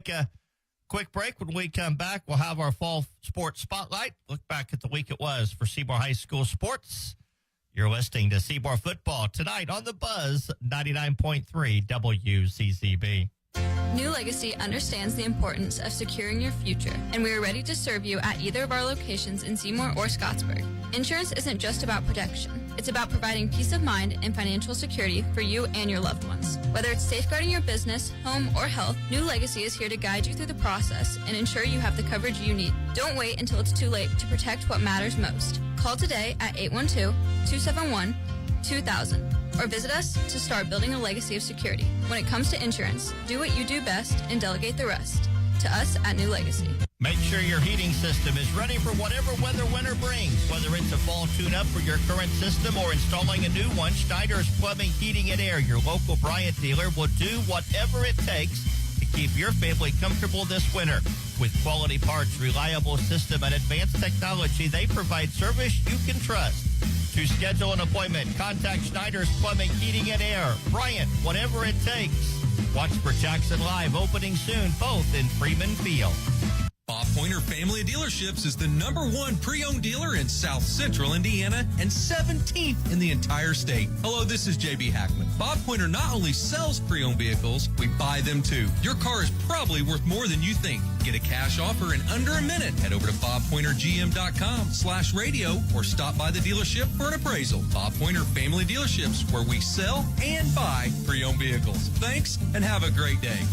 take a quick break. When we come back, we'll have our fall sports spotlight. Look back at the week it was for Seymour High School sports. You're listening to Seymour Football tonight on The Buzz 99.3 WCCB. New Legacy understands the importance of securing your future, and we are ready to serve you at either of our locations in Seymour or Scottsburg. Insurance isn't just about protection. It's about providing peace of mind and financial security for you and your loved ones. Whether it's safeguarding your business, home, or health, New Legacy is here to guide you through the process and ensure you have the coverage you need. Don't wait until it's too late to protect what matters most. Call today at 812-271-2000 or visit us to start building a legacy of security. When it comes to insurance, do what you do best and delegate the rest. To us at New Legacy. Make sure your heating system is ready for whatever weather winter brings. Whether it's a fall tune-up for your current system or installing a new one, Schneider's Plumbing, Heating, and Air, your local Bryant dealer, will do whatever it takes to keep your family comfortable this winter. With quality parts, reliable system, and advanced technology, they provide service you can trust. To schedule an appointment, contact Schneider's Plumbing, Heating, and Air. Bryant, whatever it takes. Watch for Jackson Live opening soon, both in Freeman Field. Bob Pointer Family Dealerships is the #1 pre-owned dealer in South Central Indiana and 17th in the entire state. Hello, this is JB Hackman. Bob Pointer not only sells pre-owned vehicles, we buy them too. Your car is probably worth more than you think. Get a cash offer in under a minute. Head over to bobpointergm.com/radio or stop by the dealership for an appraisal. Bob Pointer Family Dealerships, where we sell and buy pre-owned vehicles. Thanks and have a great day.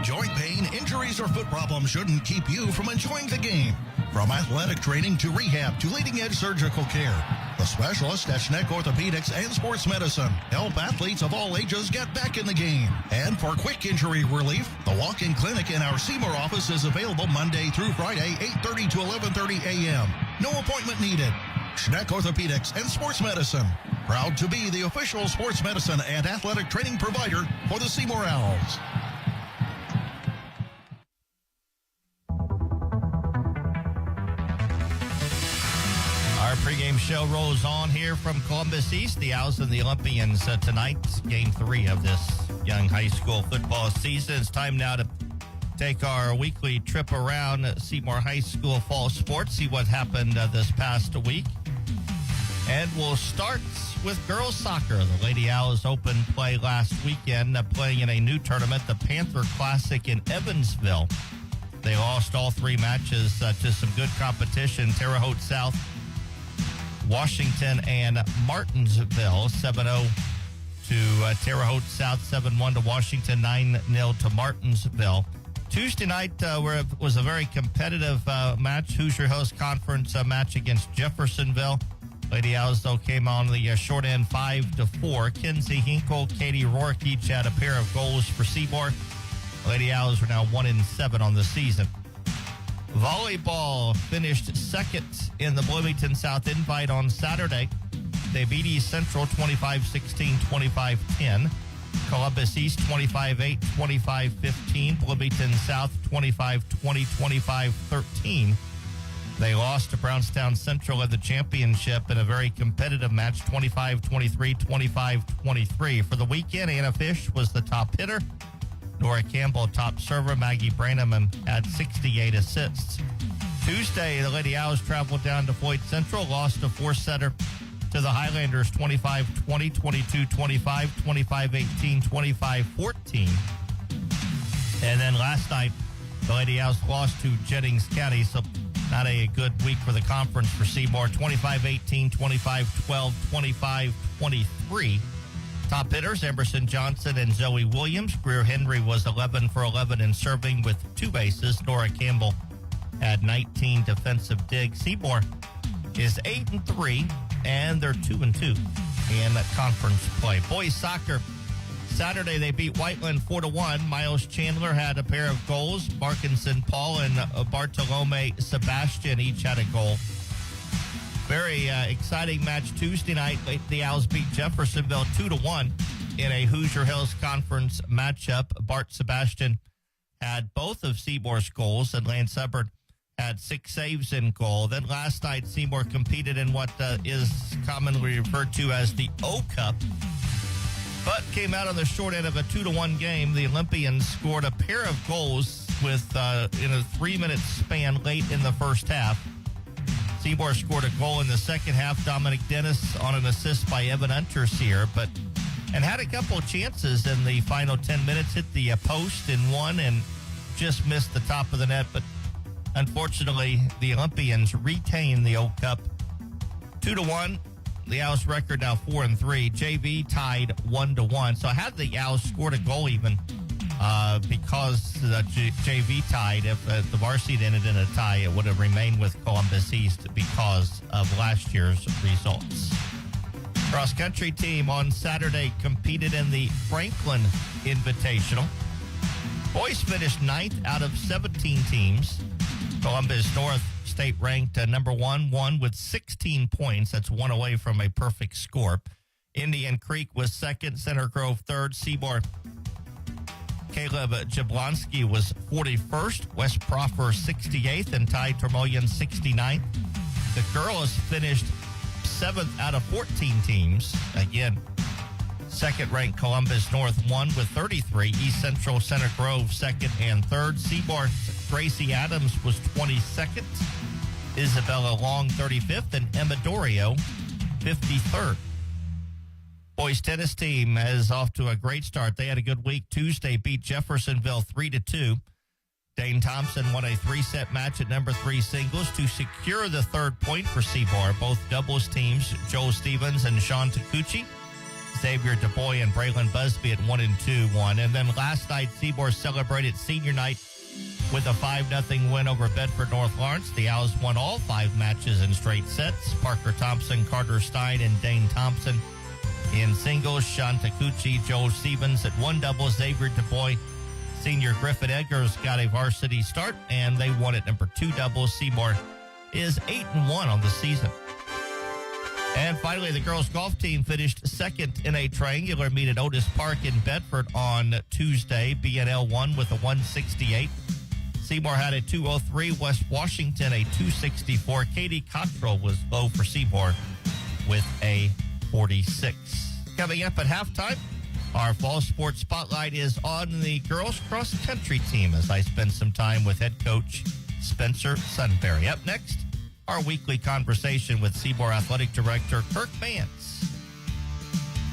Joint pain, injuries, or foot problems shouldn't keep you from enjoying the game. From athletic training to rehab to leading-edge surgical care, the specialists at Schneck Orthopedics and Sports Medicine help athletes of all ages get back in the game. And for quick injury relief, the walk-in clinic in our Seymour office is available Monday through Friday, 8:30 to 11:30 a.m. No appointment needed. Schneck Orthopedics and Sports Medicine, proud to be the official sports medicine and athletic training provider for the Seymour Owls. Our pregame show rolls on here from Columbus East. The Owls and the Olympians tonight, game 3 of this young high school football season. It's time now to take our weekly trip around Seymour High School fall sports, see what happened this past week. And we'll start with girls soccer. The Lady Owls opened play last weekend, playing in a new tournament, the Panther Classic in Evansville. They lost all 3 matches to some good competition. Terre Haute South, Washington, and Martinsville. 7-0 to Terre Haute South, 7-1 to Washington, 9-0 to Martinsville. Tuesday night was a very competitive match. Hoosier Hills Conference match against Jeffersonville. Lady Owls, though, came on the short end 5-4. Kinsey Hinkle, Katie Rourke each had a pair of goals for Seymour. Lady Owls are now 1-7 on the season. Volleyball finished second in the Bloomington South Invite on Saturday. They beat East Central 25-16, 25-10. Columbus East 25-8, 25-15. Bloomington South 25-20, 25-13. They lost to Brownstown Central in the championship in a very competitive match, 25-23, 25-23. For the weekend, Anna Fish was the top hitter. Nora Campbell, top server. Maggie Branham had 68 assists. Tuesday, the Lady Owls traveled down to Floyd Central, lost a 4-setter to the Highlanders, 25-20, 22-25, 25-18, 25-14. And then last night, the Lady Owls lost to Jennings County, so not a good week for the conference for Seymour, 25-18, 25-12, 25-23. Top hitters, Emerson Johnson and Zoe Williams. Greer Henry was 11 for 11 in serving with 2 bases. Nora Campbell had 19 defensive digs. Seymour is 8-3, and they're 2-2 in conference play. Boys soccer, Saturday they beat Whiteland 4-1. Miles Chandler had a pair of goals. Markinson Paul and Bartolome Sebastian each had a goal. Very exciting match Tuesday night. The Owls beat Jeffersonville 2-1 in a Hoosier Hills Conference matchup. Bart Sebastian had both of Seymour's goals, and Lance Hubbard had 6 saves in goal. Then last night, Seymour competed in what is commonly referred to as the O Cup. but came out on the short end of a 2-1 game. The Olympians scored a pair of goals with in a 3-minute span late in the first half. Seymour scored a goal in the second half. Dominic Dennis on an assist by Evan Unterseer, and had a couple of chances in the final 10 minutes. Hit the post in one and just missed the top of the net. But unfortunately, the Olympians retain the old cup 2-1. The Owls record now 4-3. JV tied 1-1. So had the Owls scored a goal even because JV tied, if the varsity ended in a tie, it would have remained with Columbus East because of last year's results. Cross-country team on Saturday competed in the Franklin Invitational. Boys finished 9th out of 17 teams. Columbus North State ranked number 1, won with 16 points. That's one away from a perfect score. Indian Creek was second, Center Grove third. Seymour Caleb Jablonski was 41st, West Proffer 68th, and Ty Termullion 69th. The girls finished 7th out of 14 teams. Again, second-ranked Columbus North won with 33. East Central Center Grove second and third. Seymour Gracie Adams was 22nd. Isabella Long 35th, and Emma Dorio 53rd. Boys tennis team is off to a great start. They had a good week. Tuesday beat Jeffersonville 3-2. Dane Thompson won a 3-set match at number 3 singles to secure the third point for Seymour. Both doubles teams, Joel Stevens and Sean Takuchi, Xavier DuBois and Braylon Busby at 1 and 2 won. And then last night, Seymour celebrated senior night with a 5-0 win over Bedford North Lawrence. The Owls won all 5 matches in straight sets. Parker Thompson, Carter Stein, and Dane Thompson in singles. Sean Takuchi, Joel Stevens at 1 double. Xavier DuBois, senior Griffin Eggers got a varsity start, and they won at number 2 doubles. Seymour is 8-1 on the season. And finally, the girls' golf team finished second in a triangular meet at Otis Park in Bedford on Tuesday. BNL won with a 168. Seymour had a 203. West Washington a 264. Katie Cottrell was low for Seymour with a 46. Coming up at halftime, our fall sports spotlight is on the girls' cross-country team as I spend some time with head coach Spencer Sunbury. Up next, our weekly conversation with Seymour Athletic Director Kirk Mance.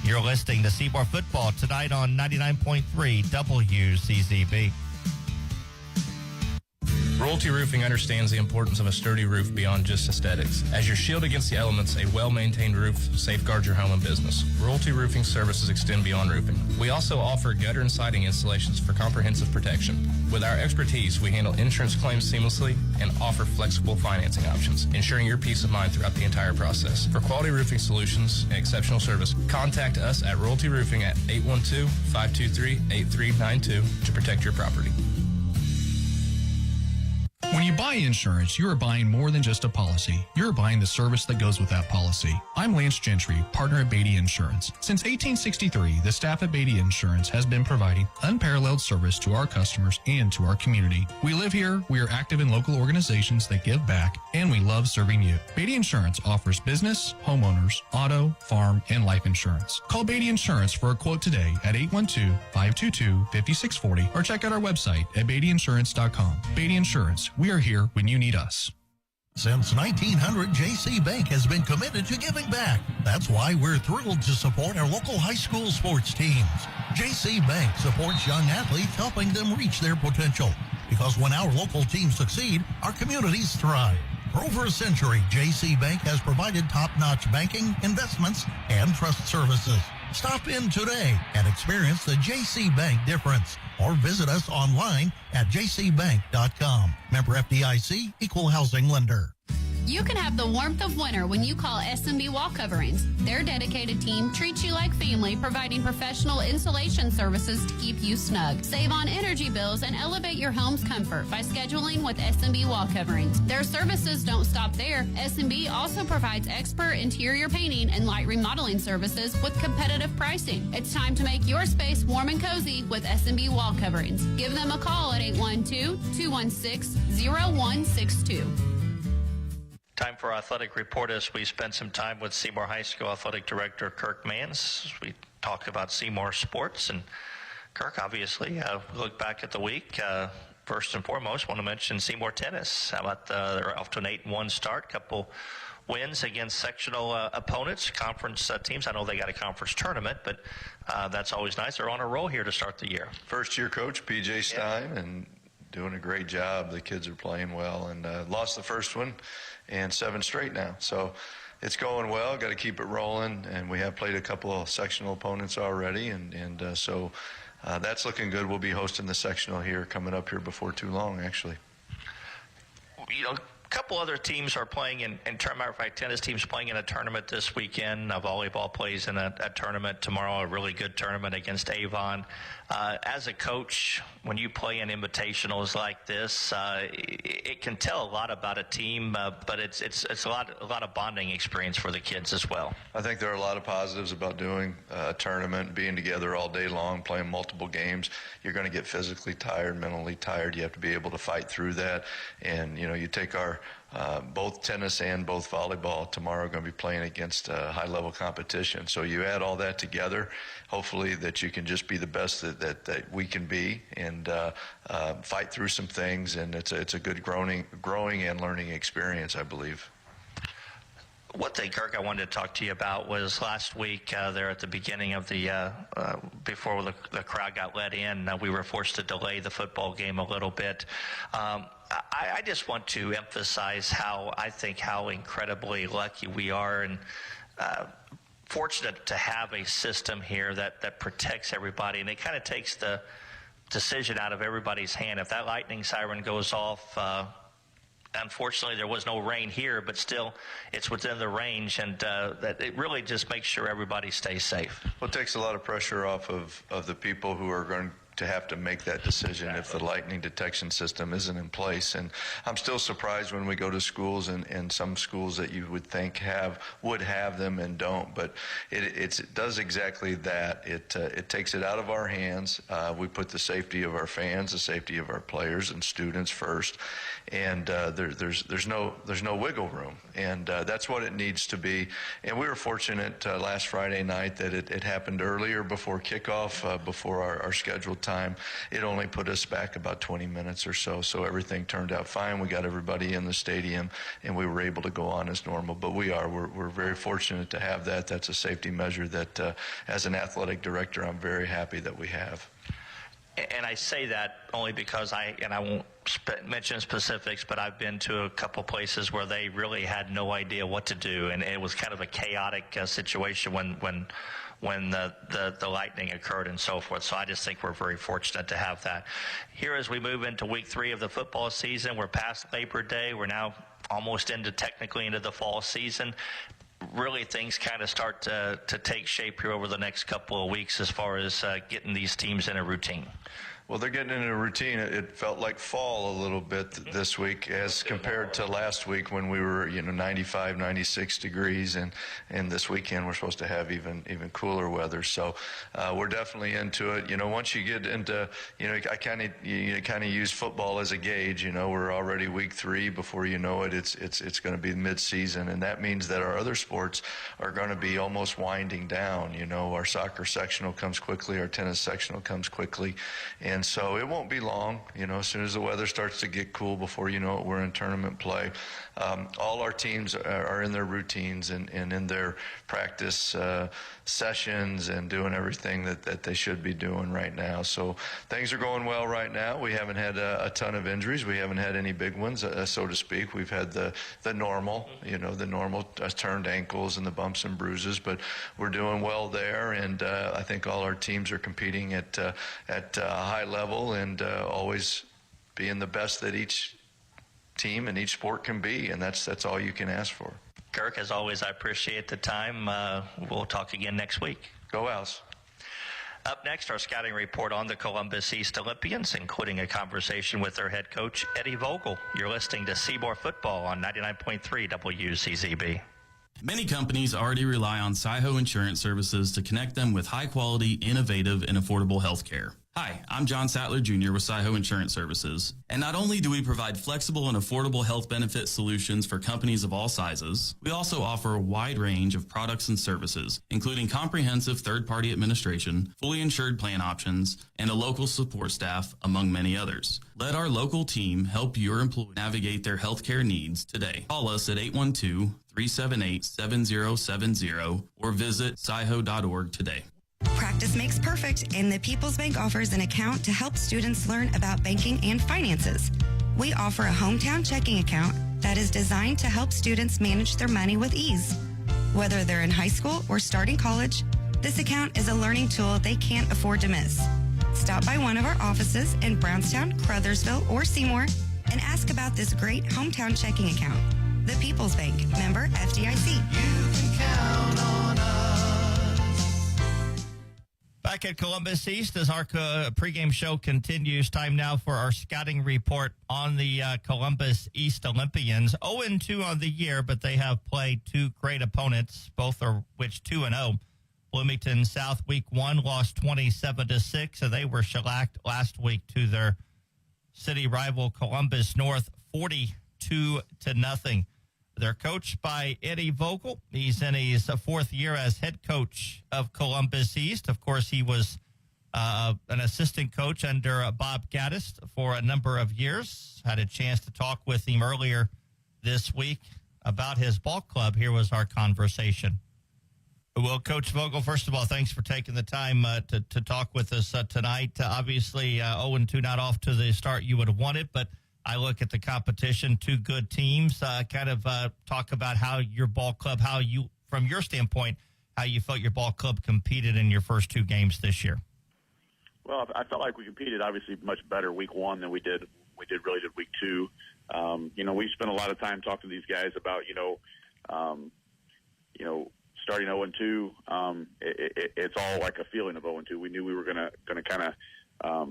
You're listening to Seymour Football tonight on 99.3 WCZB. Royalty Roofing understands the importance of a sturdy roof beyond just aesthetics. As your shield against the elements, a well-maintained roof safeguards your home and business. Royalty Roofing services extend beyond roofing. We also offer gutter and siding installations for comprehensive protection. With our expertise, we handle insurance claims seamlessly and offer flexible financing options, ensuring your peace of mind throughout the entire process. For quality roofing solutions and exceptional service, contact us at Royalty Roofing at 812-523-8392 to protect your property. When you buy insurance, you are buying more than just a policy. You're buying the service that goes with that policy. I'm Lance Gentry, partner at Beatty Insurance. Since 1863, the staff at Beatty Insurance has been providing unparalleled service to our customers and to our community. We live here, we are active in local organizations that give back, and we love serving you. Beatty Insurance offers business, homeowners, auto, farm, and life insurance. Call Beatty Insurance for a quote today at 812-522-5640 or check out our website at beattyinsurance.com. Beatty Insurance. We are here when you need us. Since 1900, JC Bank has been committed to giving back. That's why we're thrilled to support our local high school sports teams. JC Bank supports young athletes, helping them reach their potential. Because when our local teams succeed, our communities thrive. For over a century, JC Bank has provided top-notch banking, investments, and trust services. Stop in today and experience the JC Bank difference. Or visit us online at jcbank.com. Member FDIC, Equal Housing Lender. You can have the warmth of winter when you call S&B Wall Coverings. Their dedicated team treats you like family, providing professional insulation services to keep you snug. Save on energy bills and elevate your home's comfort by scheduling with S&B Wall Coverings. Their services don't stop there. S&B also provides expert interior painting and light remodeling services with competitive pricing. It's time to make your space warm and cozy with S&B Wall Coverings. Give them a call at 812-216-0162. Time for Athletic Report as we spend some time with Seymour High School Athletic Director Kirk Mance. We talk about Seymour sports. And Kirk, obviously, look back at the week. First and foremost, want to mention Seymour tennis. How about they're off to an 8-1 start, couple wins against sectional opponents, conference teams. I know they got a conference tournament, but that's always nice. They're on a roll here to start the year. First-year coach, P.J. Stein, and doing a great job. The kids are playing well, and lost the first one, and 7 straight now. So it's going well. Got to keep it rolling, and we have played a couple of sectional opponents already, and so that's looking good. We'll be hosting the sectional here coming up here before too long, actually. You know, a couple other teams are playing in matter of fact, tennis teams playing in a tournament this weekend. Volleyball plays in a tournament tomorrow, a really good tournament against Avon. As a coach, when you play in invitationals like this, it can tell a lot about a team, but it's a lot of bonding experience for the kids as well. I think there are a lot of positives about doing a tournament, being together all day long, playing multiple games. You're going to get physically tired, mentally tired. You have to be able to fight through that. And, you know, you take our both tennis and both volleyball tomorrow are going to be playing against high-level competition. So you add all that together, hopefully that you can just be the best that we can be and fight through some things. And it's a good growing and learning experience, I believe. One thing, Kirk, I wanted to talk to you about was last week there at the beginning of the before the crowd got let in, we were forced to delay the football game a little bit. I just want to emphasize how incredibly lucky we are and fortunate to have a system here that protects everybody, and it kind of takes the decision out of everybody's hand. If that lightning siren goes off, unfortunately, there was no rain here, but still, it's within the range, and that it really just makes sure everybody stays safe. Well, it takes a lot of pressure off of the people who are going to have to make that decision if the lightning detection system isn't in place. And I'm still surprised when we go to schools and some schools that you would think would have them and don't, but it does exactly that. It takes it out of our hands. We put the safety of our fans, the safety of our players and students first, and there's no wiggle room, and that's what it needs to be. And we were fortunate last Friday night that it happened earlier before kickoff, before our scheduled time. It only put us back about 20 minutes or so everything turned out fine. We got everybody in the stadium, and we were able to go on as normal. But we're very fortunate to have that. That's a safety measure that, as an athletic director, I'm very happy that we have. And I say that only because I won't mention specifics, but I've been to a couple places where they really had no idea what to do, and it was kind of a chaotic situation when the lightning occurred and so forth. So I just think we're very fortunate to have that. Here as we move into week 3 of the football season, we're past Labor Day. We're now almost technically into the fall season. Really things kind of start to take shape here over the next couple of weeks as far as getting these teams in a routine. Well, they're getting in a routine. It felt like fall a little bit this week as compared to last week when we were, 95, 96 degrees, and this weekend we're supposed to have even cooler weather. So we're definitely into it. Once you get into, I kind of use football as a gauge. We're already week 3. Before you know it, it's going to be mid-season, and that means that our other sports are going to be almost winding down. Our soccer sectional comes quickly, our tennis sectional comes quickly, and so it won't be long, as soon as the weather starts to get cool, before you know it, we're in tournament play. All our teams are in their routines and in their practice sessions and doing everything that they should be doing right now. So things are going well right now. We haven't had a ton of injuries. We haven't had any big ones, so to speak. We've had the normal, the normal turned ankles and the bumps and bruises, but we're doing well there. And I think all our teams are competing at a high level and always being the best that each team and each sport can be, and that's all you can ask for. Kirk, as always, I appreciate the time. We'll talk again next week. Go Owls. Up next, our scouting report on the Columbus East Olympians, including a conversation with their head coach, Eddie Vogel. You're listening to Seymour Football on 99.3 WCZB. Many companies already rely on SIHO Insurance Services to connect them with high-quality, innovative, and affordable health care. Hi, I'm John Sattler Jr. with Saiho Insurance Services. And not only do we provide flexible and affordable health benefit solutions for companies of all sizes, we also offer a wide range of products and services, including comprehensive third-party administration, fully insured plan options, and a local support staff, among many others. Let our local team help your employees navigate their healthcare needs today. Call us at 812-378-7070 or visit saiho.org today. Practice makes perfect, and the People's Bank offers an account to help students learn about banking and finances. We offer a hometown checking account that is designed to help students manage their money with ease. Whether they're in high school or starting college, this account is a learning tool they can't afford to miss. Stop by one of our offices in Brownstown, Crothersville, or Seymour and ask about this great hometown checking account. The People's Bank, member FDIC. You can count on us. Back at Columbus East as our pregame show continues. Time now for our scouting report on the Columbus East Olympians. 0-2 on the year, but they have played two great opponents, both are which 2-0. Bloomington South Week 1 lost 27-6, so they were shellacked last week to their city rival Columbus North 42-0. They're coached by Eddie Vogel. He's in his fourth year as head coach of Columbus East. Of course, he was an assistant coach under Bob Gaddis for a number of years. Had a chance to talk with him earlier this week about his ball club. Here was our conversation. Well, Coach Vogel, first of all, thanks for taking the time to talk with us tonight. Obviously, 0-2, not off to the start you would have wanted, but I look at the competition, two good teams, talk about how your ball club, how you, from your standpoint, how you felt your ball club competed in your first two games this year. Well, I felt like we competed obviously much better week one than we did week two. We spent a lot of time talking to these guys about, starting 0-2. It's all like a feeling of 0-2. We knew we were going to kind of,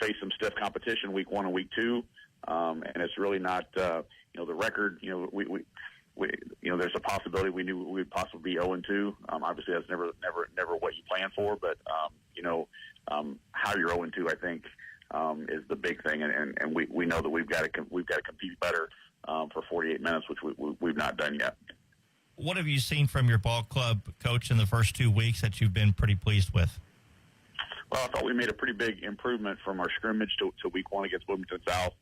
face some stiff competition week one and week two, and it's really not the record. We there's a possibility we knew we'd possibly be 0-2. Obviously, that's never what you plan for, but how you're 0-2, I think, is the big thing, and we know that we've got to compete better for 48 minutes, which we've not done yet. What have you seen from your ball club, Coach, in the first 2 weeks that you've been pretty pleased with? Well, I thought we made a pretty big improvement from our scrimmage to week one against Bloomington South.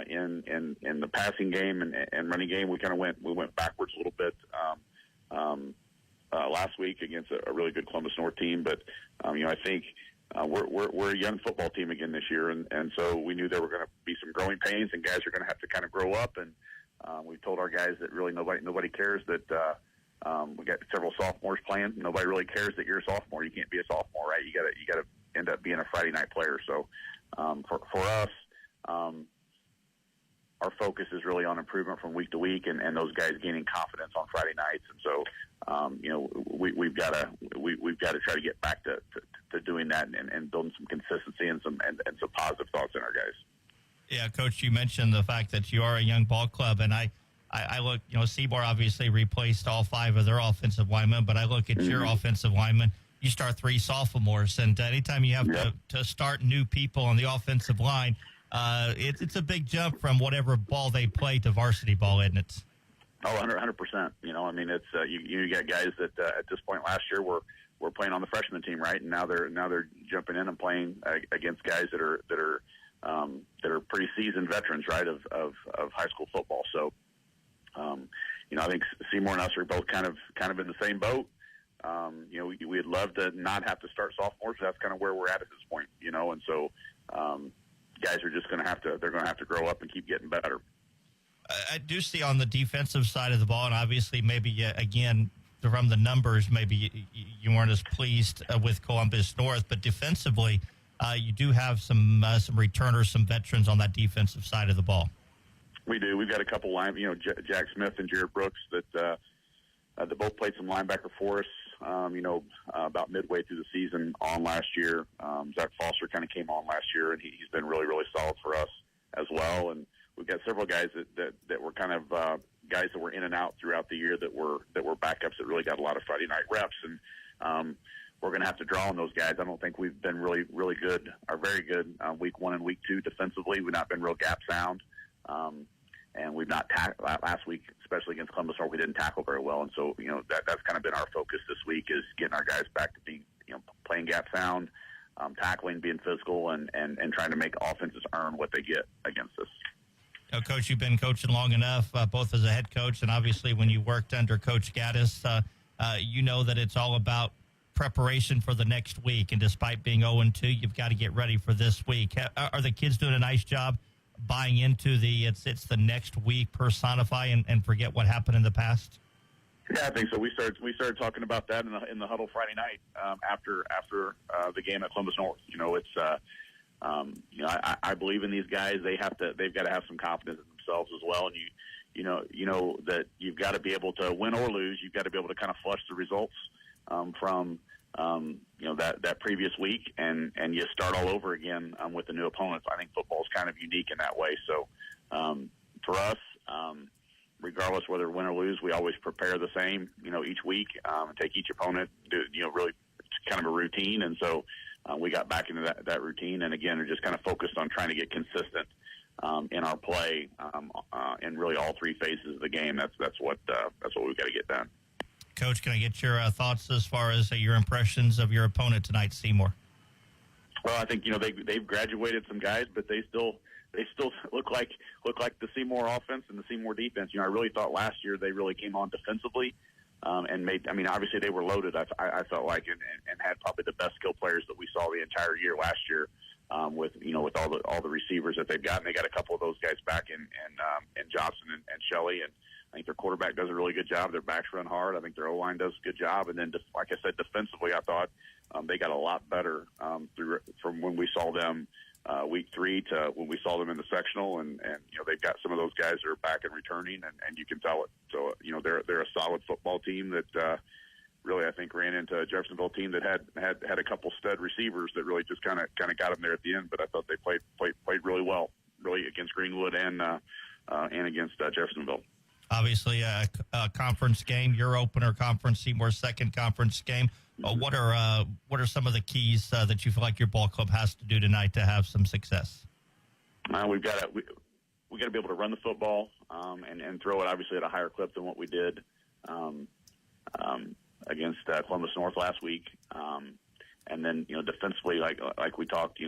In the passing game and running game, we went backwards a little bit last week against a really good Columbus North team. But I think we're a young football team again this year, and so we knew there were going to be some growing pains, and guys are going to have to kind of grow up. And we've told our guys that really nobody cares that. We got several sophomores playing. Nobody really cares that you're a sophomore. You can't be a sophomore, right? You got to end up being a Friday night player. So for us, our focus is really on improvement from week to week, and those guys gaining confidence on Friday nights. And so we've got to try to get back to doing that and building some consistency and some positive thoughts in our guys. Yeah, Coach, you mentioned the fact that you are a young ball club, and I look, Seymour obviously replaced all five of their offensive linemen, but I look at your offensive linemen. You start three sophomores, and anytime you have to start new people on the offensive line, it's a big jump from whatever ball they play to varsity ball, isn't it? Oh, 100%. It's you got guys that at this point last year were playing on the freshman team, right? And now they're jumping in and playing against guys that are pretty seasoned veterans, right, of high school football. So. I think Seymour and us are both kind of in the same boat. We'd love to not have to start sophomores. But that's kind of where we're at this point, and so guys are just going to have to grow up and keep getting better. I do see on the defensive side of the ball, and obviously maybe, again, from the numbers, maybe you weren't as pleased with Columbus North, but defensively, you do have some returners, some veterans on that defensive side of the ball. We do. We've got a couple Jack Smith and Jared Brooks that both played some linebacker for us. About midway through the season on last year. Zach Foster kind of came on last year, and he's been really, really solid for us as well. And we've got several guys that were kind of guys that were in and out throughout the year that were backups that really got a lot of Friday night reps. And we're going to have to draw on those guys. I don't think we've been really, really good or very good week 1 and week 2 defensively. We've not been real gap sound. And we've not last week, especially against Columbus North, we didn't tackle very well. And so, that's kind of been our focus this week, is getting our guys back to being, playing gap sound, tackling, being physical, and trying to make offenses earn what they get against us. Now, Coach, you've been coaching long enough, both as a head coach and obviously when you worked under Coach Gaddis, you know that it's all about preparation for the next week. And despite being 0-2, you've got to get ready for this week. Are the kids doing a nice job buying into it's the next week, personify and forget what happened in the past? Yeah, I think so. We started talking about that in the huddle Friday night after the game at Columbus North. I believe in these guys. They've got to have some confidence in themselves as well. And you know that you've got to be able to win or lose. You've got to be able to kind of flush the results from that previous week, and you start all over again with the new opponents. I think football is kind of unique in that way. So for us, regardless whether win or lose, we always prepare the same, each week, take each opponent, really it's kind of a routine. And so we got back into that routine. And again, we're just kind of focused on trying to get consistent in our play in really all 3 phases of the game. That's what we've got to get done. Coach, can I get your thoughts as far as your impressions of your opponent tonight, Seymour? Well, I think they've graduated some guys, but they still look like the Seymour offense and the Seymour defense. I really thought last year they really came on defensively and made. I mean, obviously they were loaded. I felt like and had probably the best skill players that we saw the entire year last year. With all the receivers that they've got, and they got a couple of those guys back in Johnson and Shelley, and I think their quarterback does a really good job. Their backs run hard. I think their O-line does a good job. And then, like I said, defensively, I thought they got a lot better from when we saw them week 3 to when we saw them in the sectional. And they've got some of those guys that are back and returning, and you can tell it. So, they're a solid football team that really, I think, ran into a Jeffersonville team that had a couple stud receivers that really just kind of got them there at the end. But I thought they played really well, really against Greenwood and against Jeffersonville. Obviously, a conference game, your opener conference, Seymour's second conference game. What are some of the keys that you feel like your ball club has to do tonight to have some success? We've got to be able to run the football and throw it obviously at a higher clip than what we did against Columbus North last week. And then defensively, like we talked,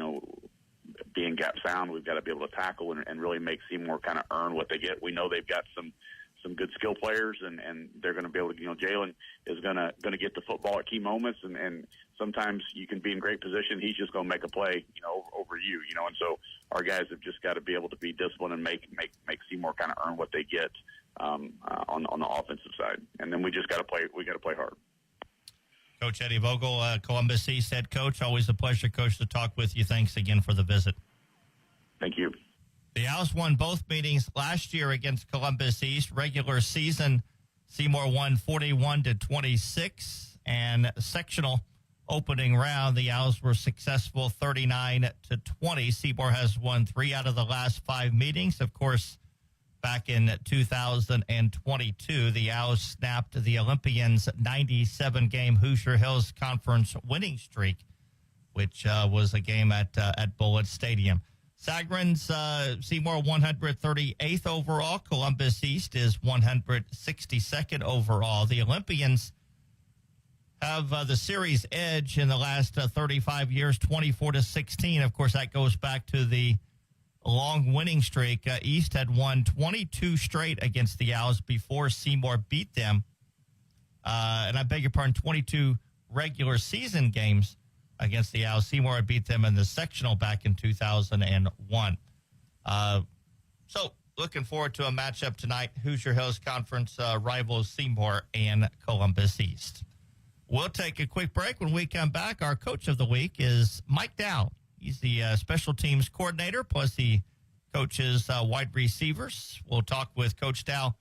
being gap sound, we've got to be able to tackle and really make Seymour kind of earn what they get. We know they've got some good skill players, and they're going to be able to, Jalen is going to get the football at key moments, and sometimes you can be in great position. He's just going to make a play, over you, and so our guys have just got to be able to be disciplined and make Seymour kind of earn what they get on the offensive side. And then we got to play hard. Coach Eddie Vogel, Columbus East head coach. Always a pleasure, Coach, to talk with you. Thanks again for the visit. Thank you. The Owls won both meetings last year against Columbus East. Regular season, Seymour won 41-26, and sectional opening round, the Owls were successful 39-20. Seymour has won 3 out of the last 5 meetings. Of course, back in 2022, the Owls snapped the Olympians' 97-game Hoosier Hills Conference winning streak, which was a game at Bullitt Stadium. Sagrins, Seymour 138th overall. Columbus East is 162nd overall. The Olympians have the series edge in the last 35 years, 24-16. Of course, that goes back to the long winning streak. East had won 22 straight against the Owls before Seymour beat them. And I beg your pardon, 22 regular season games against the Owls. Seymour had beat them in the sectional back in 2001. So looking forward to a matchup tonight. Hoosier Hills Conference rivals Seymour and Columbus East. We'll take a quick break. When we come back, our coach of the week is Mike Dow. He's the special teams coordinator, plus he coaches wide receivers. We'll talk with Coach Dow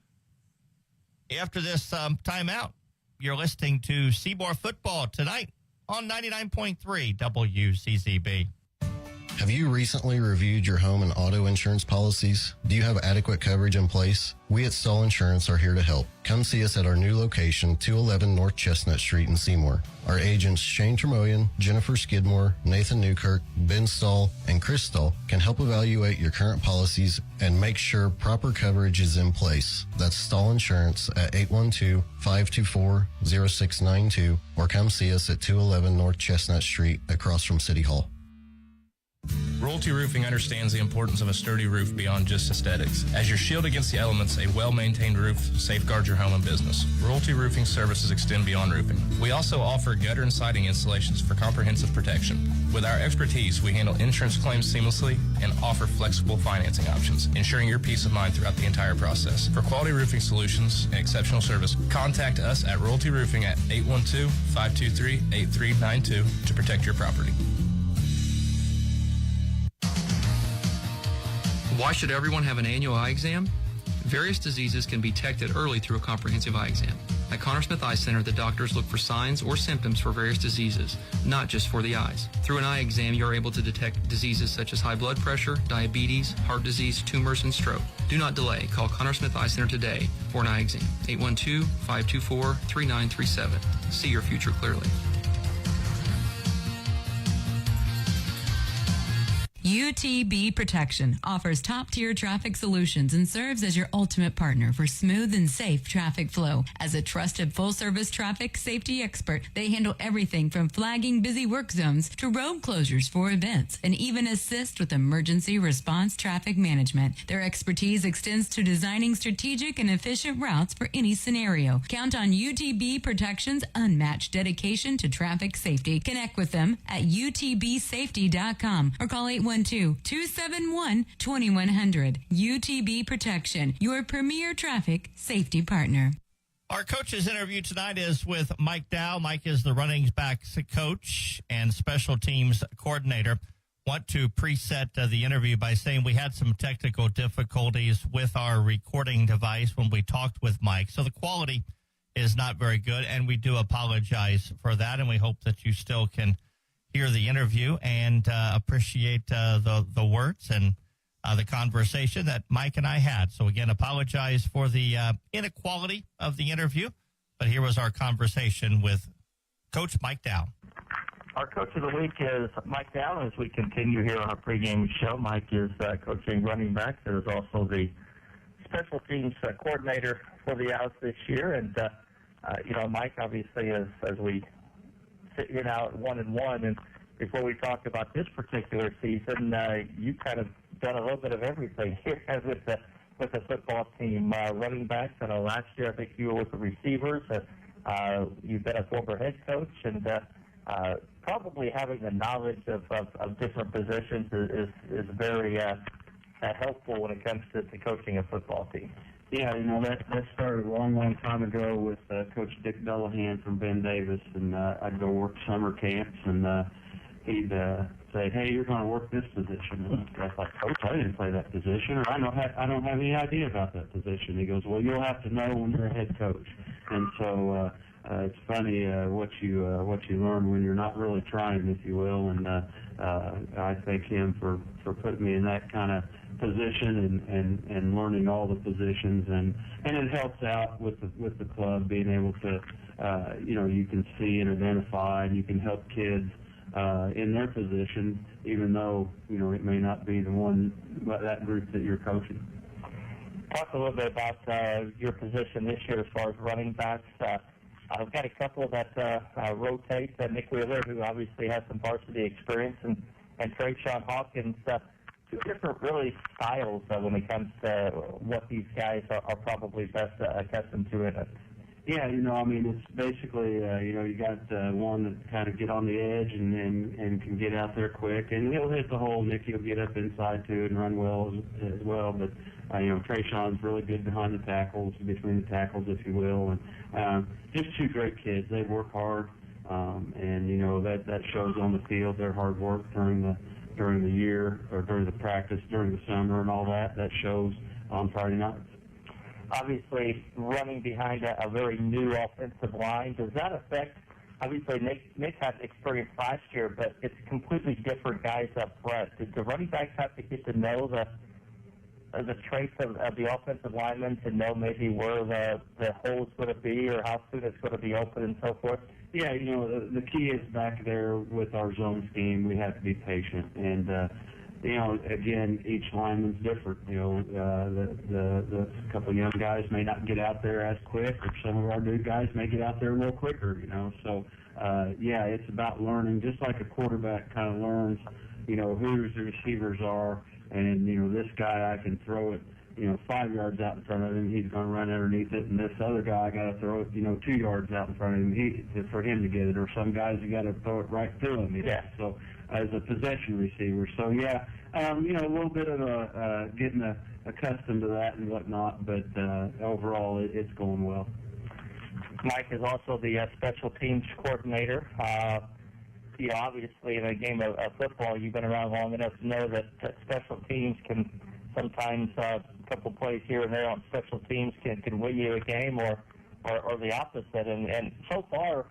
after this timeout. You're listening to Seymour Football tonight on 99.3 WCZB. Have you recently reviewed your home and auto insurance policies? Do you have adequate coverage in place? We at Stahl Insurance are here to help. Come see us at our new location, 211 North Chestnut Street in Seymour. Our agents Shane Tremoyan, Jennifer Skidmore, Nathan Newkirk, Ben Stahl, and Chris Stahl can help evaluate your current policies and make sure proper coverage is in place. That's Stahl Insurance at 812-524-0692 or come see us at 211 North Chestnut Street across from City Hall. Royalty Roofing understands the importance of a sturdy roof beyond just aesthetics. As your shield against the elements, a well-maintained roof safeguards your home and business. Royalty Roofing services extend beyond roofing. We also offer gutter and siding installations for comprehensive protection. With our expertise, we handle insurance claims seamlessly and offer flexible financing options, ensuring your peace of mind throughout the entire process. For quality roofing solutions and exceptional service, contact us at Royalty Roofing at 812-523-8392 to protect your property. Why should everyone have an annual eye exam? Various diseases can be detected early through a comprehensive eye exam. At Connor Smith Eye Center, the doctors look for signs or symptoms for various diseases, not just for the eyes. Through an eye exam, you are able to detect diseases such as high blood pressure, diabetes, heart disease, tumors, and stroke. Do not delay. Call Connor Smith Eye Center today for an eye exam. 812-524-3937. See your future clearly. UTB Protection offers top-tier traffic solutions and serves as your ultimate partner for smooth and safe traffic flow. As a trusted full-service traffic safety expert, they handle everything from flagging busy work zones to road closures for events and even assist with emergency response traffic management. Their expertise extends to designing strategic and efficient routes for any scenario. Count on UTB Protection's unmatched dedication to traffic safety. Connect with them at utbsafety.com or call 812-271-2100. UTB Protection, your premier traffic safety partner. Our coach's interview tonight is with Mike Dow. Mike is the running backs coach and special teams coordinator. Want to preset the interview by saying we had some technical difficulties with our recording device when we talked with Mike. So the quality is not very good, and we do apologize for that, and we hope that you still can hear the interview and appreciate the words and the conversation that Mike and I had. So, again, apologize for the inequality of the interview, but here was our conversation with Coach Mike Dow. Our Coach of the Week is Mike Dow. As we continue here on our pregame show, Mike is coaching running backs and is also the special teams coordinator for the Owls this year. And, Mike, obviously, as we sit here now at 1-1, and before we talk about this particular season, you kind of done a little bit of everything here with the football team. Running backs, I know last year I think you were with the receivers. You've been a former head coach, and probably having the knowledge of different positions is very helpful when it comes to coaching a football team. Yeah, that started a long time ago with Coach Dick Bellahan from Ben Davis, and I'd go work summer camps, and he'd say, "Hey, you're going to work this position." And I was like, "Coach, I didn't play that position, or I don't have any idea about that position." He goes, "Well, you'll have to know when you're a head coach." And so it's funny what you learn when you're not really trying, if you will. And I thank him for putting me in that kind of position and learning all the positions, and it helps out with the club being able to you can see and identify, and you can help kids in their position, even though it may not be that group that you're coaching. Talk a little bit about your position this year as far as running backs. I've got a couple that rotate. Nick Wheeler, who obviously has some varsity experience, and Trayshawn Hawkins. Two different really styles when it comes to what these guys are probably best accustomed to in it. Yeah, it's basically, you got one that kind of get on the edge and can get out there quick, and he'll hit the hole. Nicky will get up inside too and run well as well. But Trayshawn's really good behind the tackles, between the tackles, if you will, and just two great kids. They work hard, and that shows on the field. Their hard work during the year, or during the practice, during the summer, and all that shows on Friday nights. Obviously, running behind a very new offensive line, does that affect obviously Nick had experience last year, but it's completely different guys up front. Did the running backs have to get to know the traits of the offensive linemen to know maybe where the hole's going to be or how soon it's going to be open and so forth? Yeah, the key is back there with our zone scheme. We have to be patient, and again, each lineman's different. The couple of young guys may not get out there as quick, or some of our new guys may get out there a little quicker. So it's about learning, just like a quarterback kind of learns, who the receivers are, and this guy I can throw it 5 yards out in front of him, he's going to run underneath it, and this other guy I got to throw it 2 yards out in front of him for him to get it, or some guys you got to throw it right to him. So as a possession receiver, so a little bit of getting accustomed to that and whatnot, but overall it's going well. Mike is also the special teams coordinator. Obviously in a game of football, you've been around long enough to know that special teams can sometimes a couple plays here and there on special teams can win you a game or the opposite. And so far,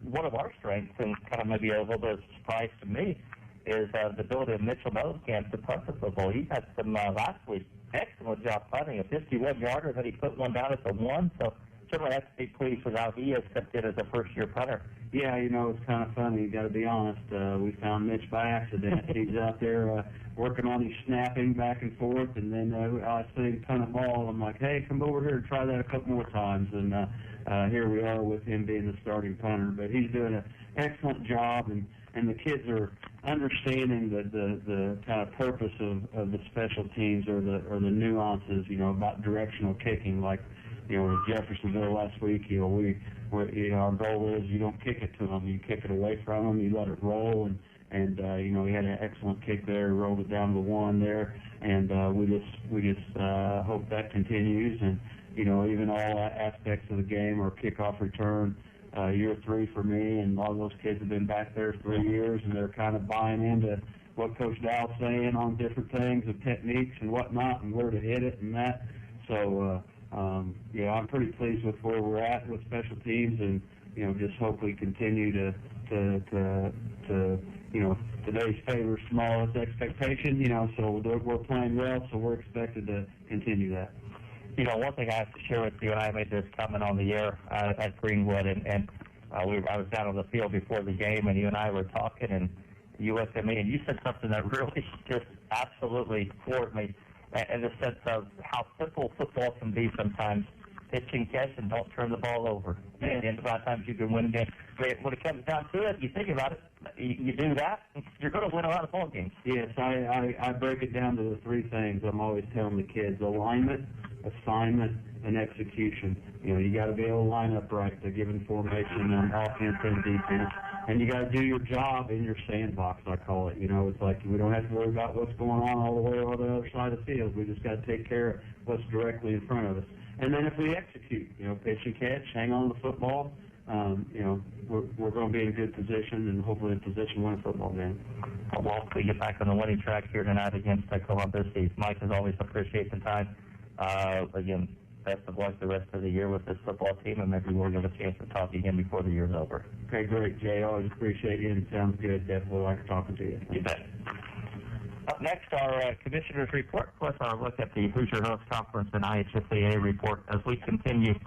one of our strengths, and kind of maybe a little bit of a surprise to me, is the ability of Mitchell Mellencamp to punt the football. He had some last week excellent job punting, a 51-yarder that he put one down at the 1. So certainly have to be pleased with how he has stepped in as a first-year punter. Yeah, it's kind of funny. You got to be honest. We found Mitch by accident. He's out there working on his snapping back and forth, and then I see him punt a ball. I'm like, hey, come over here and try that a couple more times. And here we are with him being the starting punter. But he's doing an excellent job, and the kids are understanding the kind of purpose of the special teams or the nuances, about directional kicking, like. Jeffersonville last week, our goal is you don't kick it to them, you kick it away from them, you let it roll, and he had an excellent kick there, rolled it down to the 1 there, and we just hope that continues, and even all aspects of the game, or kickoff return, year 3 for me, and all those kids have been back there 3 years, and they're kind of buying into what Coach Dow's saying on different things and techniques and whatnot, and where to hit it and that. So. I'm pretty pleased with where we're at with special teams, and just hope we continue to today's favor smallest expectation. So we're playing well, so we're expected to continue that. One thing I have to share with you, and I made this comment on the air at Greenwood, and I was down on the field before the game, and you and I were talking, and you looked at me, and you said something that really just absolutely floored me. In the sense of how simple football can be sometimes. Pitch and catch and don't turn the ball over. And a lot of times you can win a game. But when it comes down to it, you think about it, you do that, you're going to win a lot of ball games. Yes, I break it down to the 3 things I'm always telling the kids: alignment, assignment, and execution. You got to be able to line up right to given formation on offense and defense. And you got to do your job in your sandbox, I call it. It's like we don't have to worry about what's going on all the way over the other side of the field. We just got to take care of what's directly in front of us. And then if we execute, pitch and catch, hang on to the football, we're going to be in a good position and hopefully in position to win a football game. Well, we get back on the winning track here tonight against Columbus East. Mike, as always, appreciate the time. Again, best of luck the rest of the year with this football team, and maybe we'll get a chance to talk again before the year's over. Okay, great, Jay. Always appreciate you, and it sounds good. Definitely like talking to you. You bet. Up next, our Commissioner's Report, plus our look at the Hoosier Hills Conference and IHSAA Report as we continue.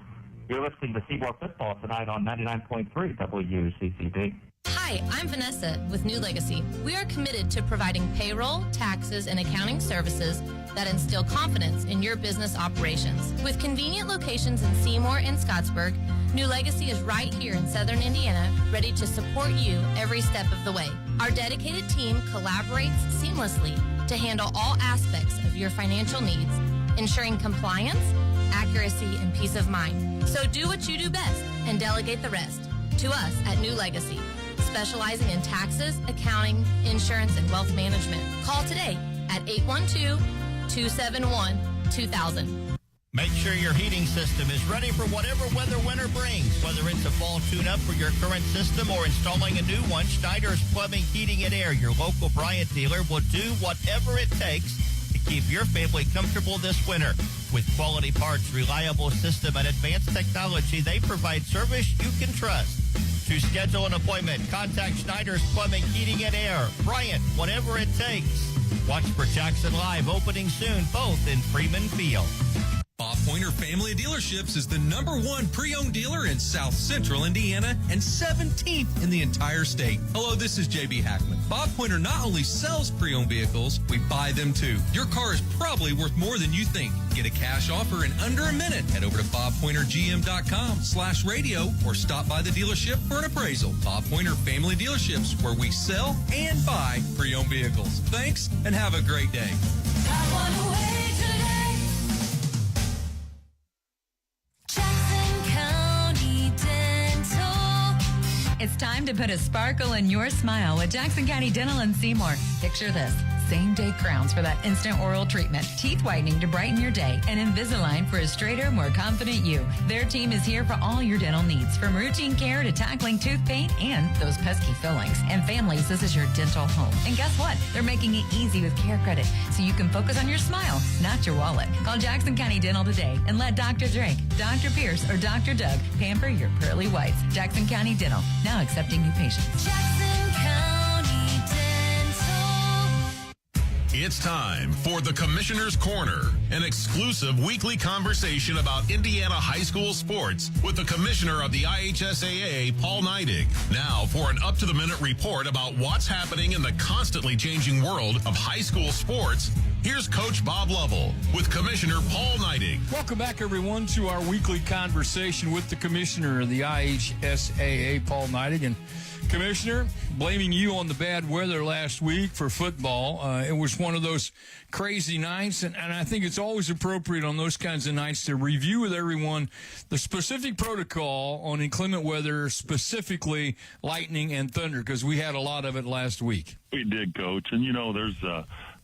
You're listening to Seymour Football tonight on 99.3 WCCB. Hi, I'm Vanessa with New Legacy. We are committed to providing payroll, taxes, and accounting services that instill confidence in your business operations. With convenient locations in Seymour and Scottsburg, New Legacy is right here in Southern Indiana, ready to support you every step of the way. Our dedicated team collaborates seamlessly to handle all aspects of your financial needs, ensuring compliance, accuracy, and peace of mind. So do what you do best and delegate the rest to us at New Legacy, specializing in taxes, accounting, insurance, and wealth management. Call today at 812-271-2000. Make sure your heating system is ready for whatever weather winter brings. Whether it's a fall tune-up for your current system or installing a new one, Schneider's Plumbing, Heating, and Air, your local Bryant dealer, will do whatever it takes to keep your family comfortable this winter. With quality parts, reliable system, and advanced technology, they provide service you can trust. To schedule an appointment, contact Schneider's Plumbing, Heating, and Air. Bryant, whatever it takes. Watch for Jackson Live opening soon, both in Freeman Field. Bob Pointer Family Dealerships is the #1 pre-owned dealer in South Central Indiana and 17th in the entire state. Hello, this is JB Hackman. Bob Pointer not only sells pre-owned vehicles, we buy them too. Your car is probably worth more than you think. Get a cash offer in under a minute. Head over to bobpointergm.com/radio or stop by the dealership for an appraisal. Bob Pointer Family Dealerships, where we sell and buy pre-owned vehicles. Thanks and have a great day. It's time to put a sparkle in your smile with Jackson County Dental in Seymour. Picture this. Same-day crowns for that instant oral treatment, teeth whitening to brighten your day, and Invisalign for a straighter, more confident you. Their team is here for all your dental needs, from routine care to tackling tooth pain and those pesky fillings. And families, this is your dental home. And guess what? They're making it easy with Care Credit, so you can focus on your smile, not your wallet. Call Jackson County Dental today and let Dr. Drake, Dr. Pierce, or Dr. Doug pamper your pearly whites. Jackson County Dental, now accepting new patients. Jackson County Dental. It's time for the Commissioner's Corner, an exclusive weekly conversation about Indiana high school sports with the Commissioner of the IHSAA, Paul Neidig. Now for an up-to-the-minute report about what's happening in the constantly changing world of high school sports, here's Coach Bob Lovell with Commissioner Paul Neidig. Welcome back, everyone, to our weekly conversation with the Commissioner of the IHSAA, Paul Neidig. And Commissioner, blaming you on the bad weather last week for football. It was one of those crazy nights, and I think it's always appropriate on those kinds of nights to review with everyone the specific protocol on inclement weather, specifically lightning and thunder, because we had a lot of it last week. We did, Coach, and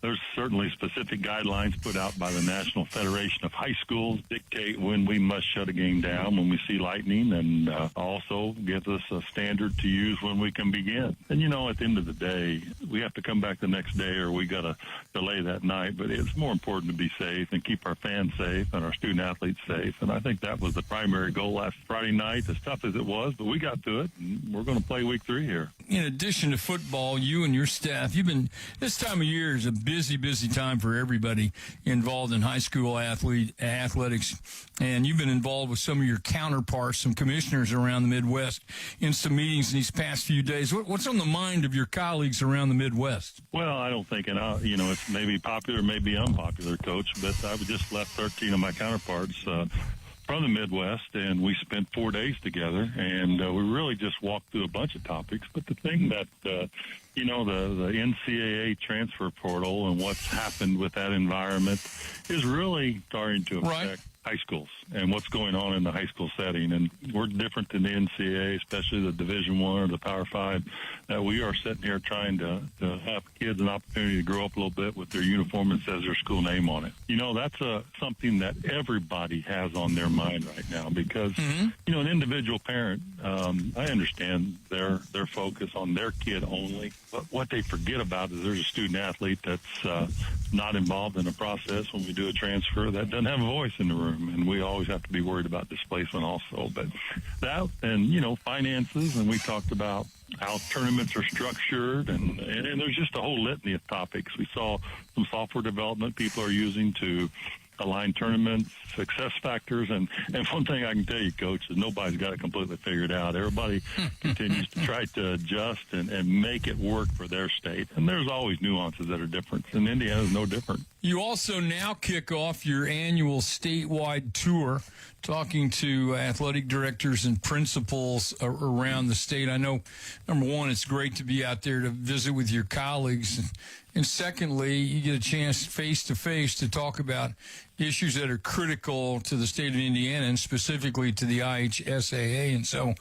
there's certainly specific guidelines put out by the National Federation of High Schools dictate when we must shut a game down when we see lightning, and also gives us a standard to use when we can begin. And, at the end of the day, we have to come back the next day or we got to delay that night. But it's more important to be safe and keep our fans safe and our student athletes safe. And I think that was the primary goal last Friday night, as tough as it was. But we got through it, and we're going to play week 3 here. In addition to football, you and your staff, this time of year is a busy time for everybody involved in high school athletics, and you've been involved with some of your counterparts, some commissioners around the Midwest, in some meetings these past few days. What's on the mind of your colleagues around the Midwest? Well, I don't think, it's maybe popular, maybe unpopular, Coach, but I just left 13 of my counterparts from the Midwest, and we spent 4 days together, and we really just walked through a bunch of topics. But the thing that, the NCAA transfer portal and what's happened with that environment is really starting to affect high schools and what's going on in the high school setting. And we're different than the NCAA, especially the Division I or the Power 5, that we are sitting here trying to have kids an opportunity to grow up a little bit with their uniform that says their school name on it. That's something that everybody has on their mind right now because, an individual parent, I understand their focus on their kid only, but what they forget about is there's a student athlete that's not involved in the process when we do a transfer that doesn't have a voice in the room, and we always have to be worried about displacement also. But that and, finances, and we talked about how tournaments are structured, and there's just a whole litany of topics. We saw some software development people are using to align tournaments, success factors, and one thing I can tell you, Coach, is nobody's got it completely figured out. Everybody continues to try to adjust and make it work for their state, and there's always nuances that are different, and Indiana's no different. You also now kick off your annual statewide tour, talking to athletic directors and principals around the state. I know, number one, it's great to be out there to visit with your colleagues. And secondly, you get a chance face-to-face to talk about issues that are critical to the state of Indiana and specifically to the IHSAA. And so,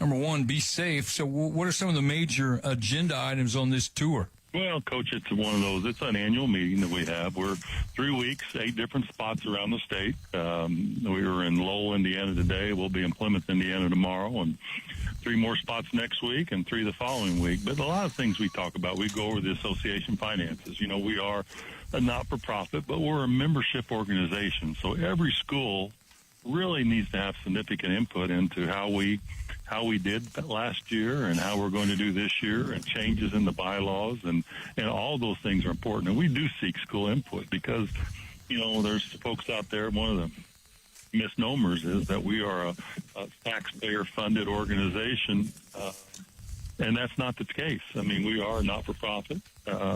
number one, be safe. So what are some of the major agenda items on this tour? Well, Coach, it's one of those. It's an annual meeting that we have. We're 3 weeks, 8 different spots around the state. We were in Lowell, Indiana today. We'll be in Plymouth, Indiana tomorrow, and 3 more spots next week and 3 the following week. But a lot of things we talk about, we go over the association finances. We are a not-for-profit, but we're a membership organization. So every school really needs to have significant input into how we how we did last year and how we're going to do this year, and changes in the bylaws, and all those things are important. And we do seek school input because, there's folks out there. One of the misnomers is that we are a taxpayer-funded organization, and that's not the case. I mean, we are not-for-profit.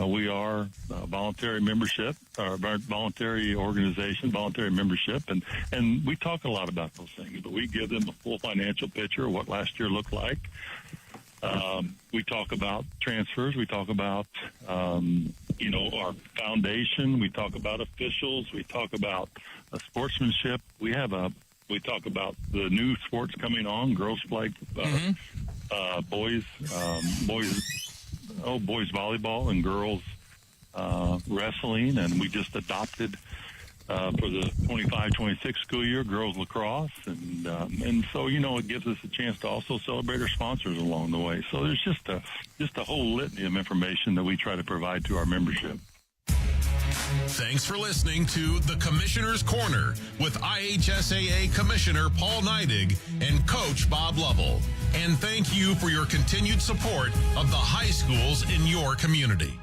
We are voluntary membership, or voluntary organization, voluntary membership, and we talk a lot about those things, but we give them a full financial picture of what last year looked like. We talk about transfers. We talk about, our foundation. We talk about officials. We talk about sportsmanship. We talk about the new sports coming on, girls flag, boys volleyball and girls wrestling, and we just adopted for the 25-26 school year girls lacrosse, and so it gives us a chance to also celebrate our sponsors along the way. So there's just a whole litany of information that we try to provide to our membership. Thanks for listening to the Commissioner's Corner with IHSAA Commissioner Paul Neidig and Coach Bob Lovell. And thank you for your continued support of the high schools in your community.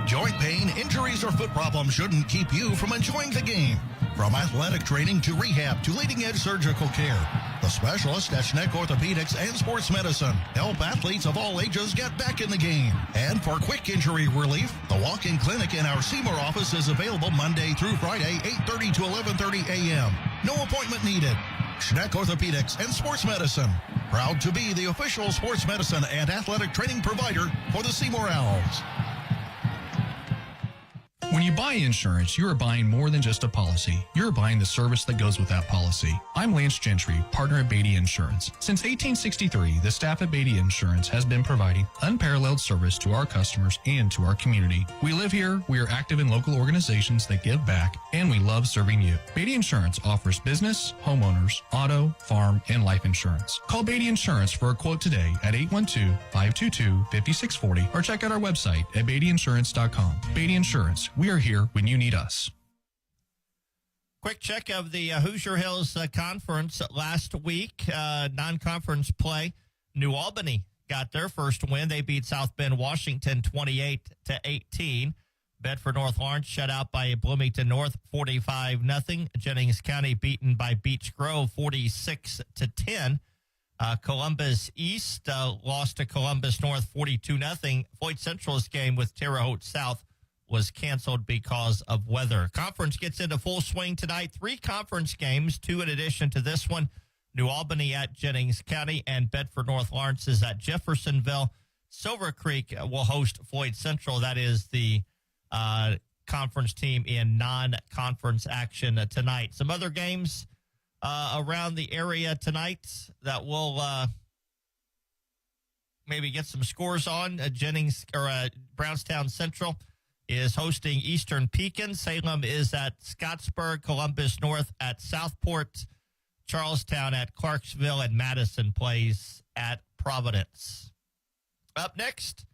Joint pain, injuries, or foot problems shouldn't keep you from enjoying the game. From athletic training to rehab to leading-edge surgical care, the specialists at Schneck Orthopedics and Sports Medicine help athletes of all ages get back in the game. And for quick injury relief, the walk-in clinic in our Seymour office is available Monday through Friday, 8:30 to 11:30 a.m. No appointment needed. Schneck Orthopedics and Sports Medicine, proud to be the official sports medicine and athletic training provider for the Seymour Owls. When you buy insurance, you are buying more than just a policy. You're buying the service that goes with that policy. I'm Lance Gentry, partner at Beatty Insurance. Since 1863, the staff at Beatty Insurance has been providing unparalleled service to our customers and to our community. We live here, we are active in local organizations that give back, and we love serving you. Beatty Insurance offers business, homeowners, auto, farm, and life insurance. Call Beatty Insurance for a quote today at 812-522-5640 or check out our website at beattyinsurance.com. Beatty Insurance. We are here when you need us. Quick check of the Hoosier Hills Conference last week. Non-conference play. New Albany got their first win. They beat South Bend, Washington 28-18. Bedford North Lawrence shut out by Bloomington North 45-0. Jennings County beaten by Beech Grove 46-10. Columbus East lost to Columbus North 42-0. Floyd Central's game with Terre Haute South was canceled because of weather. Conference gets into full swing tonight. 3 conference games, 2 in addition to this one. New Albany at Jennings County, and Bedford North Lawrence is at Jeffersonville. Silver Creek will host Floyd Central. That is the conference team in non-conference action tonight. Some other games around the area tonight that will maybe get some scores on. Brownstown Central is hosting Eastern Pekin. Salem is at Scottsburg. Columbus North at Southport. Charlestown at Clarksville. And Madison plays at Providence. Up next,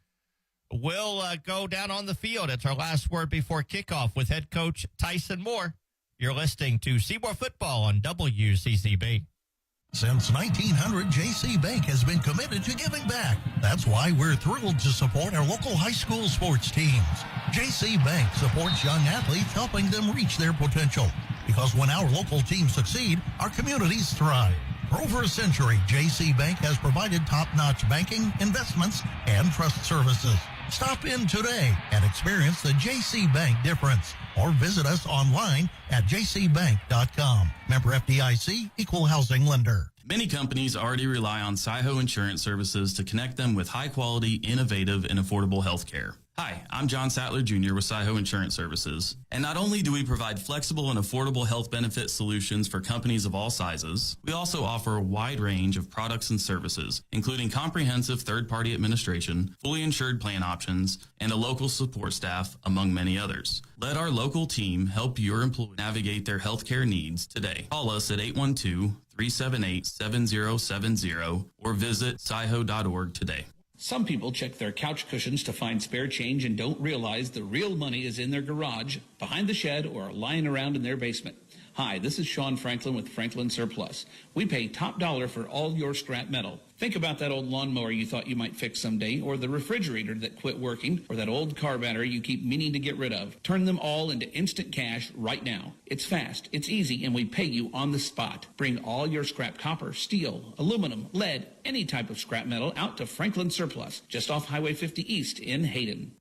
we'll go down on the field. It's our last word before kickoff with head coach Tyson Moore. You're listening to Seymour Football on WCCB. Since 1900, JC Bank has been committed to giving back. That's why we're thrilled to support our local high school sports teams. JC Bank supports young athletes, helping them reach their potential. Because when our local teams succeed, our communities thrive. For over a century, JC Bank has provided top-notch banking, investments, and trust services. Stop in today and experience the JC Bank difference. Or visit us online at jcbank.com. Member FDIC, Equal Housing Lender. Many companies already rely on Saiho Insurance Services to connect them with high-quality, innovative, and affordable health care. Hi, I'm John Sattler Jr. with Saiho Insurance Services. And not only do we provide flexible and affordable health benefit solutions for companies of all sizes, we also offer a wide range of products and services, including comprehensive third-party administration, fully insured plan options, and a local support staff, among many others. Let our local team help your employees navigate their healthcare needs today. Call us at 812-378-7070 or visit saiho.org today. Some people check their couch cushions to find spare change and don't realize the real money is in their garage, behind the shed, or lying around in their basement. Hi, this is Sean Franklin with Franklin Surplus. We pay top dollar for all your scrap metal. Think about that old lawnmower you thought you might fix someday, or the refrigerator that quit working, or that old car battery you keep meaning to get rid of. Turn them all into instant cash right now. It's fast, it's easy, and we pay you on the spot. Bring all your scrap copper, steel, aluminum, lead, any type of scrap metal out to Franklin Surplus, just off Highway 50 East in Hayden.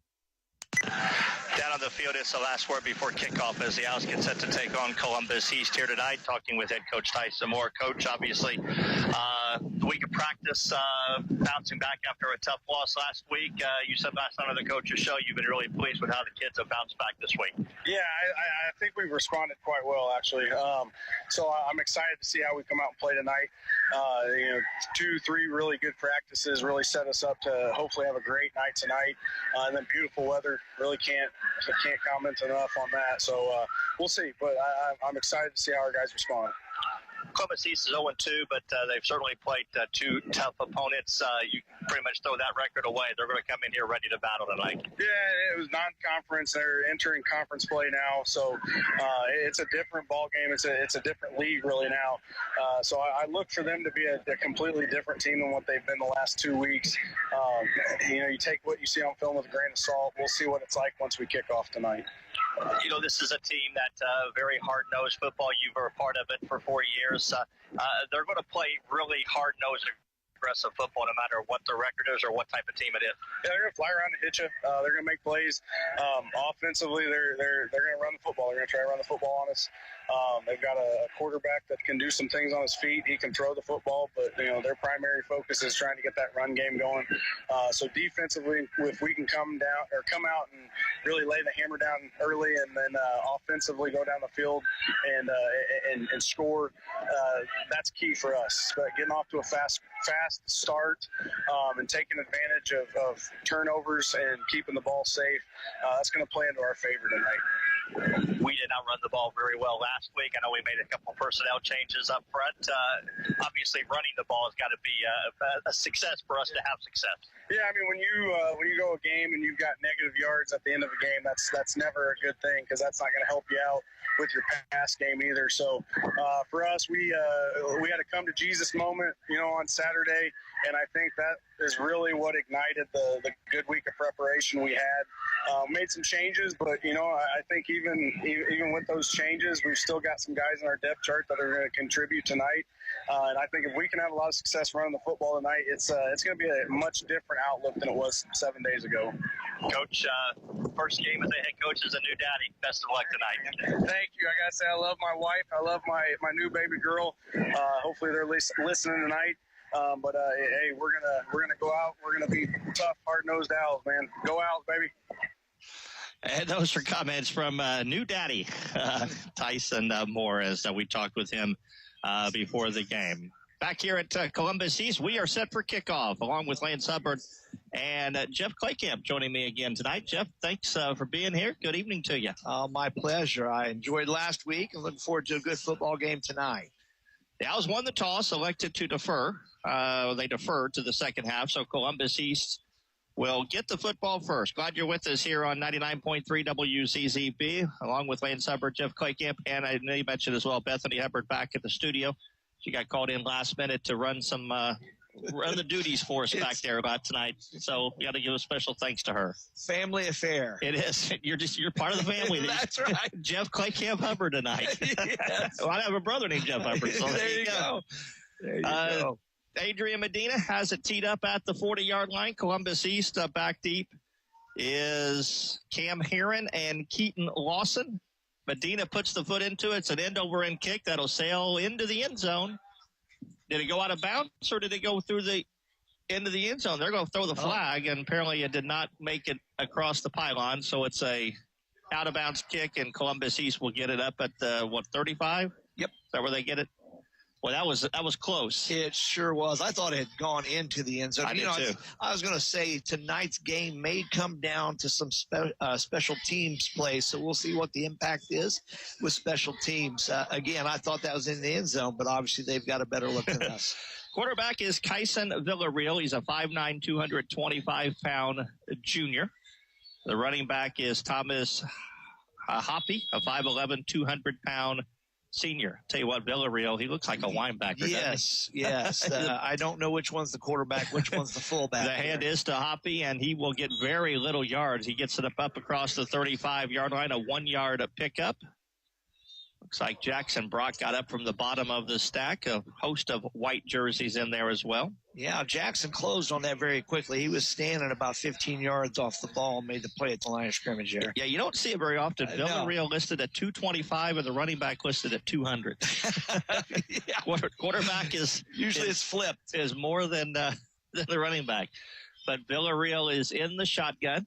Down on the field, it's the last word before kickoff as the Owls get set to take on Columbus East here tonight. Talking with head coach Ty Seymour. Coach, obviously, the week of practice, bouncing back after a tough loss last week. You said last time on the coach's show you've been really pleased with how the kids have bounced back this week. Yeah, I think we've responded quite well, actually. So I'm excited to see how we come out and play tonight. 2-3 really good practices really set us up to hopefully have a great night tonight. And then beautiful weather. Really can't comment enough on that. So we'll see. But I'm excited to see how our guys respond. Columbus East is 0-2, but they've certainly played two tough opponents. You pretty much throw that record away. They're going to come in here ready to battle tonight. Yeah, it was non-conference. They're entering conference play now, so it's a different ball game. It's a different league really now. So I look for them to be a completely different team than what they've been the last 2 weeks. You take what you see on film with a grain of salt. We'll see what it's like once we kick off tonight. This is a team that very hard-nosed football. You were a part of it for 4 years. They're going to play really hard-nosed, aggressive football no matter what the record is or what type of team it is. Yeah, they're going to fly around and hit you. They're going to make plays. Offensively, they're going to run the football. They're going to try to run the football on us. They've got a quarterback that can do some things on his feet. He can throw the football, but their primary focus is trying to get that run game going. So defensively, if we can come out and really lay the hammer down early, and then offensively go down the field and score, that's key for us. But getting off to a fast start and taking advantage of turnovers and keeping the ball safe, that's going to play into our favor tonight. We did not run the ball very well last week. I know we made a couple personnel changes up front. Obviously, running the ball has got to be a success for us to have success. Yeah, I mean, when you go a game and you've got negative yards at the end of a game, that's never a good thing, because that's not going to help you out with your pass game either. So for us, we had a come to Jesus moment, on Saturday, and I think that is really what ignited the good week of preparation we had. Made some changes, but I think even with those changes, we've still got some guys in our depth chart that are going to contribute tonight. And I think if we can have a lot of success running the football tonight, it's going to be a much different outlook than it was 7 days ago. Coach, first game as a head coach as a new daddy. Best of luck tonight. Thank you. I gotta say, I love my wife. I love my new baby girl. Hopefully they're listening tonight. But hey, we're gonna go out. We're gonna be tough, hard-nosed Owls, man. Go Owls, baby. And those are comments from new daddy Tyson Moore as we talked with him before the game. Back here at Columbus East, we are set for kickoff along with Lance Hubbard and Jeff Claycamp joining me again tonight. Jeff, thanks for being here. Good evening to you. My pleasure. I enjoyed last week and looking forward to a good football game tonight. The Owls won the toss, elected to defer. They deferred to the second half, so Columbus East will get the football first. Glad you're with us here on 99.3 WCZB, along with Lance Hubbard, Jeff Claycamp, and I know you mentioned as well Bethany Hubbard back at the studio. She got called in last minute to run the duties for us back there about tonight. So we got to give a special thanks to her. Family affair. It is. You're part of the family. That's right. Jeff Claycamp Hubbard tonight. Yes. Well, I have a brother named Jeff Hubbard. So there you go. There you go. Adrian Medina has it teed up at the 40-yard line. Columbus East back deep is Cam Heron and Keaton Lawson. Medina puts the foot into it. It's an end-over-end kick that'll sail into the end zone. Did it go out of bounds, or did it go through the end of the end zone? They're going to throw the flag, and apparently it did not make it across the pylon, so it's a out-of-bounds kick, and Columbus East will get it up at the, 35? Yep. Is that where they get it? Well, that was close. It sure was. I thought it had gone into the end zone. I did too. I was going to say tonight's game may come down to some special teams play, so we'll see what the impact is with special teams. Again, I thought that was in the end zone, but obviously they've got a better look than us. Quarterback is Kyson Villarreal. He's a 5'9", 225-pound junior. The running back is Thomas Hoppy, a 5'11", 200-pound senior. Tell you what, Villarreal, he looks like a linebacker. Yes. I don't know which one's the quarterback, which one's the fullback. The hand is to Hoppy, and he will get very little yards. He gets it up across the 35-yard line, a 1-yard pickup. Looks like Jackson Brock got up from the bottom of the stack. A host of white jerseys in there as well. Yeah, Jackson closed on that very quickly. He was standing about 15 yards off the ball and made the play at the line of scrimmage there. Yeah, you don't see it very often. Villarreal listed at 225 and the running back listed at 200. Quarterback is usually it's flipped. Is more than the running back. But Villarreal is in the shotgun.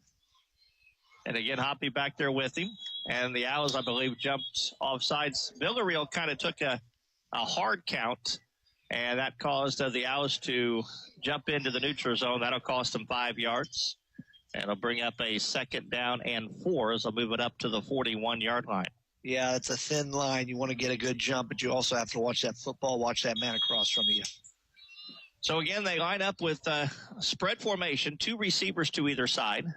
And again, Hoppy back there with him. And the Owls, I believe, jumped off sides. Villarreal kind of took a hard count, and that caused the Owls to jump into the neutral zone. That'll cost them 5 yards. And it'll bring up a 2nd down and 4 as they'll move it up to the 41-yard line. Yeah, it's a thin line. You want to get a good jump, but you also have to watch that football, watch that man across from you. So, again, they line up with spread formation, 2 receivers to either side.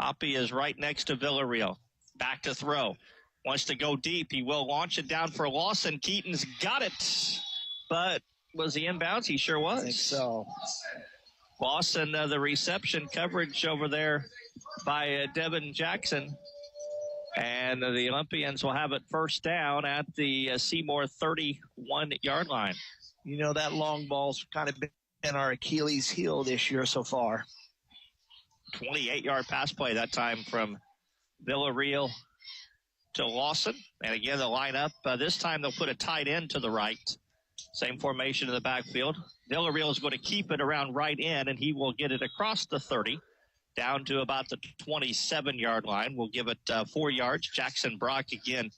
Hoppy is right next to Villarreal. Back to throw. Wants to go deep. He will launch it down for Lawson. Keaton's got it. But was he inbounds? He sure was. I think so. Lawson, the reception coverage over there by Devin Jackson. And the Olympians will have it 1st down at the Seymour 31-yard line. You know, that long ball's kind of been our Achilles heel this year so far. 28-yard pass play that time from Villarreal to Lawson. And again, the lineup. This time they'll put a tight end to the right. Same formation in the backfield. Villarreal is going to keep it around right in, and he will get it across the 30 down to about the 27-yard line. We'll give it 4 yards. Jackson Brock again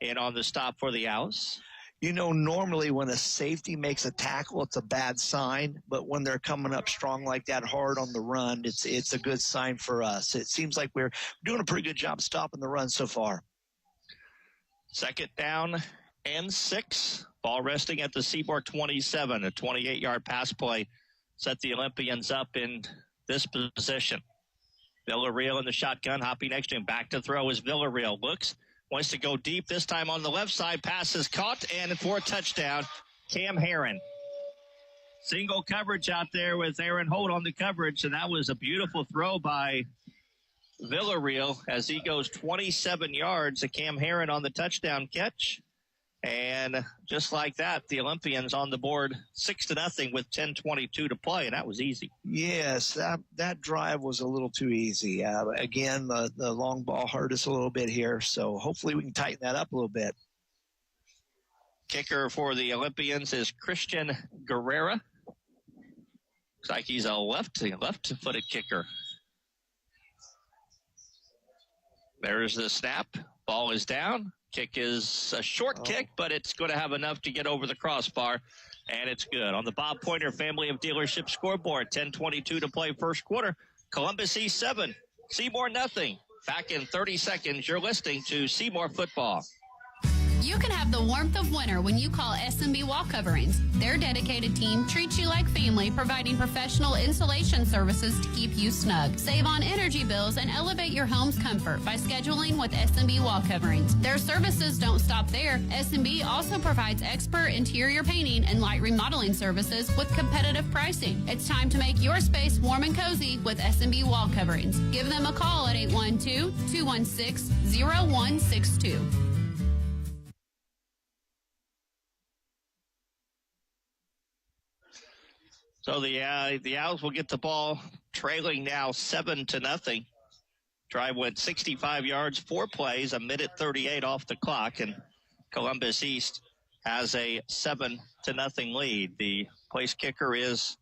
in on the stop for the Owls. You know, normally when a safety makes a tackle, it's a bad sign. But when they're coming up strong like that, hard on the run, it's a good sign for us. It seems like we're doing a pretty good job stopping the run so far. 2nd down and 6. Ball resting at the Seymour 27. A 28-yard pass play set the Olympians up in this position. Villarreal in the shotgun. Hoppy next to him. Back to throw as Villarreal looks. Wants to go deep, this time on the left side. Pass is caught, and for a touchdown, Cam Herron. Single coverage out there with Aaron Holt on the coverage, and that was a beautiful throw by Villarreal as he goes 27 yards. Cam Herron on the touchdown catch. And just like that, the Olympians on the board 6-0 with 10:22 to play, and that was easy. Yes, that drive was a little too easy. Again, the long ball hurt us a little bit here, so hopefully we can tighten that up a little bit. Kicker for the Olympians is Christian Guerrera. Looks like he's a left-footed kicker. There's the snap. Ball is down. Kick is a short kick, but it's going to have enough to get over the crossbar, and it's good. On the Bob Pointer Family of Dealership scoreboard, 10:22 to play 1st quarter. Columbus East 7, Seymour nothing. Back in 30 seconds, you're listening to Seymour Football. You can have the warmth of winter when you call S&B Wall Coverings. Their dedicated team treats you like family, providing professional insulation services to keep you snug. Save on energy bills and elevate your home's comfort by scheduling with S&B Wall Coverings. Their services don't stop there. S&B also provides expert interior painting and light remodeling services with competitive pricing. It's time to make your space warm and cozy with S&B Wall Coverings. Give them a call at 812-216-0162. So the Owls will get the ball trailing now 7-0. Drive went 65 yards, 4 plays, a minute 38 off the clock, and Columbus East has a 7-0 lead. The place kicker is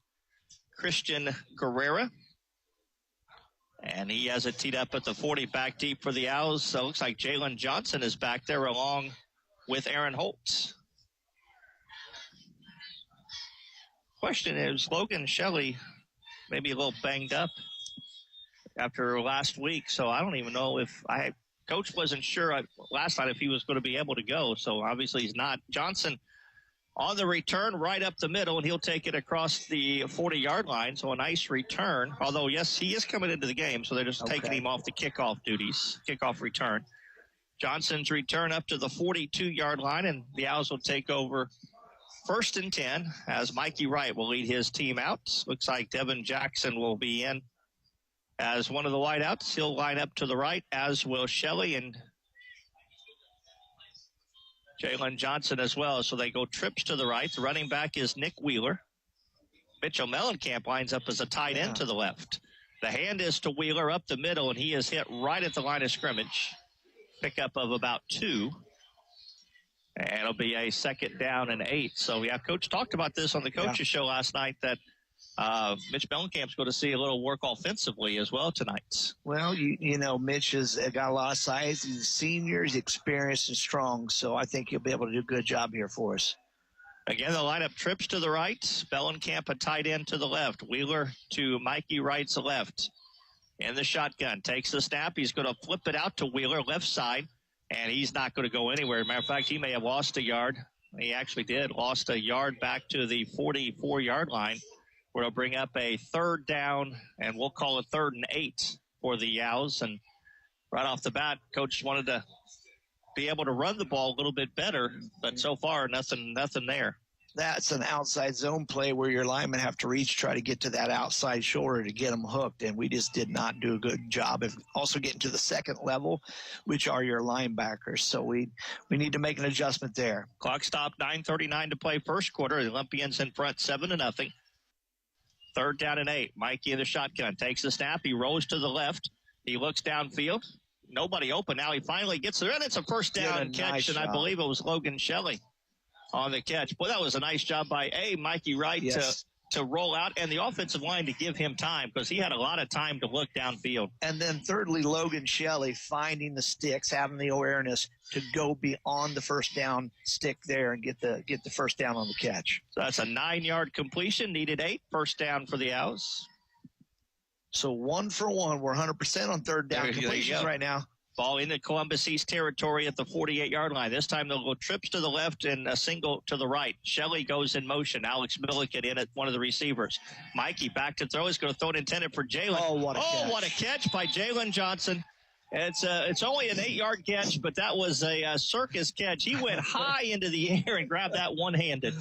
Christian Guerrera, and he has it teed up at the 40 back deep for the Owls. So it looks like Jalen Johnson is back there along with Aaron Holtz. Question is, Logan Shelley maybe a little banged up after last week, so I don't even know if Coach wasn't sure last night if he was going to be able to go, so obviously he's not. Johnson on the return right up the middle, and he'll take it across the 40-yard line, so a nice return. Although, yes, he is coming into the game, so they're just taking him off the kickoff duties, kickoff return. Johnson's return up to the 42-yard line, and the Owls will take over 1st and 10 as Mikey Wright will lead his team out. Looks like Devin Jackson will be in as one of the wideouts. He'll line up to the right, as will Shelley and Jalen Johnson as well. So they go trips to the right. The running back is Nick Wheeler. Mitchell Mellencamp lines up as a tight end to the left. The hand is to Wheeler up the middle, and he is hit right at the line of scrimmage. Pickup of about 2. And it'll be a 2nd down and 8. So, yeah, Coach talked about this on the coaches show last night that Mitch Mellencamp's going to see a little work offensively as well tonight. Well, you know, Mitch has got a lot of size. He's a senior. He's experienced and strong. So I think he'll be able to do a good job here for us. Again, the lineup trips to the right. Mellencamp a tight end to the left. Wheeler to Mikey Wright's left. In the shotgun. Takes the snap. He's going to flip it out to Wheeler, left side. And he's not going to go anywhere. Matter of fact, he may have lost a yard. He actually did. Lost a yard back to the 44-yard line, where it'll bring up a 3rd down, and we'll call it 3rd and 8 for the Owls. And right off the bat, Coach wanted to be able to run the ball a little bit better, but so far, nothing there. That's an outside zone play where your linemen have to reach, try to get to that outside shoulder to get them hooked, and we just did not do a good job of also getting to the second level, which are your linebackers. So we need to make an adjustment there. Clock stopped, 9:39 to play first quarter. The Olympians in front 7-0. 3rd down and 8. Mikey in the shotgun. Takes the snap. He rolls to the left. He looks downfield. Nobody open. Now he finally gets there, and it's a 1st down catch, nice and I believe it was Logan Shelley on the catch. Boy, that was a nice job by Mikey Wright to roll out, and the offensive line to give him time, because he had a lot of time to look downfield. And then thirdly, Logan Shelley finding the sticks, having the awareness to go beyond the 1st down stick there and get the 1st down on the catch. So that's a 9-yard completion, needed 8. 1st down for the Owls. So 1 for 1. We're 100% on 3rd down completions right now. Ball into Columbus East territory at the 48-yard line. This time they'll go trips to the left and a single to the right. Shelley goes in motion. Alex Milliken in at one of the receivers. Mikey back to throw. He's going to throw it intended for Jalen. Oh, what a catch by Jalen Johnson. It's only an 8-yard catch, but that was a circus catch. He went high into the air and grabbed that one-handed.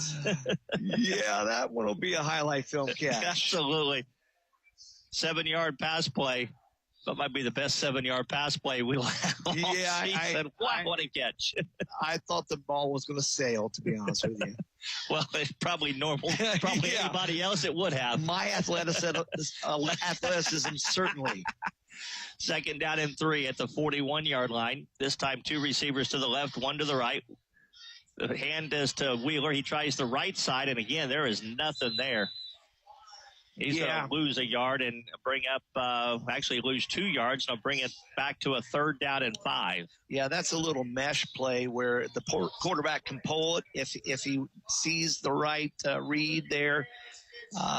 Yeah, that one will be a highlight film catch. Absolutely. 7-yard pass play. That might be the best 7-yard pass play we'll have all season. Wow, what a catch. I thought the ball was going to sail, to be honest with you. Well, it's probably normal. Probably anybody else it would have. My athleticism certainly. 2nd down and 3 at the 41-yard line. This time 2 receivers to the left, 1 to the right. The hand is to Wheeler. He tries the right side, and again, there is nothing there. He's going to lose a yard and bring up, actually lose 2 yards, and I'll bring it back to a 3rd down and 5. Yeah, that's a little mesh play where the quarterback can pull it if he sees the right read there.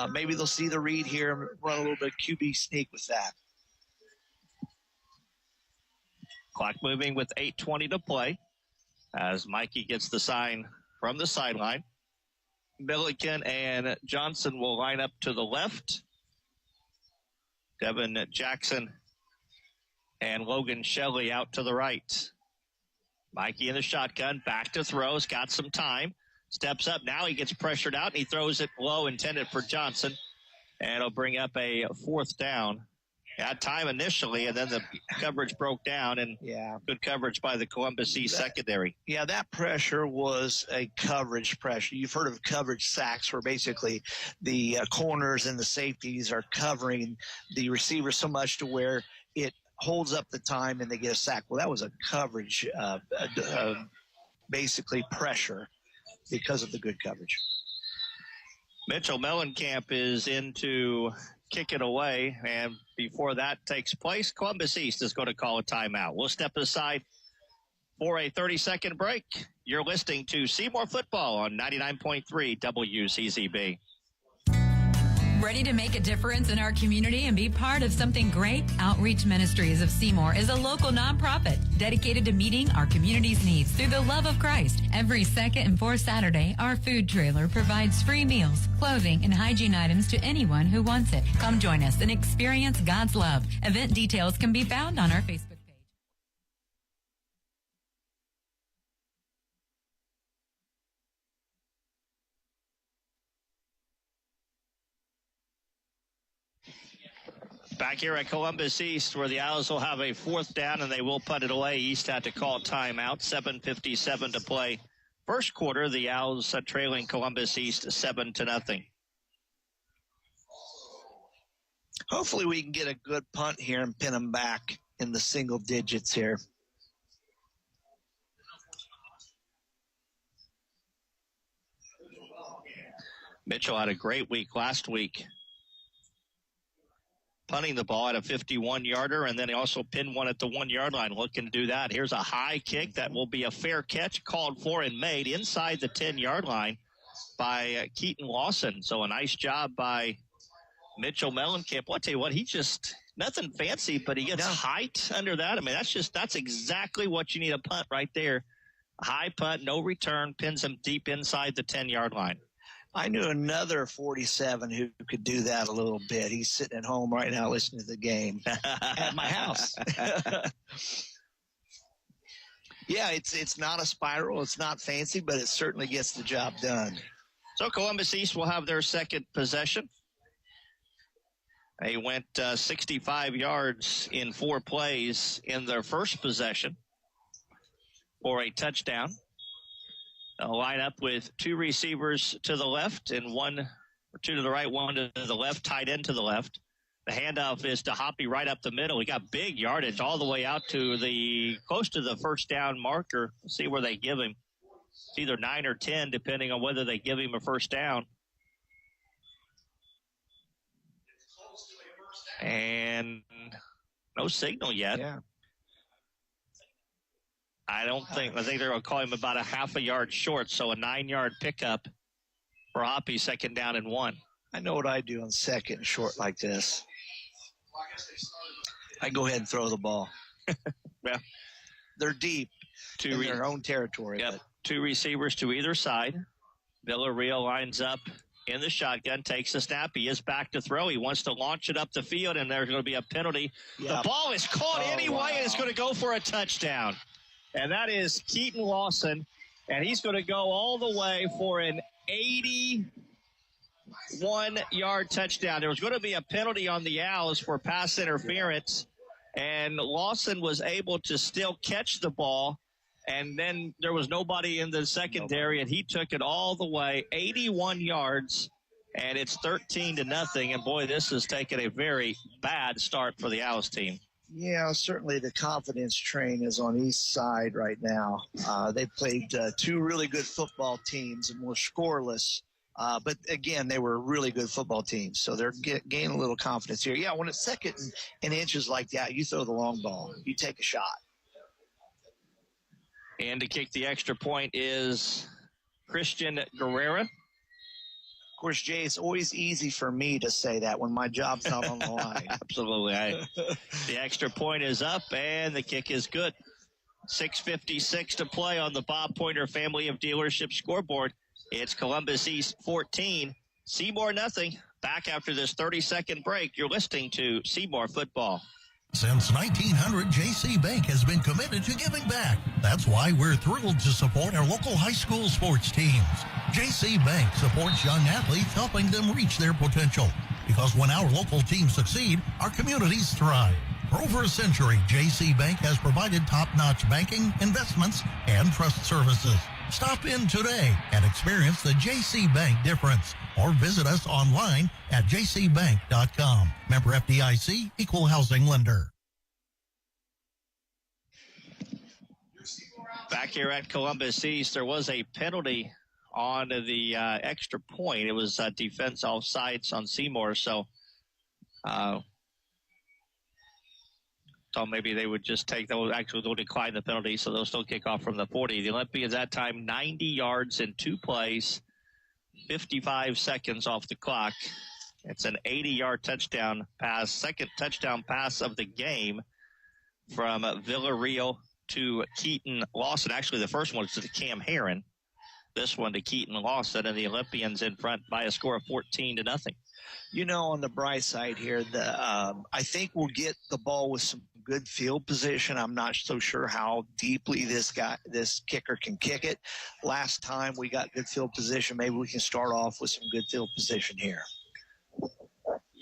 Maybe they'll see the read here and run a little bit of QB sneak with that. Clock moving with 8:20 to play as Mikey gets the sign from the sideline. Milliken and Johnson will line up to the left. Devin Jackson and Logan Shelley out to the right. Mikey in the shotgun, back to throws, got some time. Steps up, now he gets pressured out, and he throws it low, intended for Johnson. And it'll bring up a 4th down. Had time initially, and then the coverage broke down, and good coverage by the Columbus East secondary. Yeah, that pressure was a coverage pressure. You've heard of coverage sacks, where basically the corners and the safeties are covering the receiver so much to where it holds up the time and they get a sack. Well, that was a coverage, basically pressure because of the good coverage. Mitchell Mellencamp is in to kick it away, and before that takes place, Columbus East is going to call a timeout. We'll step aside for a 30-second break. You're listening to Seymour Football on 99.3 WCZB. Ready to make a difference in our community and be part of something great? Outreach Ministries of Seymour is a local nonprofit dedicated to meeting our community's needs through the love of Christ. Every second and fourth Saturday, our food trailer provides free meals, clothing, and hygiene items to anyone who wants it. Come join us and experience God's love. Event details can be found on our Facebook page. Back here at Columbus East, where the Owls will have a 4th down, and they will punt it away. East had to call timeout. 7:57 to play. First quarter, the Owls trailing Columbus East 7-0. Hopefully we can get a good punt here and pin them back in the single digits here. Mitchell had a great week last week, punting the ball at a 51-yarder, and then he also pinned one at the 1-yard line. Looking to do that. Here's a high kick that will be a fair catch, called for and made inside the 10-yard line by Keaton Lawson. So a nice job by Mitchell Mellencamp. Well, I'll tell you what, he just, nothing fancy, but he gets height under that. I mean, that's exactly what you need a punt right there. A high punt, no return, pins him deep inside the 10-yard line. I knew another 47 who could do that a little bit. He's sitting at home right now listening to the game at my house. Yeah, it's not a spiral. It's not fancy, but it certainly gets the job done. So Columbus East will have their second possession. They went 65 yards in 4 plays in their first possession for a touchdown. They'll line up with 2 receivers to the left and 2 to the right, 1 to the left, tight end to the left. The handoff is to Hoppy right up the middle. He got big yardage all the way out to close to the first down marker. Let's see where they give him. It's either 9 or 10, depending on whether they give him a first down. And no signal yet. Yeah. I think they're going to call him about a half a yard short, so a 9-yard pickup for Hoppy, 2nd down and 1. I know what I do on 2nd and short like this. I go ahead and throw the ball. Yeah. They're deep in their own territory. Yep. But 2 receivers to either side. Villarreal lines up in the shotgun, takes the snap. He is back to throw. He wants to launch it up the field, and there's going to be a penalty. Yep. The ball is caught anyway, and it's going to go for a touchdown. And that is Keaton Lawson, and he's going to go all the way for an 81-yard touchdown. There was going to be a penalty on the Owls for pass interference, and Lawson was able to still catch the ball, and then there was nobody in the secondary, and he took it all the way, 81 yards, and it's 13-0. And, boy, this has taken a very bad start for the Owls team. yeah, certainly the confidence train is on East Side right now. They played 2 really good football teams and were scoreless. But, again, they were really good football teams, so they're gaining a little confidence here. Yeah, when it's 2nd and inches like that, you throw the long ball. You take a shot. And to kick the extra point is Christian Guerrera. Of course, Jay, it's always easy for me to say that when my job's not on the line. Absolutely. The extra point is up, and the kick is good. 6:56 to play on the Bob Pointer Family of Dealership scoreboard. It's Columbus East 14, Seymour nothing. Back after this 30-second break, you're listening to Seymour Football. Since 1900, J.C. Bank has been committed to giving back. That's why we're thrilled to support our local high school sports teams. J.C. Bank supports young athletes, helping them reach their potential. Because when our local teams succeed, our communities thrive. For over a century, J.C. Bank has provided top-notch banking, investments, and trust services. Stop in today and experience the J.C. Bank difference. Or visit us online at jcbank.com. Member FDIC, Equal Housing Lender. Back here at Columbus East, there was a penalty on the extra point. It was defense offsides on Seymour, so maybe they would just they'll decline the penalty, so they'll still kick off from the 40. The Olympians that time 90 yards in 2 plays, 55 seconds off the clock. It's an 80-yard touchdown pass, second touchdown pass of the game from Villarreal to Keaton Lawson. Actually, the first one was to Cam Herron. This one to Keaton Lawson, and the Olympians in front by a score of 14-0. You know, on the bright side here, I think we'll get the ball with some good field position. I'm not so sure how deeply this kicker can kick it. Last time we got good field position. Maybe we can start off with some good field position here.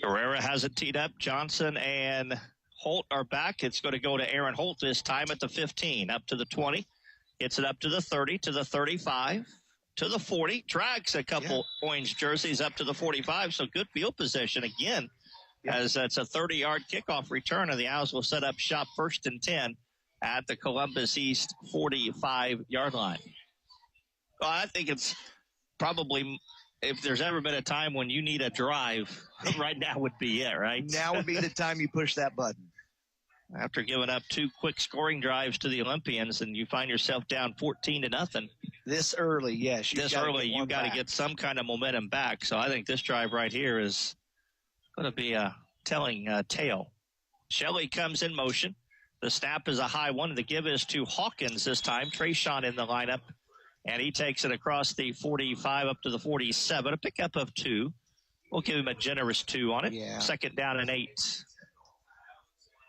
Herrera has it teed up. Johnson and Holt are back. It's going to go to Aaron Holt this time at the 15, up to the 20. Gets it up to the 30, to the 35, to the 40. Drags a couple orange jerseys up to the 45, so good field position again, as it's a 30-yard kickoff return, and the Owls will set up shop 1st and 10 at the Columbus East 45-yard line. Well, I think it's probably, if there's ever been a time when you need a drive, right now would be it, right? Now would be the time you push that button. After giving up 2 quick scoring drives to the Olympians, and you find yourself down 14-0. This early, yes. You got to get some kind of momentum back. So I think this drive right here is going to be a telling tale. Shelley comes in motion. The snap is a high one. The give is to Hawkins this time. Trayshawn in the lineup, and he takes it across the 45 up to the 47. A pickup of 2. We'll give him a generous 2 on it. Yeah. 2nd down and 8.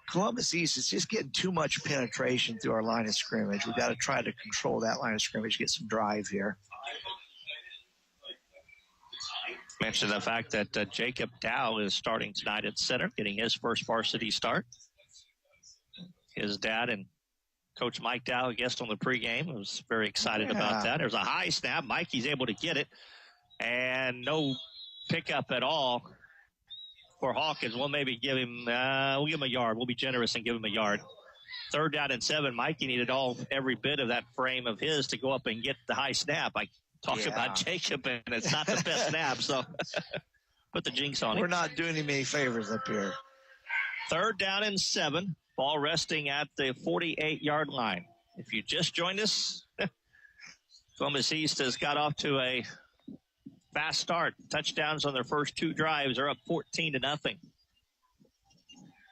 Columbus East is just getting too much penetration through our line of scrimmage. We've got to try to control that line of scrimmage, get some drive here. Mention the fact that Jacob Dow is starting tonight at center, getting his first varsity start. His dad and Coach Mike Dow, a guest on the pregame, was very excited about that. There's a high snap. Mikey's able to get it, and no pickup at all for Hawkins. We'll maybe give him, we'll give him a yard. We'll be generous and give him a yard. 3rd down and 7. Mikey needed every bit of that frame of his to go up and get the high snap. I talk about Jacob, and it's not the best snap, so put the jinx on it. We're not doing him any favors up here. 3rd down and 7. Ball resting at the 48-yard line. If you just joined us, Columbus East has got off to a fast start. Touchdowns on their first 2 drives are up 14-0.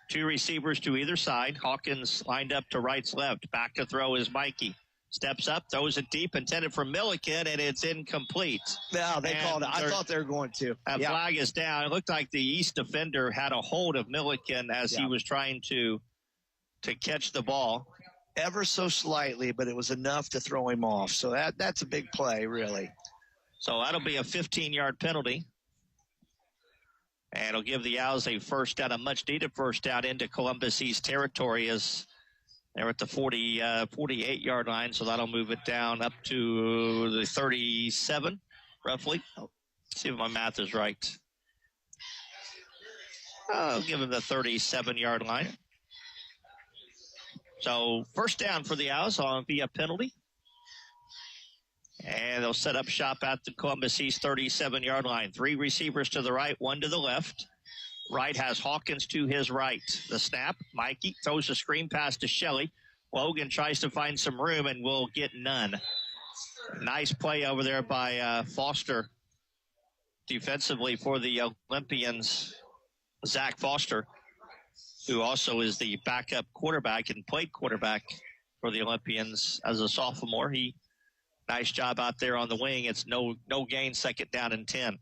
2 receivers to either side. Hawkins lined up to right's left. Back to throw is Mikey. Steps up, throws it deep, intended for Milliken, and it's incomplete. No, they called it. I thought they were going to. That flag is down. It looked like the East defender had a hold of Milliken as he was trying to catch the ball. Ever so slightly, but it was enough to throw him off. So that's a big play, really. So that'll be a 15-yard penalty. And it'll give the Owls a first down, a much-needed first down into Columbus East territory as they're at the 48-yard line. So that'll move it down up to the 37, roughly. See if my math is right. I'll give him the 37-yard line. So first down for the Owls via penalty. And they'll set up shop at the Columbus East 37-yard line. 3 receivers to the right, 1 to the left. Right has Hawkins to his right. The snap, Mikey throws a screen pass to Shelley. Logan tries to find some room and will get none. Nice play over there by Foster defensively for the Olympians. Zach Foster, who also is the backup quarterback and played quarterback for the Olympians as a sophomore. Nice job out there on the wing. It's no gain, 2nd down and 10.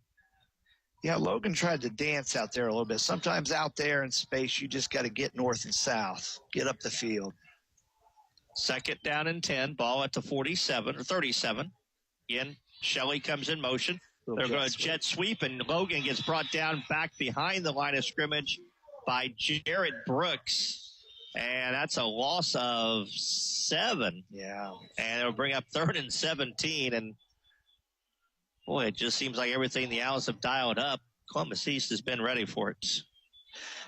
Yeah, Logan tried to dance out there a little bit. Sometimes out there in space, you just got to get north and south, get up the field. 2nd down and 10, ball at the 47 or 37. Again, Shelley comes in motion. They're going to jet sweep, and Logan gets brought down back behind the line of scrimmage by Jared Brooks. And that's a loss of 7. Yeah. And it'll bring up 3rd and 17. And, boy, it just seems like everything the Owls have dialed up, Columbus East has been ready for it.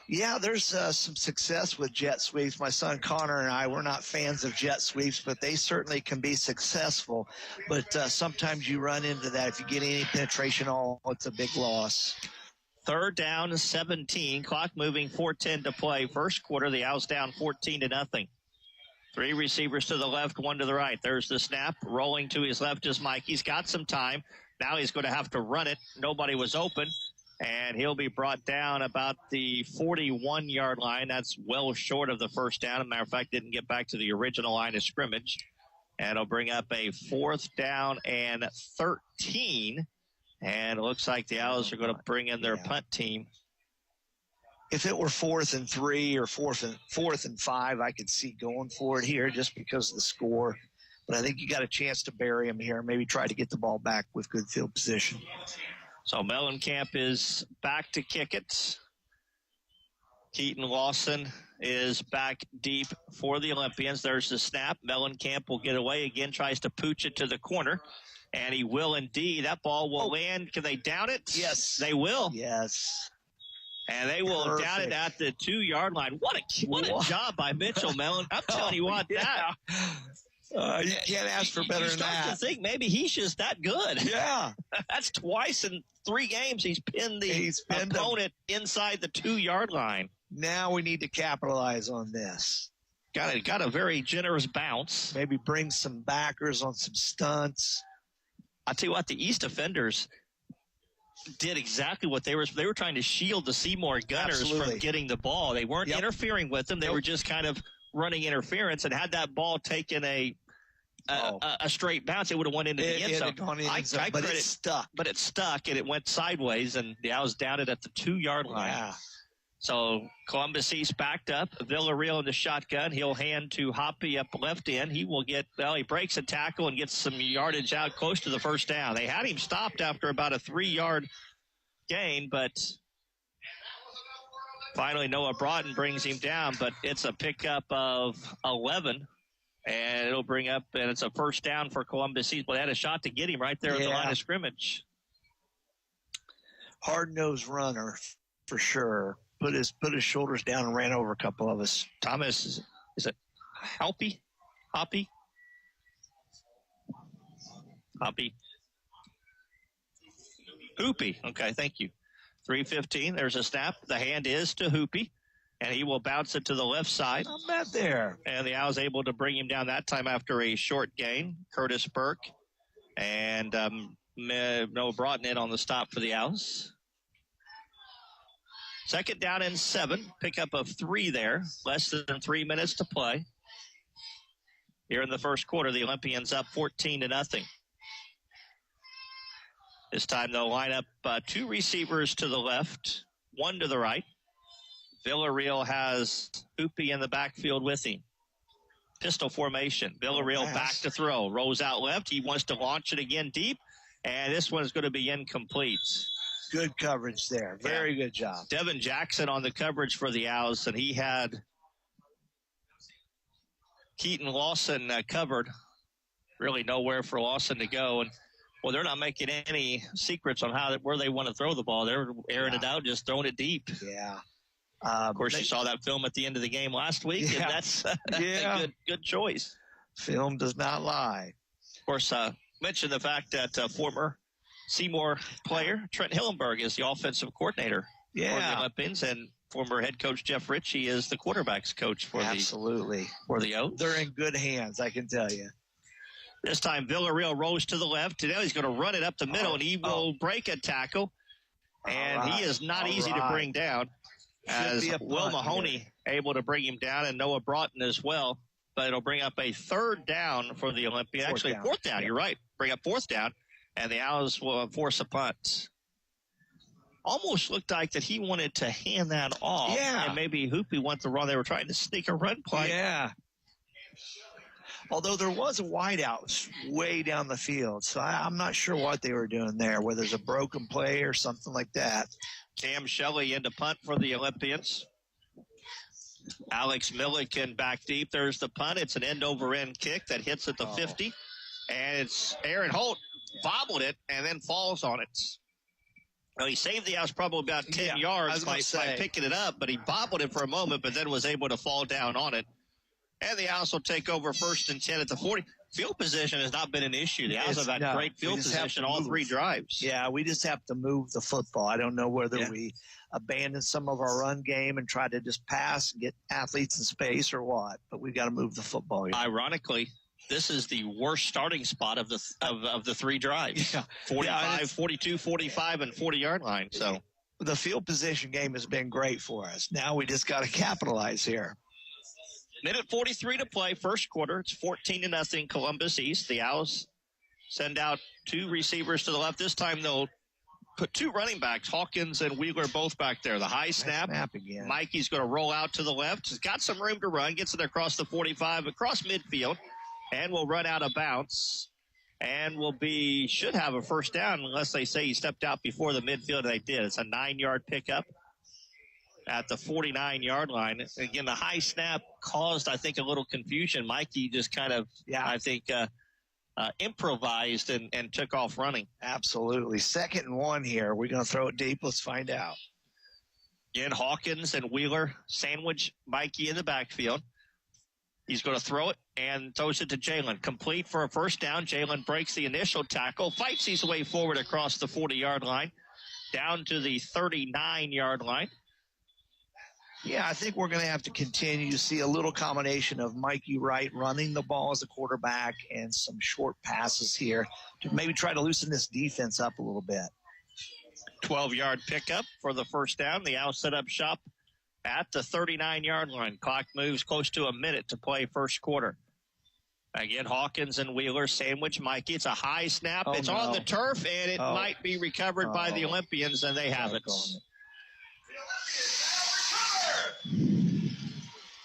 Yeah, there's some success with jet sweeps. My son Connor and I, we're not fans of jet sweeps, but they certainly can be successful. But sometimes you run into that. If you get any penetration, it's a big loss. 3rd down and 17. Clock moving, 4:10 to play. First quarter, the Owls down 14-0. 3 receivers to the left, 1 to the right. There's the snap. Rolling to his left is Mike. He's got some time. Now he's going to have to run it. Nobody was open. And he'll be brought down about the 41-yard line. That's well short of the first down. As a matter of fact, didn't get back to the original line of scrimmage. And it'll bring up a 4th down and 13. And it looks like the Owls are going to bring in their punt team. If it were 4th and 3 or 4th and 5, I could see going for it here just because of the score. But I think you got a chance to bury him here, maybe try to get the ball back with good field position. So Mellencamp is back to kick it. Keaton Lawson is back deep for the Olympians. There's the snap. Mellencamp will get away again, tries to pooch it to the corner, and he will indeed. That ball will land. Can they down it? Yes. They will. Yes. And they will down it at the 2-yard line. What a job by Mitchell Mellon. I'm telling you what, that. You can't ask for better than that. You start to think maybe he's just that good. Yeah. That's twice in 3 games he's pinned the opponent inside the 2-yard line. Now we need to capitalize on this. Got a very generous bounce. Maybe bring some backers on some stunts. I tell you what, the East defenders did exactly what they were trying to shield the Seymour Gunners from getting the ball. They weren't interfering with them. They were just kind of running interference, and had that ball taken a straight bounce, it would have went into the end zone. But it stuck. But it stuck, and it went sideways, and the Owls down it at the 2-yard line. Yeah. So Columbus East backed up. Villarreal in the shotgun. He'll hand to Hoppy up left end. He breaks a tackle and gets some yardage out close to the first down. They had him stopped after about a 3-yard gain, but finally Noah Broughton brings him down, but it's a pickup of 11. And it'll bring up, and it's a first down for Columbus East. But they had a shot to get him right there at the line of scrimmage. Hard-nosed runner, for sure. Put his shoulders down and ran over a couple of us. Thomas, is it Hoppy? Hoppy? Hoopy. Okay, thank you. 3:15. There's a snap. The hand is to Hoopy, and he will bounce it to the left side. Not bad there. And the Owls able to bring him down that time after a short gain. Curtis Burke and Noah Broughton in on the stop for the Owls. Second down and 7. Pickup of 3 there. Less than 3 minutes to play. Here in the first quarter, the Olympians up 14-0. This time they'll line up 2 receivers to the left, 1 to the right. Villarreal has Hoopy in the backfield with him. Pistol formation. Villarreal back to throw. Rolls out left. He wants to launch it again deep. And this one is going to be incomplete. Good coverage there. Very good job. Devin Jackson on the coverage for the Owls, and he had Keaton Lawson covered. Really nowhere for Lawson to go. And, well, they're not making any secrets on where they want to throw the ball. They're airing it out, just throwing it deep. Yeah. Of course, you saw that film at the end of the game last week, and that's a good choice. Film does not lie. Of course, mentioned the fact that former Seymour player Trent Hillenberg is the offensive coordinator for the Olympians, and former head coach Jeff Ritchie is the quarterbacks coach for the Oaks. They're in good hands, I can tell you. This time, Villarreal rolls to the left. Today, he's going to run it up the middle, and he will break a tackle. And he is not easy to bring down. As Will Mahoney able to bring him down, and Noah Broughton as well. But it'll bring up a 3rd down for the Olympians. Actually, 4th down. You're right. Bring up 4th down, and the Owls will force a punt. Almost looked like that he wanted to hand that off. Yeah. And maybe Hoopy went the wrong. They were trying to sneak a run play. Yeah. Although there was a wideout way down the field, so I'm not sure what they were doing there, whether there's a broken play or something like that. Cam Shelley into punt for the Olympians. Alex Milliken back deep. There's the punt. It's an end-over-end kick that hits at the 50. And it's Aaron Holt bobbled it and then falls on it. Well, he saved the Owls probably about 10 yards by picking it up, but he bobbled it for a moment, but then was able to fall down on it. And the Owls will take over 1st and 10 at the 40. Field position has not been an issue. The Owls have had great field position all 3 drives. Yeah, we just have to move the football. I don't know whether we abandon some of our run game and try to just pass and get athletes in space or what, but we've got to move the football here. Ironically, this is the worst starting spot of the 3 drives. Yeah. 45, 42, 45, and 40-yard line. So the field position game has been great for us. Now we just got to capitalize here. Minute 43 to play, first quarter. It's 14-0 Columbus East. The Owls send out 2 receivers to the left. This time they'll put 2 running backs, Hawkins and Wheeler, both back there. The high snap again. Mikey's going to roll out to the left. He's got some room to run. Gets it across the 45, across midfield, and will run out of bounds. And should have a first down unless they say he stepped out before the midfield. They did. It's a 9-yard pickup. at the 49-yard line. Again, the high snap caused, I think, a little confusion. Mikey just kind of, I think, improvised and took off running. Absolutely. 2nd and 1 here. We're going to throw it deep. Let's find out. Again, Hawkins and Wheeler sandwich Mikey in the backfield. He's going to throw it and throws it to Jalen. Complete for a first down. Jalen breaks the initial tackle, fights his way forward across the 40-yard line, down to the 39-yard line. Yeah, I think we're going to have to continue to see a little combination of Mikey Wright running the ball as a quarterback and some short passes here to maybe try to loosen this defense up a little bit. 12-yard pickup for the first down. The Owls set up shop at the 39-yard line. Clock moves close to a minute to play first quarter. Again, Hawkins and Wheeler sandwich Mikey. It's a high snap. It's on the turf, and it might be recovered by the Olympians, and they have it.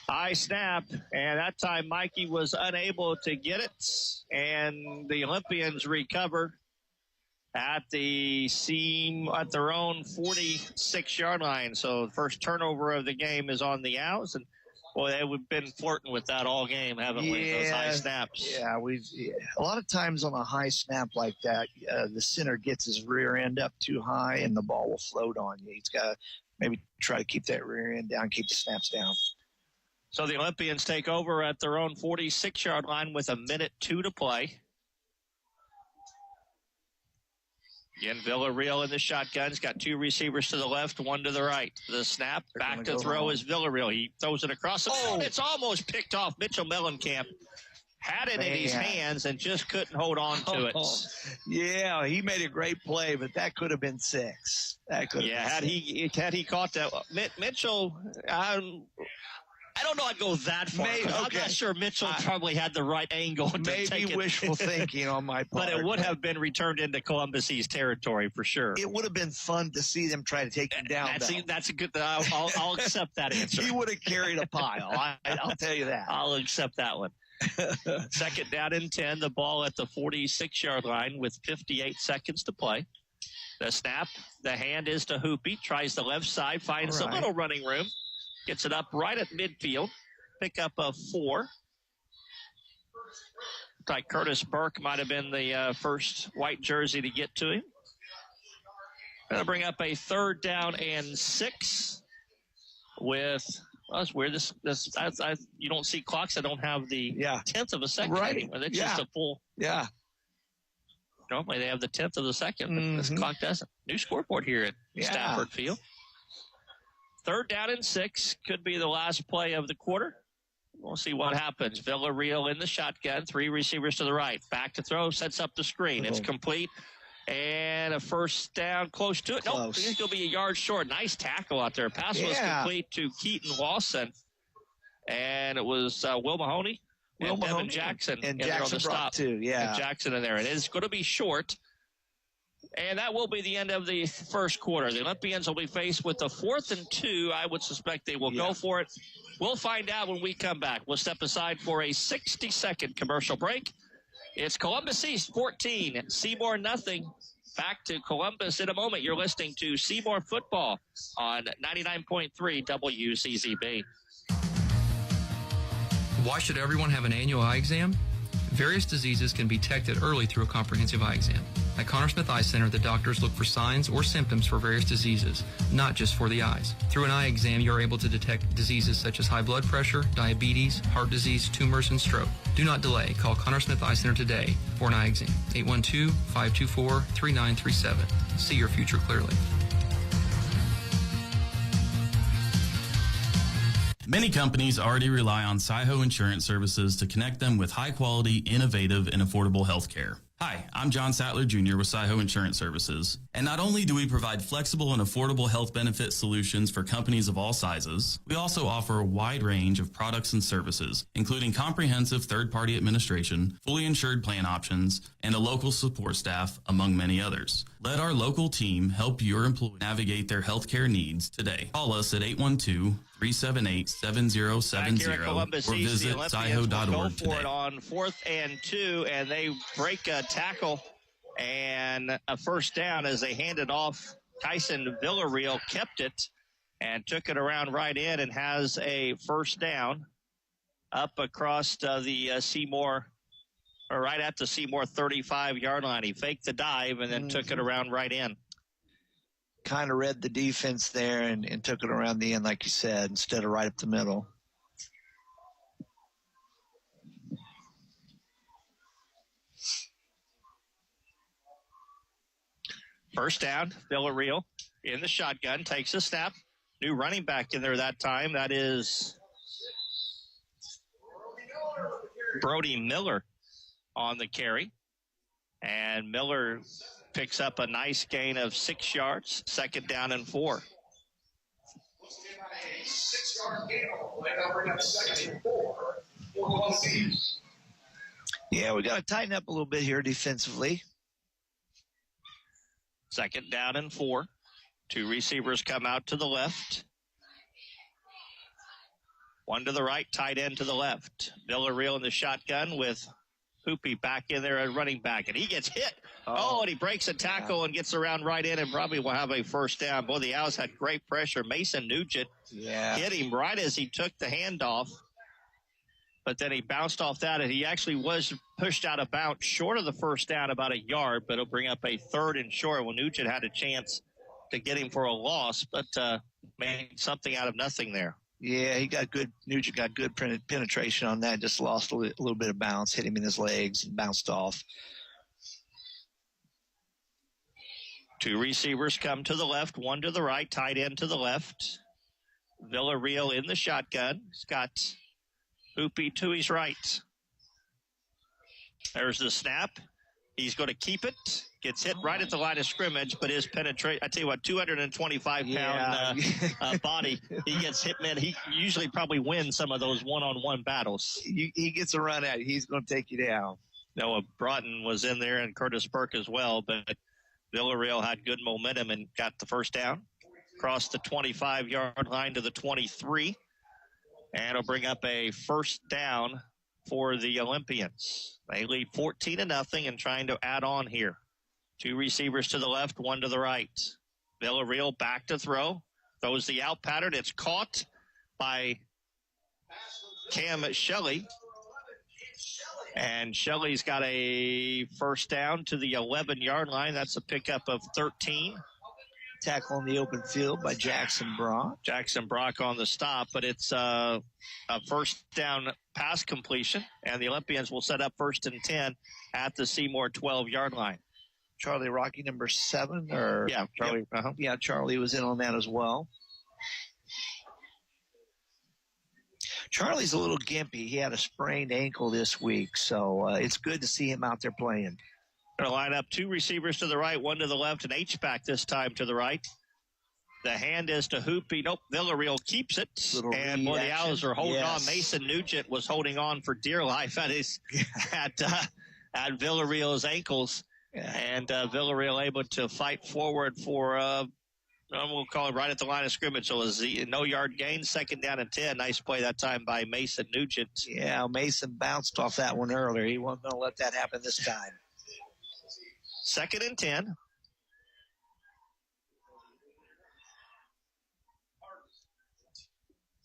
High snap, and that time Mikey was unable to get it, and the Olympians recover at the seam at their own 46-yard line. So the first turnover of the game is on the Owls, and boy, they've been flirting with that all game, haven't we? Those high snaps. Yeah, a lot of times on a high snap like that, the center gets his rear end up too high, and the ball will float on you. He's got to maybe try to keep that rear end down, keep the snaps down. So the Olympians take over at their own 46-yard line with 1:02 to play. Again, Villarreal in the shotgun. He's got 2 receivers to the left, 1 to the right. The snap, back to throw is Villarreal. He throws it across the field. It's almost picked off. Mitchell Mellencamp had it in his hands and just couldn't hold on to it. Yeah, he made a great play, but that could have been 6. That could have been had he caught that. Mitchell, I don't know I'd go that far. I'm not sure Mitchell probably had the right angle to take it. Maybe wishful thinking on my part. But it would have been returned into Columbus East territory for sure. It would have been fun to see them try to take him down. That's a good. I'll accept that answer. He would have carried a pile. I'll tell you that. I'll accept that one. 2nd down and 10. The ball at the 46-yard line with 58 seconds to play. The snap. The hand is to Hoopy. Tries the left side. Finds a little running room. Gets it up right at midfield. Pick up a 4. Looks like Curtis Burke might have been the first white jersey to get to him. Going to bring up a 3rd down and 6 with, well, that's weird. You don't see clocks that don't have the 10th of a second anymore. It's just a full. Yeah. Normally they have the 10th of the second, but this clock doesn't. New scoreboard here at Stafford Field. 3rd down and 6 could be the last play of the quarter. We'll see what happens. Villarreal in the shotgun, 3 receivers to the right. Back to throw, sets up the screen. It's complete. And a first down close to it. Nope, he's going to be a yard short. Nice tackle out there. Pass was complete to Keaton Lawson. And it was Will Mahoney and Devin Jackson. And Jackson on the stop too, And Jackson in there. It is going to be short. And that will be the end of the first quarter. The Olympians will be faced with the 4th and 2. I would suspect they will go for it. We'll find out when we come back. We'll step aside for a 60-second commercial break. It's Columbus East 14, Seymour nothing. Back to Columbus in a moment. You're listening to Seymour Football on 99.3 WCZB. Why should everyone have an annual eye exam? Various diseases can be detected early through a comprehensive eye exam. At Connor Smith Eye Center, the doctors look for signs or symptoms for various diseases, not just for the eyes. Through an eye exam, you are able to detect diseases such as high blood pressure, diabetes, heart disease, tumors, and stroke. Do not delay. Call Connor Smith Eye Center today for an eye exam. 812-524-3937. See your future clearly. Many companies already rely on Seymour Insurance Services to connect them with high-quality, innovative, and affordable health care. Hi, I'm John Sattler Jr. with Seymour Insurance Services. And not only do we provide flexible and affordable health benefit solutions for companies of all sizes, we also offer a wide range of products and services, including comprehensive third-party administration, fully insured plan options, and a local support staff, among many others. Let our local team help your employees navigate their healthcare needs today. Call us at 812-378-7070 or visit Seymour.org today. Go for it on 4th and 2, and they break a tackle and a first down as they handed off. Tyson Villarreal kept it, and took it around right in and has a first down up across the Seymour, or right at the Seymour 35-yard line. He faked the dive and then took it around right in. Kind of read the defense there and took it around the end, like you said, instead of right up the middle. First down, Villarreal in the shotgun, takes a snap. New running back in there that time. That is Brody Miller on the carry. And Miller picks up a nice gain of 6 yards, second down and 4. 6-yard gain bring up second and 4. Yeah, we got to tighten up a little bit here defensively. Second down and 4. 2 receivers come out to the left. One to the right, tight end to the left. Villarreal in the shotgun with Hoopy back in there at running back. And he gets hit. And he breaks a tackle and gets around right in and probably will have a first down. Boy, the Owls had great pressure. Mason Nugent hit him right as he took the handoff. But then he bounced off that, and he actually was pushed out of bounds short of the first down about a yard, but it'll bring up a third and short. Well, Nugent had a chance to get him for a loss, but made something out of nothing there. Yeah, Nugent got good penetration on that, just lost a little bit of bounce, hit him in his legs, and bounced off. 2 receivers come to the left, 1 to the right, tight end to the left. Villarreal in the shotgun. He's got Hoopy to his right. There's the snap. He's going to keep it. Gets hit right at the line of scrimmage, but his penetration, I tell you what, 225-pound body. He gets hit, man. He usually probably wins some of those one-on-one battles. He gets a run at you. He's going to take you down. Noah Broughton was in there and Curtis Burke as well, but Villarreal had good momentum and got the first down. Crossed the 25-yard line to the 23. And it'll bring up a first down for the Olympians. They lead 14-0 and trying to add on here. 2 receivers to the left, 1 to the right. Villarreal back to throw. Throws the out pattern. It's caught by Cam Shelley. And Shelley's got a first down to the 11-yard line. That's a pickup of 13. Tackle on the open field by Jackson Brock. Jackson Brock on the stop, but it's a first down pass completion, and the Olympians will set up 1st and 10 at the Seymour 12-yard line. Charlie Rocky, number 7, or yeah, Charlie. Yeah, Charlie was in on that as well. Charlie's a little gimpy. He had a sprained ankle this week, so it's good to see him out there playing. Going to line up 2 receivers to the right, 1 to the left, and H-back this time to the right. The hand is to Hoopy. Nope, Villarreal keeps it. And boy, the Owls are holding on. Mason Nugent was holding on for dear life at Villarreal's ankles. Yeah. And Villarreal able to fight forward for, we'll call it right at the line of scrimmage. So it was the no-yard gain, 2nd down and 10. Nice play that time by Mason Nugent. Yeah, Mason bounced off that one earlier. He wasn't going to let that happen this time. 2nd and 10.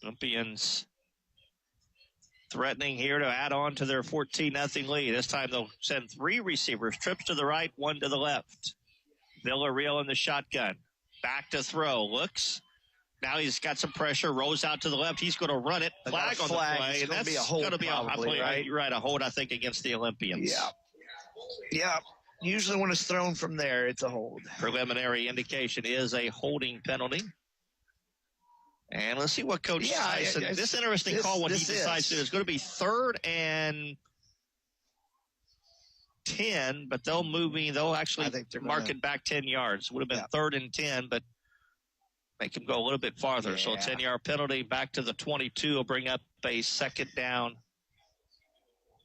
Olympians threatening here to add on to their 14-0 lead. This time they'll send 3 receivers. Trips to the right, 1 to the left. Villarreal in the shotgun. Back to throw. Looks. Now he's got some pressure. Rolls out to the left. He's going to run it. Flag on the play. It's going to be a hold, probably, right? You're right, a hold, I think, against the Olympians. Yeah. Yeah. Usually when it's thrown from there, it's a hold. Preliminary indication is a holding penalty. And let's see what Coach Tyson, this interesting call, what he decides to do. It's going to be 3rd and 10, but they'll actually mark it back 10 yards. Would have been 3rd and 10, but make him go a little bit farther. Yeah. So a 10-yard penalty back to the 22 will bring up a 2nd down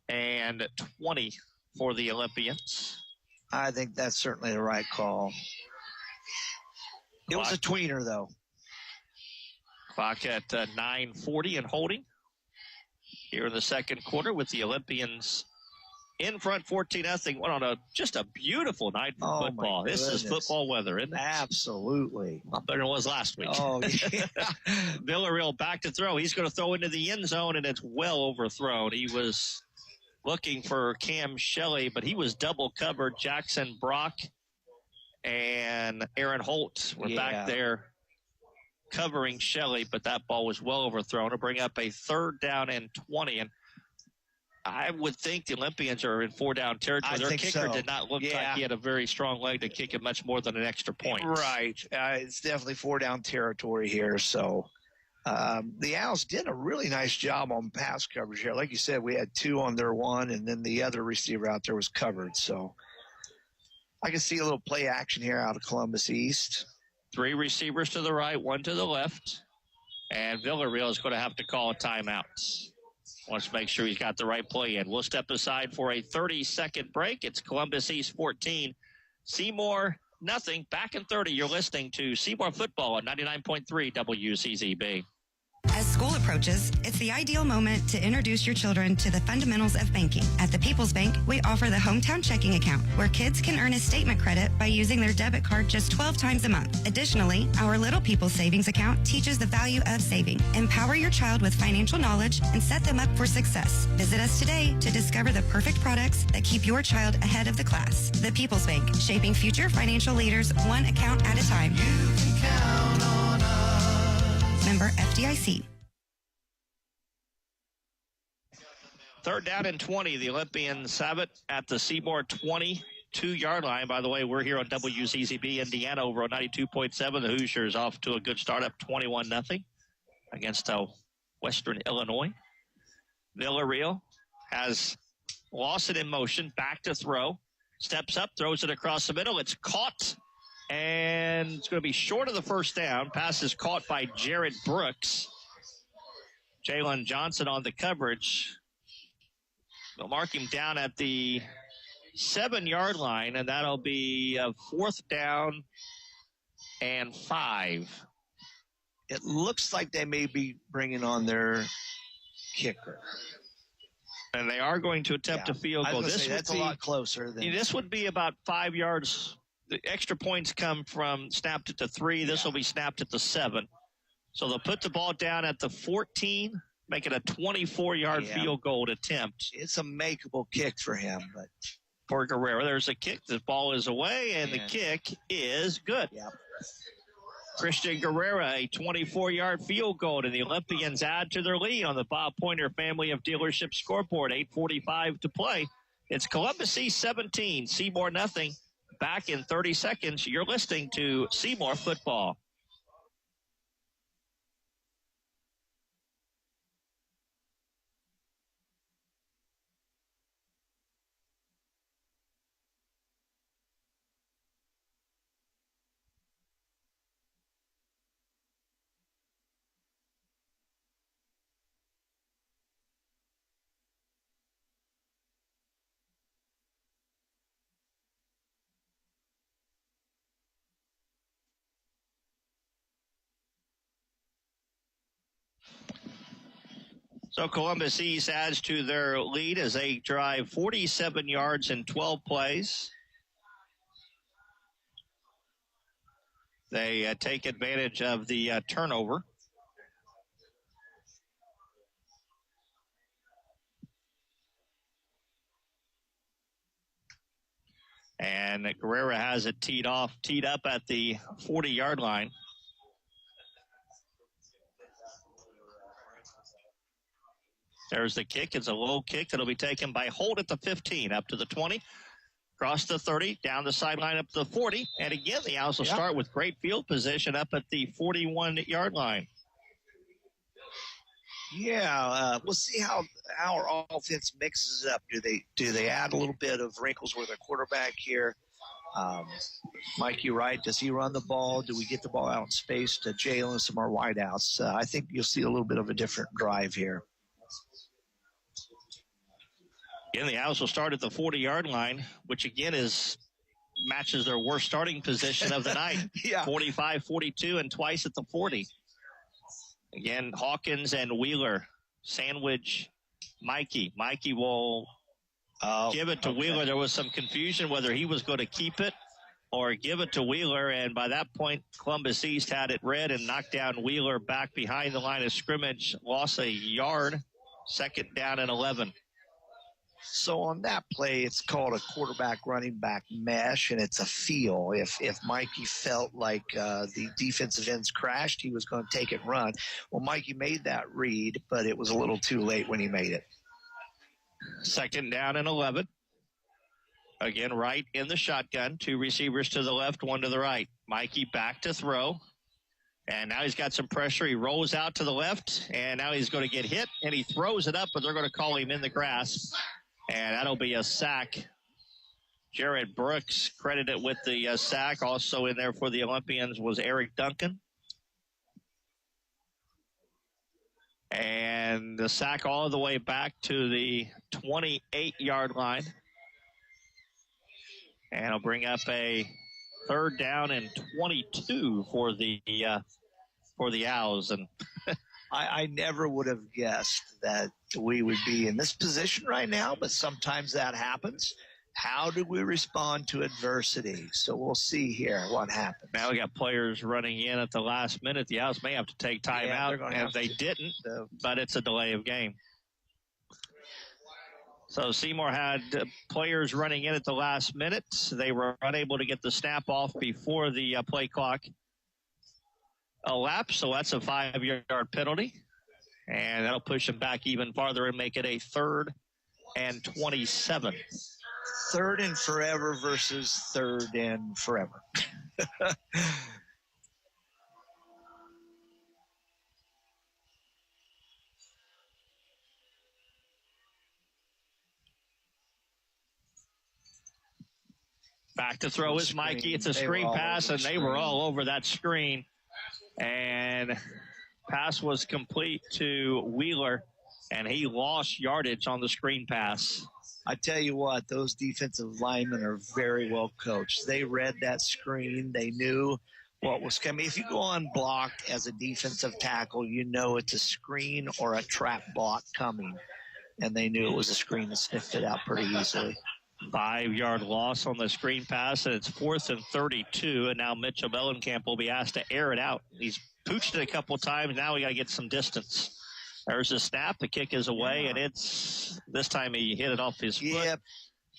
and 20 for the Olympians. I think that's certainly the right call. It was a tweener, though. Clock at 9:40 and holding here in the second quarter with the Olympians in front 14-0. Went on just a beautiful night for football. This is football weather, isn't it? Absolutely. Not better than it was last week. Oh, yeah. Villarreal back to throw. He's going to throw into the end zone, and it's well overthrown. He was looking for Cam Shelley, but he was double covered. Jackson Brock and Aaron Holt were back there covering Shelley, but that ball was well overthrown to bring up a 3rd down and 20. And I would think the Olympians are in 4-down territory. Their kicker did not look like he had a very strong leg to kick it much more than an extra point. Right. It's definitely 4-down territory here. So the Owls did a really nice job on pass coverage here. Like you said, we had 2 on their 1, and then the other receiver out there was covered. So I can see a little play action here out of Columbus East. 3 receivers to the right, 1 to the left. And Villarreal is going to have to call a timeout. Wants to make sure he's got the right play in. We'll step aside for a 30-second break. It's Columbus East 14, Seymour nothing. Back in 30, you're listening to Seymour Football on 99.3 WCZB. As school approaches, it's the ideal moment to introduce your children to the fundamentals of banking. At the People's Bank, we offer the Hometown Checking Account, where kids can earn a statement credit by using their debit card just 12 times a month. Additionally, our Little People's Savings Account teaches the value of saving. Empower your child with financial knowledge and set them up for success. Visit us today to discover the perfect products that keep your child ahead of the class. The People's Bank, shaping future financial leaders one account at a time. You can count on us. Member FDIC. 3rd down and 20. The Olympians have it at the Seymour 22-yard line. By the way, we're here on WCZB Indiana over on 92.7. The Hoosiers off to a good start, up 21-0 against Western Illinois. Villarreal has lost it in motion, back to throw. Steps up, throws it across the middle. It's caught, and it's going to be short of the 1st down. Pass is caught by Jared Brooks. Jalen Johnson on the coverage. They'll mark him down at the 7-yard line, and that'll be a 4th down and 5. It looks like they may be bringing on their kicker. And they are going to attempt a field goal. That's a lot closer. This would be about 5 yards. The extra points come from snapped at the 3. This will be snapped at the 7. So they'll put the ball down at the 14. Make it a 24-yard field goal attempt. It's a makeable kick for him, but for Guerrero, there's a kick. The ball is away, and the kick is good. Yep. Christian Guerrero, a 24-yard field goal, and the Olympians add to their lead on the Bob Pointer family of dealership scoreboard. 8:45 to play. It's Columbus East 17, Seymour nothing. Back in 30 seconds. You're listening to Seymour Football. So Columbus East adds to their lead as they drive 47 yards in 12 plays. They take advantage of the turnover. And Guerrero has it teed up at the 40-yard line. There's the kick. It's a low kick that'll be taken by Holt at the 15, up to the 20, across the 30, down the sideline up to the 40. And again, the Owls will start with great field position up at the 41-yard line. Yeah, we'll see how our offense mixes it up. Do they add a little bit of wrinkles with their quarterback here? Mikey Wright, does he run the ball? Do we get the ball out in space to Jalen, some more wideouts? I think you'll see a little bit of a different drive here. Again, the Owls will start at the 40-yard line, which again matches their worst starting position of the night. 45, 42, and twice at the 40. Again, Hawkins and Wheeler sandwich Mikey. Mikey will give it to Wheeler. There was some confusion whether he was going to keep it or give it to Wheeler, and by that point, Columbus East had it red and knocked down Wheeler back behind the line of scrimmage, lost a yard, 2nd down and 11. So on that play, it's called a quarterback running back mesh, and it's a feel. If Mikey felt like the defensive ends crashed, he was going to take it and run. Well, Mikey made that read, but it was a little too late when he made it. 2nd down and 11. Again, right in the shotgun. 2 receivers to the left, 1 to the right. Mikey back to throw. And now he's got some pressure. He rolls out to the left, and now he's going to get hit, and he throws it up, but they're going to call him in the grass. And that'll be a sack. Jared Brooks credited with the sack. Also in there for the Olympians was Eric Duncan. And the sack all the way back to the 28-yard line. And it'll bring up a 3rd down and 22 for the Owls. And I never would have guessed that we would be in this position right now, but sometimes that happens. How do we respond to adversity? So we'll see here what happens. Now we got players running in at the last minute. The Owls may have to take time out, and they didn't, but it's a delay of game. So Seymour had players running in at the last minute. They were unable to get the snap off before the play clock elapsed, so that's a 5-yard penalty. And that'll push them back even farther and make it a 3rd and 27. 3rd and forever versus 3rd and forever. Back to throw is Mikey. It's a screen pass, and they were all over that screen. And pass was complete to Wheeler, and he lost yardage on the screen pass. I tell you what, those defensive linemen are very well coached. They read that screen. They knew what was coming. If you go unblocked as a defensive tackle, you know it's a screen or a trap block coming. And they knew it was a screen and sniffed it out pretty easily. 5-yard loss on the screen pass, and it's 4th and 32. And now Mitchell Mellencamp will be asked to air it out. He's pooched it a couple of times. Now we got to get some distance. There's a snap. The kick is away, and it's this time he hit it off his foot. Yep.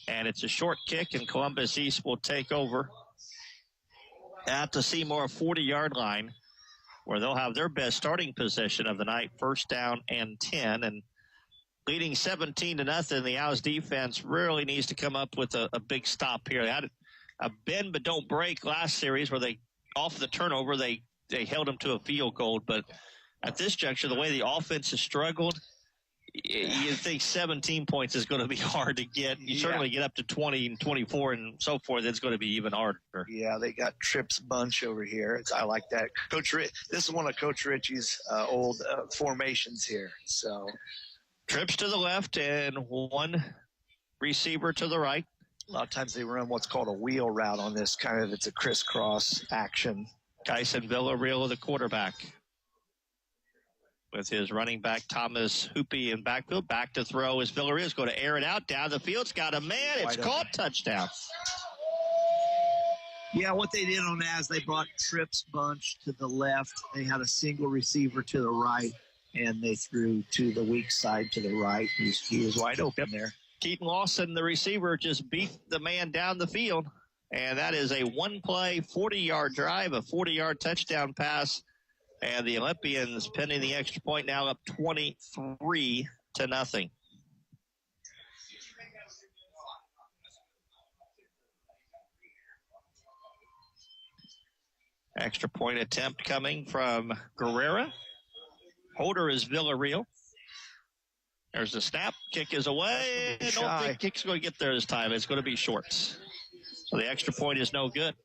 And it's a short kick, and Columbus East will take over at the Seymour 40-yard line, where they'll have their best starting position of the night, 1st down and 10. And leading 17-0, the Owls defense really needs to come up with a big stop here. They had a bend but don't break last series where they, off the turnover, they held them to a field goal. But at this juncture, the way the offense has struggled, you think 17 points is going to be hard to get. You certainly get up to 20 and 24 and so forth, it's going to be even harder. Yeah, they got Tripp's bunch over here. I like that. This is one of Coach Ritchie's old formations here. So Trips to the left and 1 receiver to the right. A lot of times they run what's called a wheel route on this. It's a crisscross action. Tyson Villarreal, the quarterback, with his running back Thomas Hoopy in backfield. Back to throw is Villarreal. Is going to air it out down the field. It's got a man. It's caught. Touchdown. Yeah, what they did on that is they brought Tripp's bunch to the left. They had a single receiver to the right, and they threw to the weak side to the right. He was wide open there. Keaton Lawson, the receiver, just beat the man down the field. And that is a 1-play, 40-yard drive, a 40-yard touchdown pass. And the Olympians, pending the extra point, now up 23-0. Extra point attempt coming from Guerrera. Holder is Villarreal. There's the snap. Kick is away. I don't think kick's going to get there this time. It's going to be short. So the extra point is no good.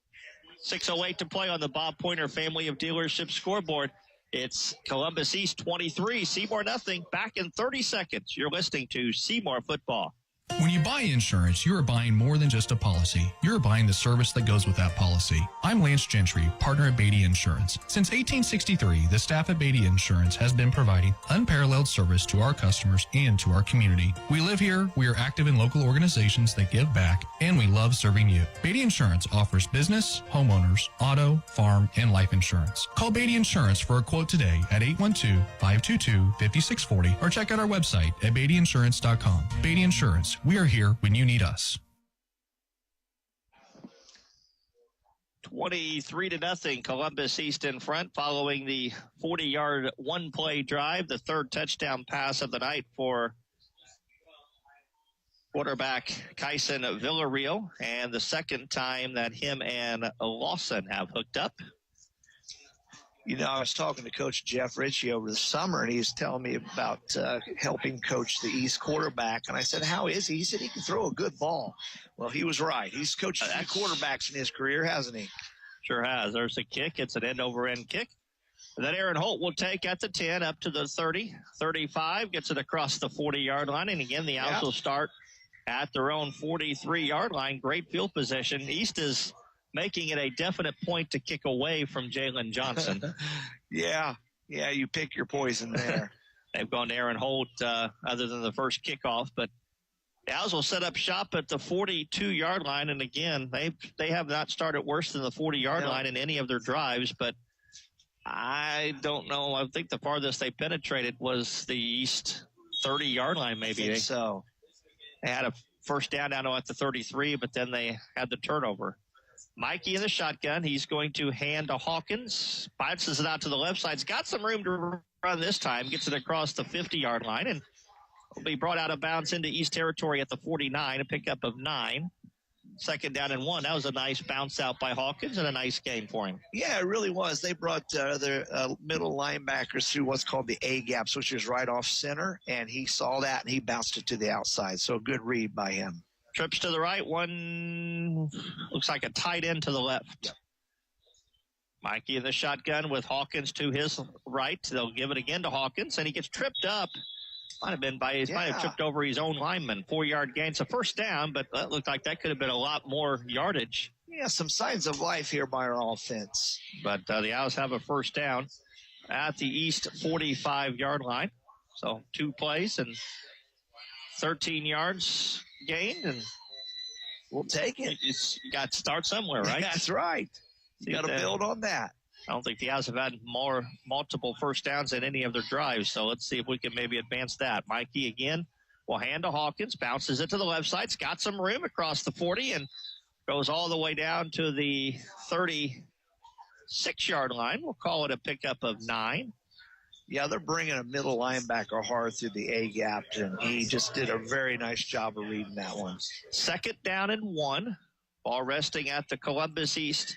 6:08 to play on the Bob Pointer Family of Dealerships scoreboard. It's Columbus East 23, Seymour nothing. Back in 30 seconds. You're listening to Seymour Football. When you buy insurance, you are buying more than just a policy. You're buying the service that goes with that policy. I'm Lance Gentry, partner at Beatty Insurance. Since 1863, the staff at Beatty Insurance has been providing unparalleled service to our customers and to our community. We live here, we are active in local organizations that give back, and we love serving you. Beatty Insurance offers business, homeowners, auto, farm, and life insurance. Call Beatty Insurance for a quote today at 812-522-5640 or check out our website at beattyinsurance.com. Beatty Insurance. We are here when you need us. 23-0, Columbus East in front following the 40-yard one-play drive, the third touchdown pass of the night for quarterback Kyson Villarreal, and the second time that him and Lawson have hooked up. You know, I was talking to Coach Jeff Ritchie over the summer, and he was telling me about helping coach the East quarterback. And I said, how is he? He said he can throw a good ball. Well, he was right. He's coached a few quarterbacks in his career, hasn't he? Sure has. There's a kick. It's an end-over-end kick. And then Aaron Holt will take at the 10 up to the 30, 35, gets it across the 40-yard line. And again, the Owls will start at their own 43-yard line. Great field position. East is making it a definite point to kick away from Jalen Johnson. Yeah, you pick your poison there. They've gone to Aaron Holt other than the first kickoff, but the Owls will set up shop at the 42-yard line, and again, they have not started worse than the 40-yard line in any of their drives, but I don't know. I think the farthest they penetrated was the East 30-yard line maybe. I think so. They had a first down at the 33, but then they had the turnover. Mikey in the shotgun. He's going to hand to Hawkins. Bounces it out to the left side. He's got some room to run this time. Gets it across the 50-yard line and will be brought out of bounds into East territory at the 49, a pickup of 9. Second down and 1. That was a nice bounce out by Hawkins and a nice game for him. Yeah, it really was. They brought their middle linebackers through what's called the A gaps, which is right off center, and he saw that and he bounced it to the outside. So a good read by him. Trips to the right, one looks like a tight end to the left. Yep. Mikey in the shotgun with Hawkins to his right. They'll give it again to Hawkins, and he gets tripped up. Might have tripped over his own lineman. 4-yard gain. It's a first down, but that looked like that could have been a lot more yardage. Yeah, some signs of life here by our offense. But the Owls have a first down at the East 45-yard line. So 2 plays and 13 yards gained, and we'll take it. You got to start somewhere, right? That's right. You got to build on that. I don't think the Owls have had multiple first downs in any of their drives, so let's see if we can maybe advance that. Mikey again will hand to Hawkins, bounces it to the left side. It's got some room across the 40 and goes all the way down to the 36-yard line. We'll call it a pickup of 9. Yeah, they're bringing a middle linebacker hard through the A gap, and he just did a very nice job of reading that one. Second down and 1. Ball resting at the Columbus East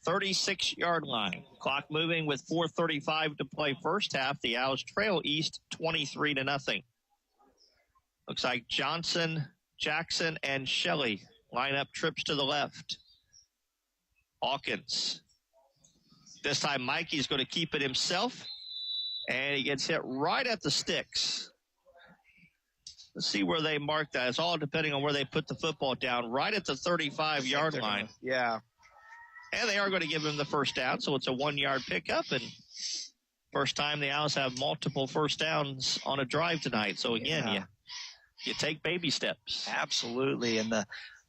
36-yard line. Clock moving with 4:35 to play first half. The Owls trail East 23-0. Looks like Johnson, Jackson, and Shelley line up trips to the left. Hawkins. This time Mikey's going to keep it himself. And he gets hit right at the sticks. Let's see where they mark that. It's all depending on where they put the football down. Right at the 35-yard line. Yeah. And they are going to give him the first down, so it's a 1-yard pickup. And first time the Owls have multiple first downs on a drive tonight. So, again, you take baby steps. Absolutely. And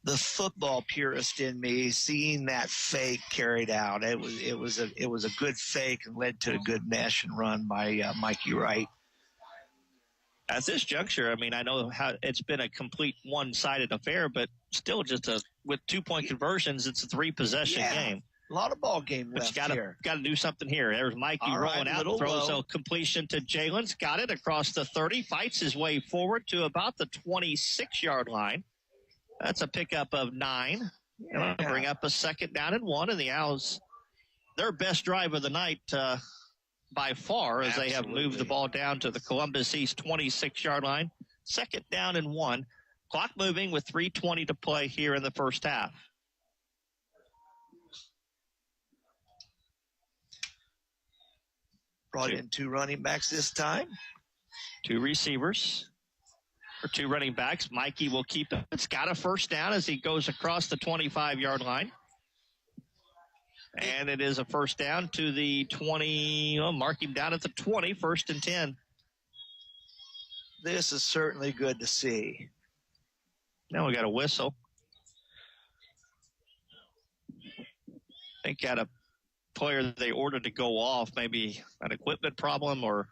the football purist in me, seeing that fake carried out, it was a good fake and led to a good mesh and run by Mikey Wright. At this juncture, I mean, I know how it's been a complete one-sided affair, but still with 2-point conversions, it's a 3-possession game. A lot of ball game left here. Got to do something here. There's Mikey rolling out, throws a completion to Jalen's, got it across the 30, fights his way forward to about the 26-yard line. That's a pickup of 9. Yeah. Bring up a second down and 1, and the Owls, their best drive of the night by far, as they have moved the ball down to the Columbus East 26-yard line. Second down and 1. Clock moving with 3:20 to play here in the first half. Brought in 2 running backs this time. 2 receivers. Our two running backs. Mikey will keep it. It's got a first down as he goes across the 25-yard line. And it is a first down to the 20. Well, mark him down at the 20, 1st and 10. This is certainly good to see. Now we got a whistle. I think got a player they ordered to go off, maybe an equipment problem or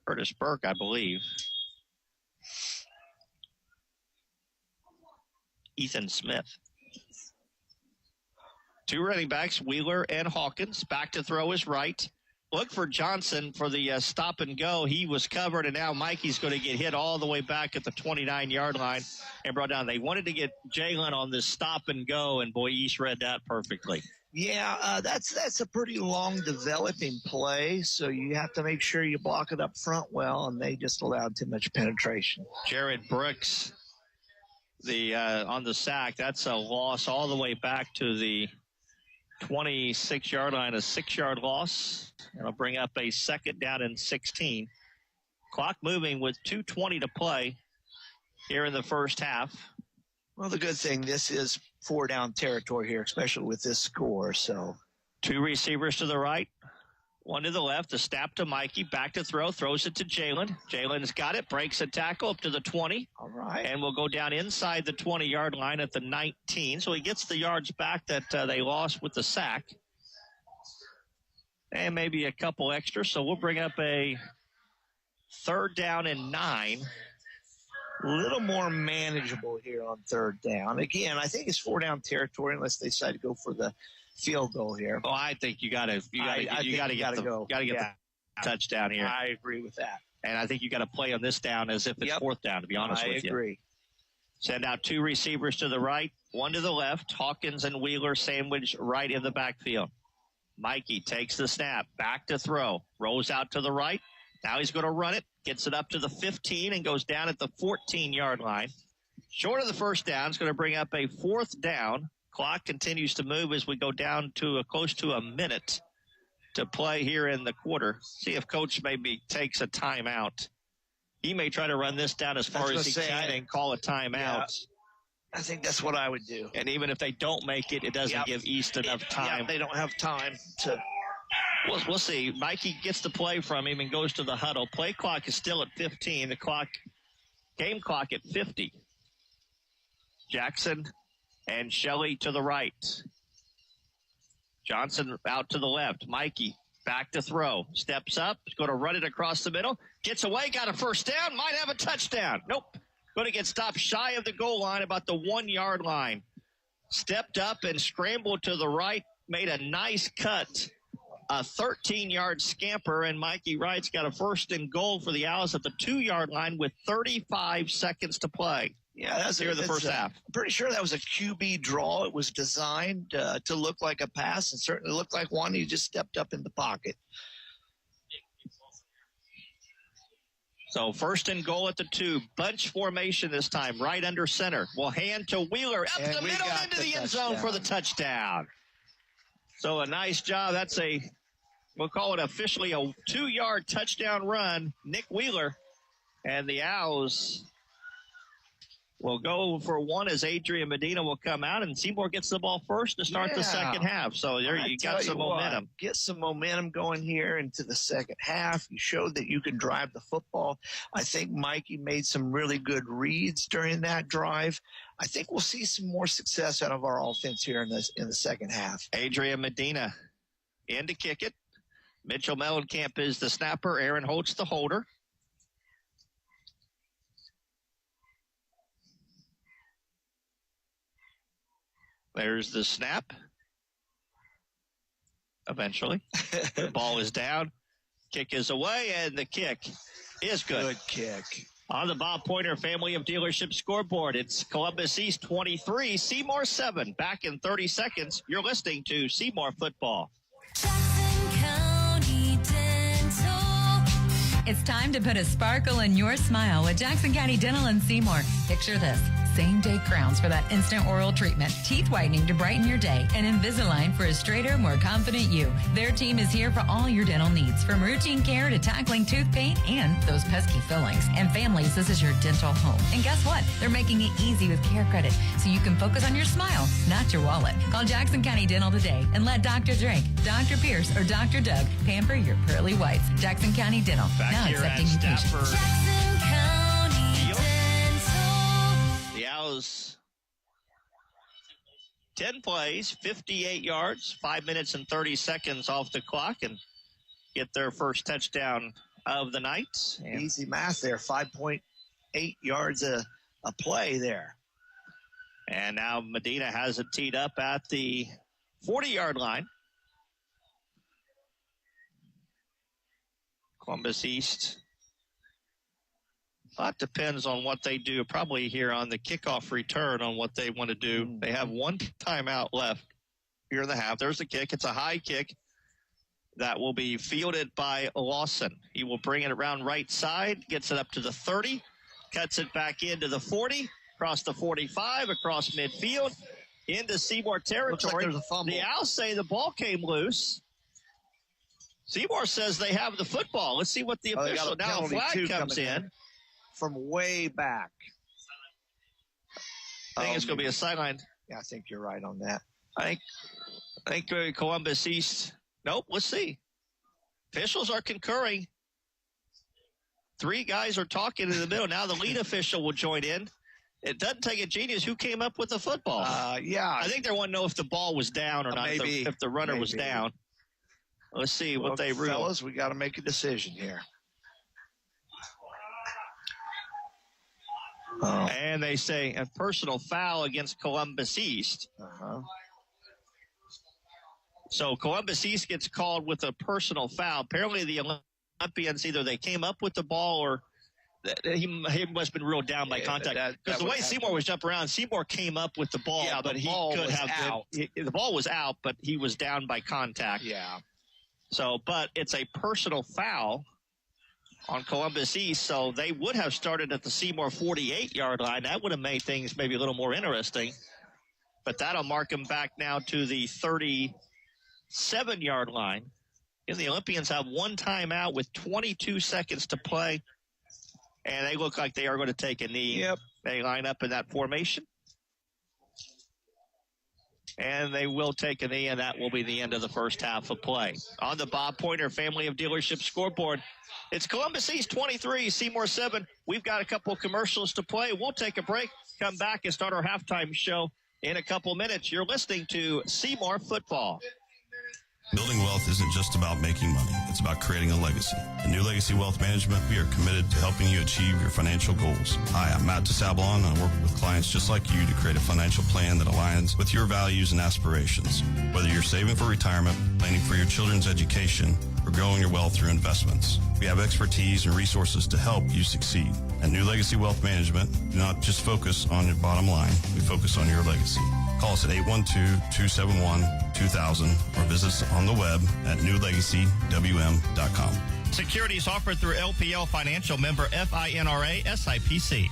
Curtis Burke, I believe. Ethan Smith. Two running backs, Wheeler and Hawkins. Back to throw is right. Look for Johnson for the stop and go. He was covered, and now Mikey's going to get hit all the way back at the 29-yard line and brought down. They wanted to get Jalen on this stop and go, and boy, East read that perfectly. Yeah, that's a pretty long developing play, so you have to make sure you block it up front well, and they just allowed too much penetration. Jared Brooks, on the sack, that's a loss all the way back to the 26-yard line, a 6-yard loss. It'll bring up a 2nd down and 16. Clock moving with 2:20 to play here in the first half. Well, the good thing, this is 4-down territory here, especially with this score. So, two receivers to the right, one to the left. The snap to Mikey, back to throw, throws it to Jalen. Jalen's got it, breaks a tackle up to the 20. All right. And will go down inside the 20-yard line at the 19. So he gets the yards back that they lost with the sack. And maybe a couple extra. So we'll bring up a 3rd down and 9. A little more manageable here on 3rd down. Again, I think it's 4-down territory unless they decide to go for the field goal here. Oh, I think you got to get the touchdown here. I agree with that. And I think you got to play on this down as if it's 4th down, to be honest with you. I agree. Send out two receivers to the right, one to the left. Hawkins and Wheeler sandwich right in the backfield. Mikey takes the snap, back to throw, rolls out to the right. Now he's going to run it, gets it up to the 15 and goes down at the 14-yard line. Short of the first down, it's going to bring up a 4th down. Clock continues to move as we go down to close to a minute to play here in the quarter. See if Coach maybe takes a timeout. He may try to run this down as far as he can and call a timeout. Yeah, I think that's what I would do. And even if they don't make it, it doesn't give East enough time. Yeah, they don't have time to. We'll see. Mikey gets the play from him and goes to the huddle. Play clock is still at 15. The game clock at 50. Jackson and Shelley to the right. Johnson out to the left. Mikey back to throw. Steps up. He's going to run it across the middle. Gets away. Got a first down. Might have a touchdown. Nope. Going to get stopped shy of the goal line, about the 1-yard line. Stepped up and scrambled to the right. Made a nice cut. A 13-yard scamper, and Mikey Wright's got a 1st and goal for the Owls at the 2-yard line with 35 seconds to play. Yeah, that's here in the first half. I'm pretty sure that was a QB draw. It was designed to look like a pass, and certainly looked like one. He just stepped up in the pocket. So 1st and goal at the 2. Bunch formation this time, right under center. We'll hand to Wheeler up the middle into the end zone for the touchdown. So a nice job. That's we'll call it officially a 2-yard touchdown run. Nick Wheeler, and the Owls will go for one as Adrian Medina will come out, and Seymour gets the ball first to start the second half. So there you got some momentum. Get some momentum going here into the second half. You showed that you can drive the football. I think Mikey made some really good reads during that drive. I think we'll see some more success out of our offense here in the second half. Adrian Medina in to kick it. Mitchell Mellencamp is the snapper. Aaron Holtz the holder. There's the snap. Eventually. The ball is down. Kick is away, and the kick is good. Good kick. On the Bob Pointer Family of Dealership scoreboard, it's Columbus East 23, Seymour 7. Back in 30 seconds, you're listening to Seymour Football. It's time to put a sparkle in your smile with Jackson County Dental and Seymour. Picture this. same-day crowns for that instant oral treatment, teeth whitening to brighten your day, and Invisalign for a straighter, more confident you. Their team is here for all your dental needs, from routine care to tackling tooth pain and those pesky fillings. And families, this is your dental home. And guess what? They're making it easy with Care Credit, so you can focus on your smile, not your wallet. Call Jackson County Dental today and let Dr. Drake, Dr. Pierce, or Dr. Doug pamper your pearly whites. Jackson County Dental, now accepting new patients. Jackson County Dental. The Owls, 10 plays, 58 yards, 5 minutes and 30 seconds off the clock, and get their first touchdown of the night. And easy math there, 5.8 yards a play there. And now Medina has it teed up at the 40-yard line. Columbus East. A lot depends on what they do, probably here on the kickoff return on what they want to do. They have one timeout left here in the half. There's the kick. It's a high kick that will be fielded by Lawson. He will bring it around right side, gets it up to the 30, cuts it back into the 40, across the 45, across midfield, into Seymour territory. Looks like there's a fumble. The Owls say the ball came loose. Seymour says they have the football. Let's see what the official, now a flag comes in. From way back. I think it's going to be a sideline. Yeah, I think you're right on that. I think Columbus East. Nope, let's see. Officials are concurring. 3 guys are talking in the middle. Now the lead official will join in. It doesn't take a genius. Who came up with the football? Yeah. I think they want to know if the ball was down or not, maybe, if the runner was down. Let's see what they rule. Fellas, we got to make a decision here. And they say a personal foul against Columbus East. So Columbus East gets called with a personal foul. Apparently the Olympians, either they came up with the ball or he must have been ruled down by contact. Because the way Seymour was jumping around, Seymour came up with the ball, but he could have out. The ball was out, but he was down by contact. Yeah. So, but it's a personal foul on Columbus East, so they would have started at the Seymour 48-yard line. That would have made things maybe a little more interesting. But that'll mark them back now to the 37-yard line. And the Olympians have one timeout with 22 seconds to play. And they look like they are going to take a knee. Yep. They line up in that formation. And they will take a knee, and that will be the end of the first half of play. On the Bob Pointer Family of Dealerships scoreboard, it's Columbus East 23, Seymour 7. We've got a couple commercials to play. We'll take a break, come back, and start our halftime show in a couple minutes. You're listening to Seymour Football. Building wealth isn't just about making money. It's about creating a legacy. At New Legacy Wealth Management, we are committed to helping you achieve your financial goals. Hi, I'm Matt DeSablon, and I work with clients just like you to create a financial plan that aligns with your values and aspirations. Whether you're saving for retirement, planning for your children's education, or growing your wealth through investments, we have expertise and resources to help you succeed. At New Legacy Wealth Management, do not just focus on your bottom line. We focus on your legacy. Call us at 812-271-2000 or visit us on the web at newlegacywm.com. Securities offered through LPL Financial, member FINRA SIPC.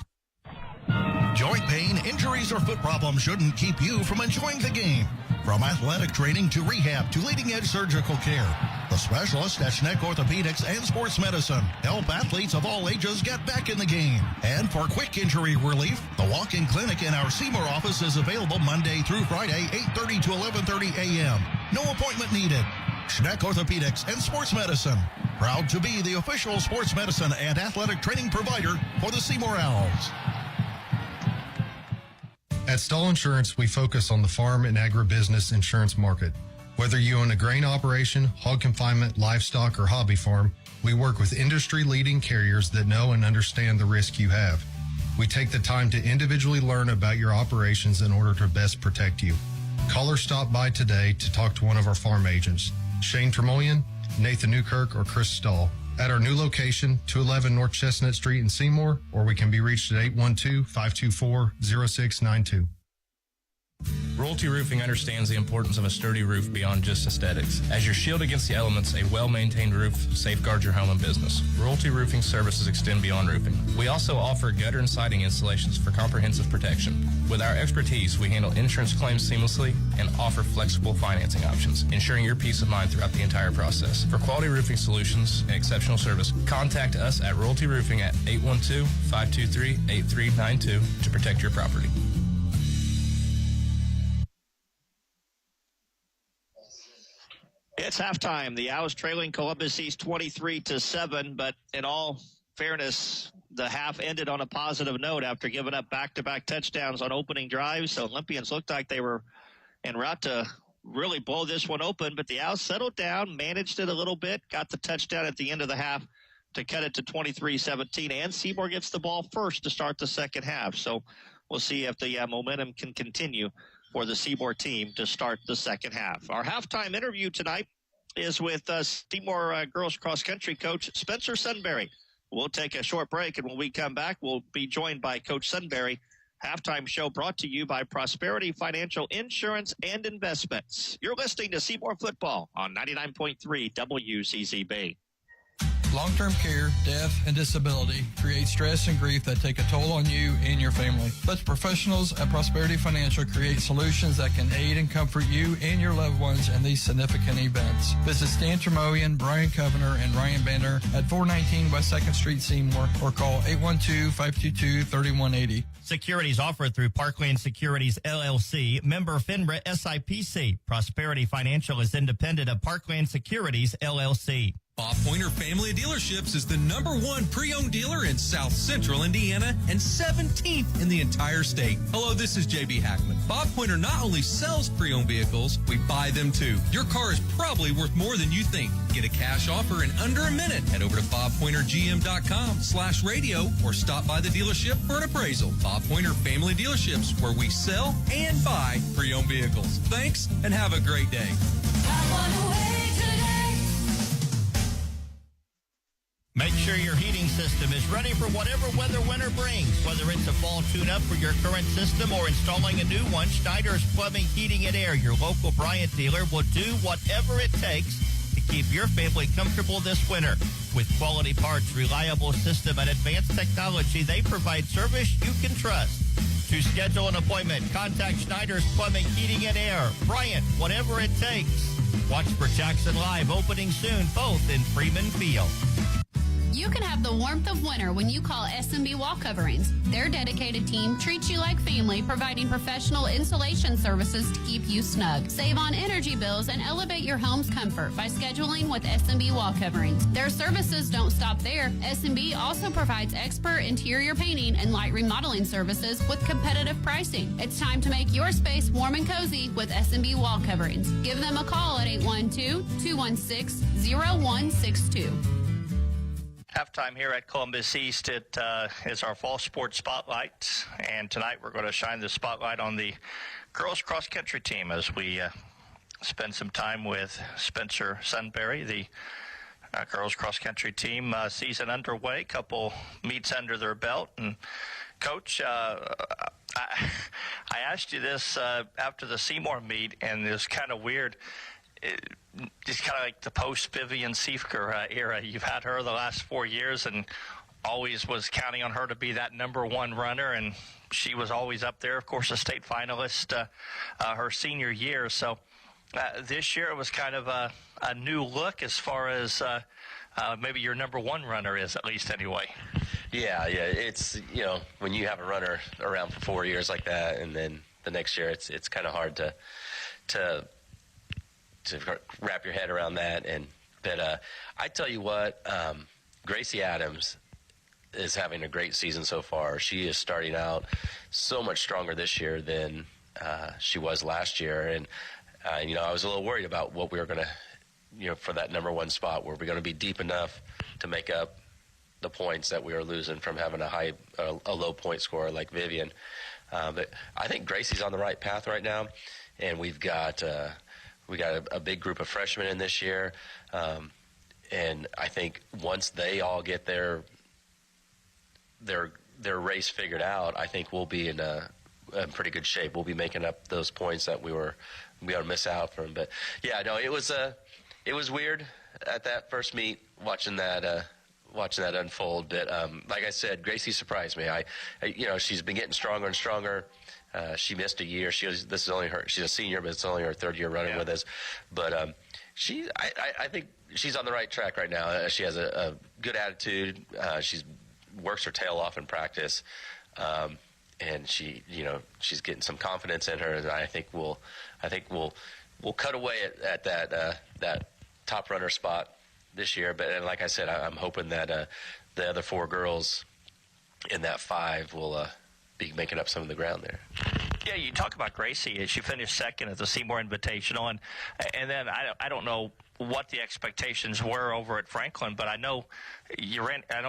Joint pain, injuries, or foot problems shouldn't keep you from enjoying the game. From athletic training to rehab to leading-edge surgical care, the specialists at Schneck Orthopedics and Sports Medicine help athletes of all ages get back in the game. And for quick injury relief, the walk-in clinic in our Seymour office is available Monday through Friday, 8:30 to 11:30 a.m. No appointment needed. Schneck Orthopedics and Sports Medicine, proud to be the official sports medicine and athletic training provider for the Seymour Owls. At Stahl Insurance, we focus on the farm and agribusiness insurance market. Whether you own a grain operation, hog confinement, livestock, or hobby farm, we work with industry-leading carriers that know and understand the risk you have. We take the time to individually learn about your operations in order to best protect you. Call or stop by today to talk to one of our farm agents, Shane Tremoyan, Nathan Newkirk, or Chris Stahl, at our new location, 211 North Chestnut Street in Seymour, or we can be reached at 812-524-0692. Royalty Roofing understands the importance of a sturdy roof beyond just aesthetics. As your shield against the elements, a well-maintained roof safeguards your home and business. Royalty Roofing services extend beyond roofing. We also offer gutter and siding installations for comprehensive protection. With our expertise, we handle insurance claims seamlessly and offer flexible financing options, ensuring your peace of mind throughout the entire process. For quality roofing solutions and exceptional service, contact us at Royalty Roofing at 812-523-8392 to protect your property. It's halftime. The Owls trailing Columbus East 23-7, but in all fairness, the half ended on a positive note after giving up back-to-back touchdowns on opening drives. So Olympians looked like they were en route to really blow this one open, but the Owls settled down, managed it a little bit, got the touchdown at the end of the half to cut it to 23-17, and Seymour gets the ball first to start the second half. So we'll see if the momentum can continue for the Seymour team to start the second half. Our halftime interview tonight is with Seymour girls cross country coach Spencer Sunbury. We'll take a short break, and when we come back, we'll be joined by Coach Sunbury. Halftime show brought to you by Prosperity Financial Insurance and Investments. You're listening to Seymour Football on 99.3 WCCB. Long-term care, death, and disability create stress and grief that take a toll on you and your family. But professionals at Prosperity Financial create solutions that can aid and comfort you and your loved ones in these significant events. Visit Stan Tremoyan, Brian Covener, and Ryan Banner at 419 West 2nd Street, Seymour, or call 812-522-3180. Securities offered through Parkland Securities, LLC, member FINRA SIPC. Prosperity Financial is independent of Parkland Securities, LLC. Bob Pointer Family Dealerships is the #1 pre-owned dealer in South Central Indiana and 17th in the entire state. Hello, this is JB Hackman. Bob Pointer not only sells pre-owned vehicles, we buy them too. Your car is probably worth more than you think. Get a cash offer in under a minute. Head over to bobpointergm.com/radio or stop by the dealership for an appraisal. Bob Pointer Family Dealerships, where we sell and buy pre-owned vehicles. Thanks and have a great day. Make sure your heating system is ready for whatever weather winter brings. Whether it's a fall tune-up for your current system or installing a new one, Schneider's Plumbing, Heating, and Air, your local Bryant dealer, will do whatever it takes to keep your family comfortable this winter. With quality parts, reliable system, and advanced technology, they provide service you can trust. To schedule an appointment, contact Schneider's Plumbing, Heating, and Air. Bryant, whatever it takes. Watch for Jackson Live opening soon, both in Freeman Field. You can have the warmth of winter when you call S&B Wall Coverings. Their dedicated team treats you like family, providing professional insulation services to keep you snug. Save on energy bills and elevate your home's comfort by scheduling with S&B Wall Coverings. Their services don't stop there. S&B also provides expert interior painting and light remodeling services with competitive pricing. It's time to make your space warm and cozy with S&B Wall Coverings. Give them a call at 812-216-0162. Halftime here at Columbus East. It is our fall sports spotlight, and tonight we're going to shine the spotlight on the girls cross country team as we spend some time with Spencer Sunbury, the girls cross country team. Season underway, couple meets under their belt. And Coach, I asked you this after the Seymour meet, and it was kind of weird. Just kind of like the post-Vivian Siefker era. You've had her the last 4 years and always was counting on her to be that #1 runner, and she was always up there, of course, a state finalist her senior year. So this year it was kind of a new look as far as maybe your #1 runner is, at least anyway. Yeah, it's, when you have a runner around for 4 years like that, and then the next year it's kind of hard to wrap your head around that. But I tell you what, Gracie Adams is having a great season so far. She is starting out so much stronger this year than she was last year. And, I was a little worried about what we were going to, for that #1 spot. Were we going to be deep enough to make up the points that we were losing from having a low point scorer like Vivian? But I think Gracie's on the right path right now, and we got a big group of freshmen in this year, and I think once they all get their race figured out, I think we'll be in a in pretty good shape. We'll be making up those points that we were to miss out from. But yeah, no, it was weird at that first meet watching that unfold. But like I said, Gracie surprised me. She's been getting stronger and stronger. She missed a year. She's a senior, but it's only her third year running with us. But I think she's on the right track right now. She has a good attitude. She's works her tail off in practice, and she's getting some confidence in her. And I think we'll cut away at that top runner spot this year. But like I said, I'm hoping that the other 4 girls in that 5 will be making up some of the ground there. Yeah, you talk about Gracie. She finished second at the Seymour Invitational, and then I don't know what the expectations were over at Franklin, but I know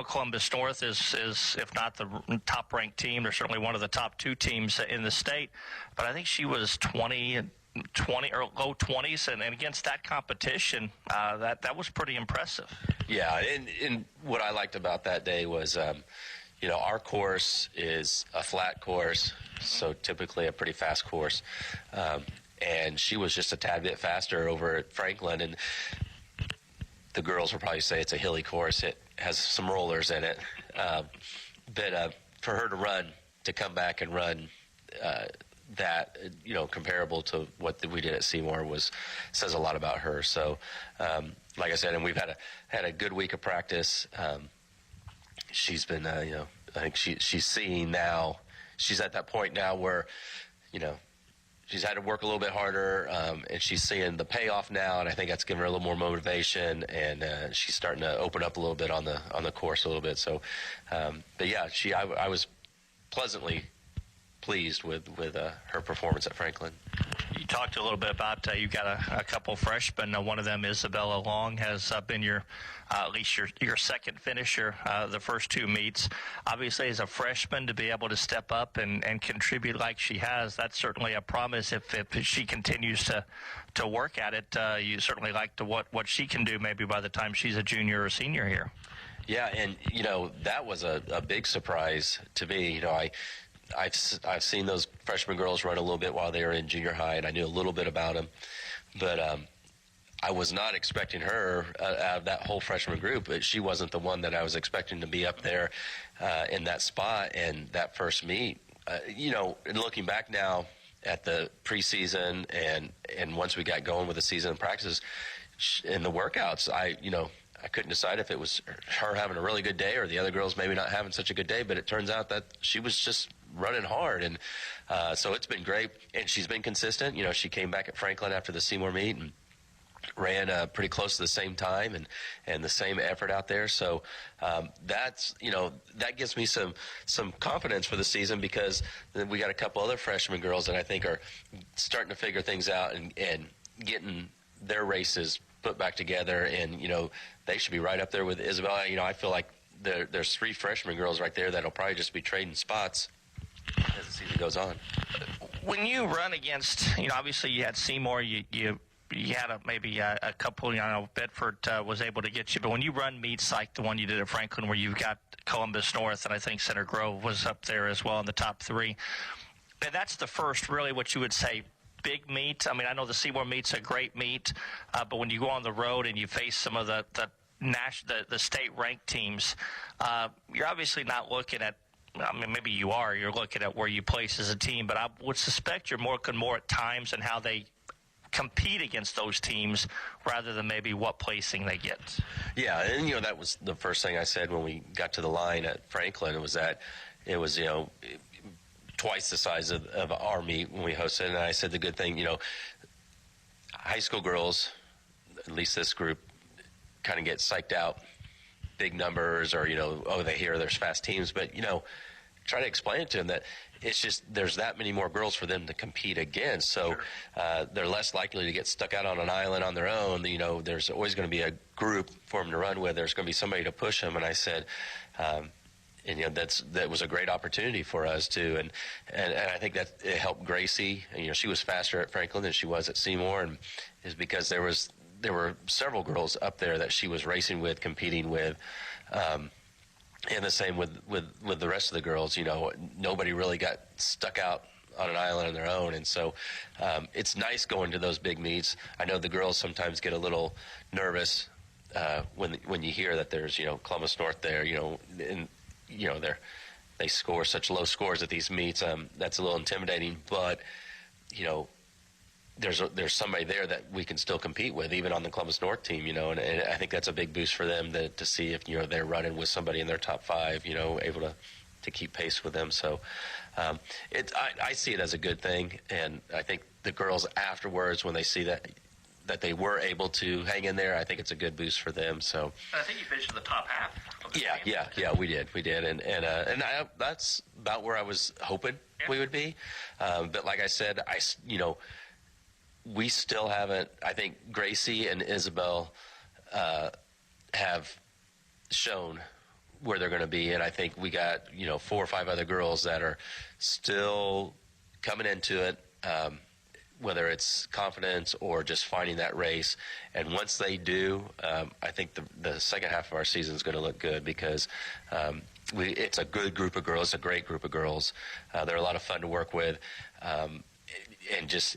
Columbus North is if not the top-ranked team, they're certainly one of the top 2 teams in the state. But I think she was 20 or low 20s, and against that competition, that was pretty impressive. Yeah, and what I liked about that day was, our course is a flat course, so typically a pretty fast course. And she was just a tad bit faster over at Franklin, and the girls will probably say it's a hilly course. It has some rollers in it. But for her to come back and run that, comparable to what we did at Seymour says a lot about her. So, like I said, and we've had a good week of practice. She's been, I think she's seeing now. She's at that point now where, she's had to work a little bit harder, and she's seeing the payoff now, and I think that's given her a little more motivation, and she's starting to open up a little bit on the course a little bit. So, but yeah, I was pleasantly pleased with her performance at Franklin. You talked a little bit about you've got a couple freshmen. One of them, Isabella Long, has been at least your second finisher the first 2 meets. Obviously, as a freshman, to be able to step up and contribute like she has, that's certainly a promise. If she continues to work at it, you certainly like what she can do maybe by the time she's a junior or senior here. Yeah, and that was a big surprise to me. I've seen those freshman girls run a little bit while they were in junior high, and I knew a little bit about them. But I was not expecting her out of that whole freshman group. But she wasn't the one that I was expecting to be up there in that spot and that first meet. And looking back now at the preseason and once we got going with the season and practices in the workouts, I couldn't decide if it was her having a really good day or the other girls maybe not having such a good day, but it turns out that she was just running hard. And so it's been great, and she's been consistent. She came back at Franklin after the Seymour meet and ran pretty close to the same time and the same effort out there. So that's, that gives me some confidence for the season, because we got a couple other freshman girls that I think are starting to figure things out and getting their races put back together, and they should be right up there with Isabella. I feel like there's 3 freshman girls right there that'll probably just be trading spots as the season goes on. When you run against, obviously you had Seymour, you had maybe a couple, Bedford was able to get you, but when you run meets like the one you did at Franklin, where you've got Columbus North, and I think Center Grove was up there as well in the top 3, and that's the first really what you would say big meet. I mean, I know the Seymour meet's a great meet, but when you go on the road and you face some of the state-ranked teams, you're obviously not looking at, maybe you are. You're looking at where you place as a team, but I would suspect you're looking more at times and how they compete against those teams rather than maybe what placing they get. Yeah, and that was the first thing I said when we got to the line at Franklin. It was twice the size of our meet when we hosted, and I said the good thing, high school girls, at least this group, kind of get psyched out, big numbers, or they hear there's fast teams, but try to explain it to them that it's just there's that many more girls for them to compete against, so they're less likely to get stuck out on an island on their own. There's always going to be a group for them to run with. There's going to be somebody to push them, and I said, that was a great opportunity for us too, and I think that it helped Gracie. She was faster at Franklin than she was at Seymour, and is because there were several girls up there that she was racing with, competing with, and the same with the rest of the girls. Nobody really got stuck out on an island on their own. And so it's nice going to those big meets. I know the girls sometimes get a little nervous when you hear that there's, Columbus North there, and, they score such low scores at these meets. That's a little intimidating, but, there's somebody there that we can still compete with, even on the Columbus North team, and I think that's a big boost for them to see if, they're running with somebody in their top 5, able to keep pace with them. So I see it as a good thing, and I think the girls afterwards, when they see that they were able to hang in there, I think it's a good boost for them. So I think you finished in the top half. Yeah, we did, and that's about where I was hoping we would be. But like I said, we still haven't. I think Gracie and Isabel have shown where they're going to be, and I think we got 4 or 5 other girls that are still coming into it, whether it's confidence or just finding that race. And once they do, I think the second half of our season is going to look good, because it's a good group of girls, a great group of girls. They're a lot of fun to work with, and just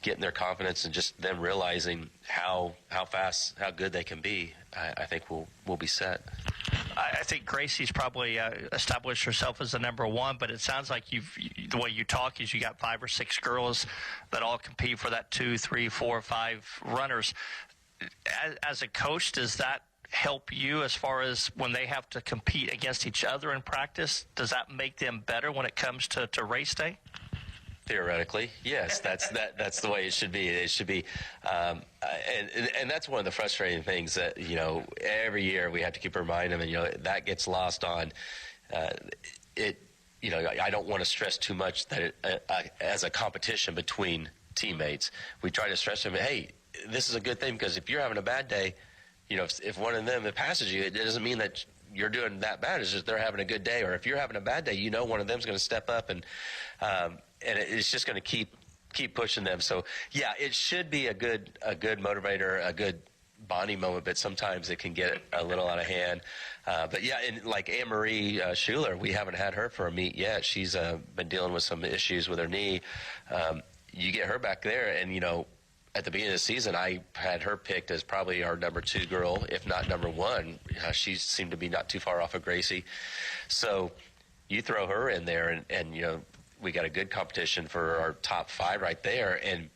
getting their confidence and just them realizing how fast, how good they can be, I think we'll be set. I think Gracie's probably established herself as the number 1, but it sounds like the way you talk is you got 5 or 6 girls that all compete for that 2, 3, 4, 5 runners. As a coach, does that help you as far as when they have to compete against each other in practice? Does that make them better when it comes to race day? Theoretically, yes, that's the way it should be. It should be, and that's one of the frustrating things that every year we have to keep reminding them, and that gets lost on it. I don't want to stress too much that as a competition between teammates, we try to stress them. Hey, this is a good thing, because if you're having a bad day, if one of them passes you, it doesn't mean that you're doing that bad. It's just they're having a good day. Or if you're having a bad day, one of them's going to step up and it's just going to keep pushing them. So yeah, it should be a good motivator, a good bonding moment, but sometimes it can get a little out of hand. But yeah, and like Anne-Marie Schuler, we haven't had her for a meet yet. She's been dealing with some issues with her knee. You get her back there, and at the beginning of the season, I had her picked as probably our number 2 girl, if not number 1. She seemed to be not too far off of Gracie. So you throw her in there, and we got a good competition for our top 5 right there. And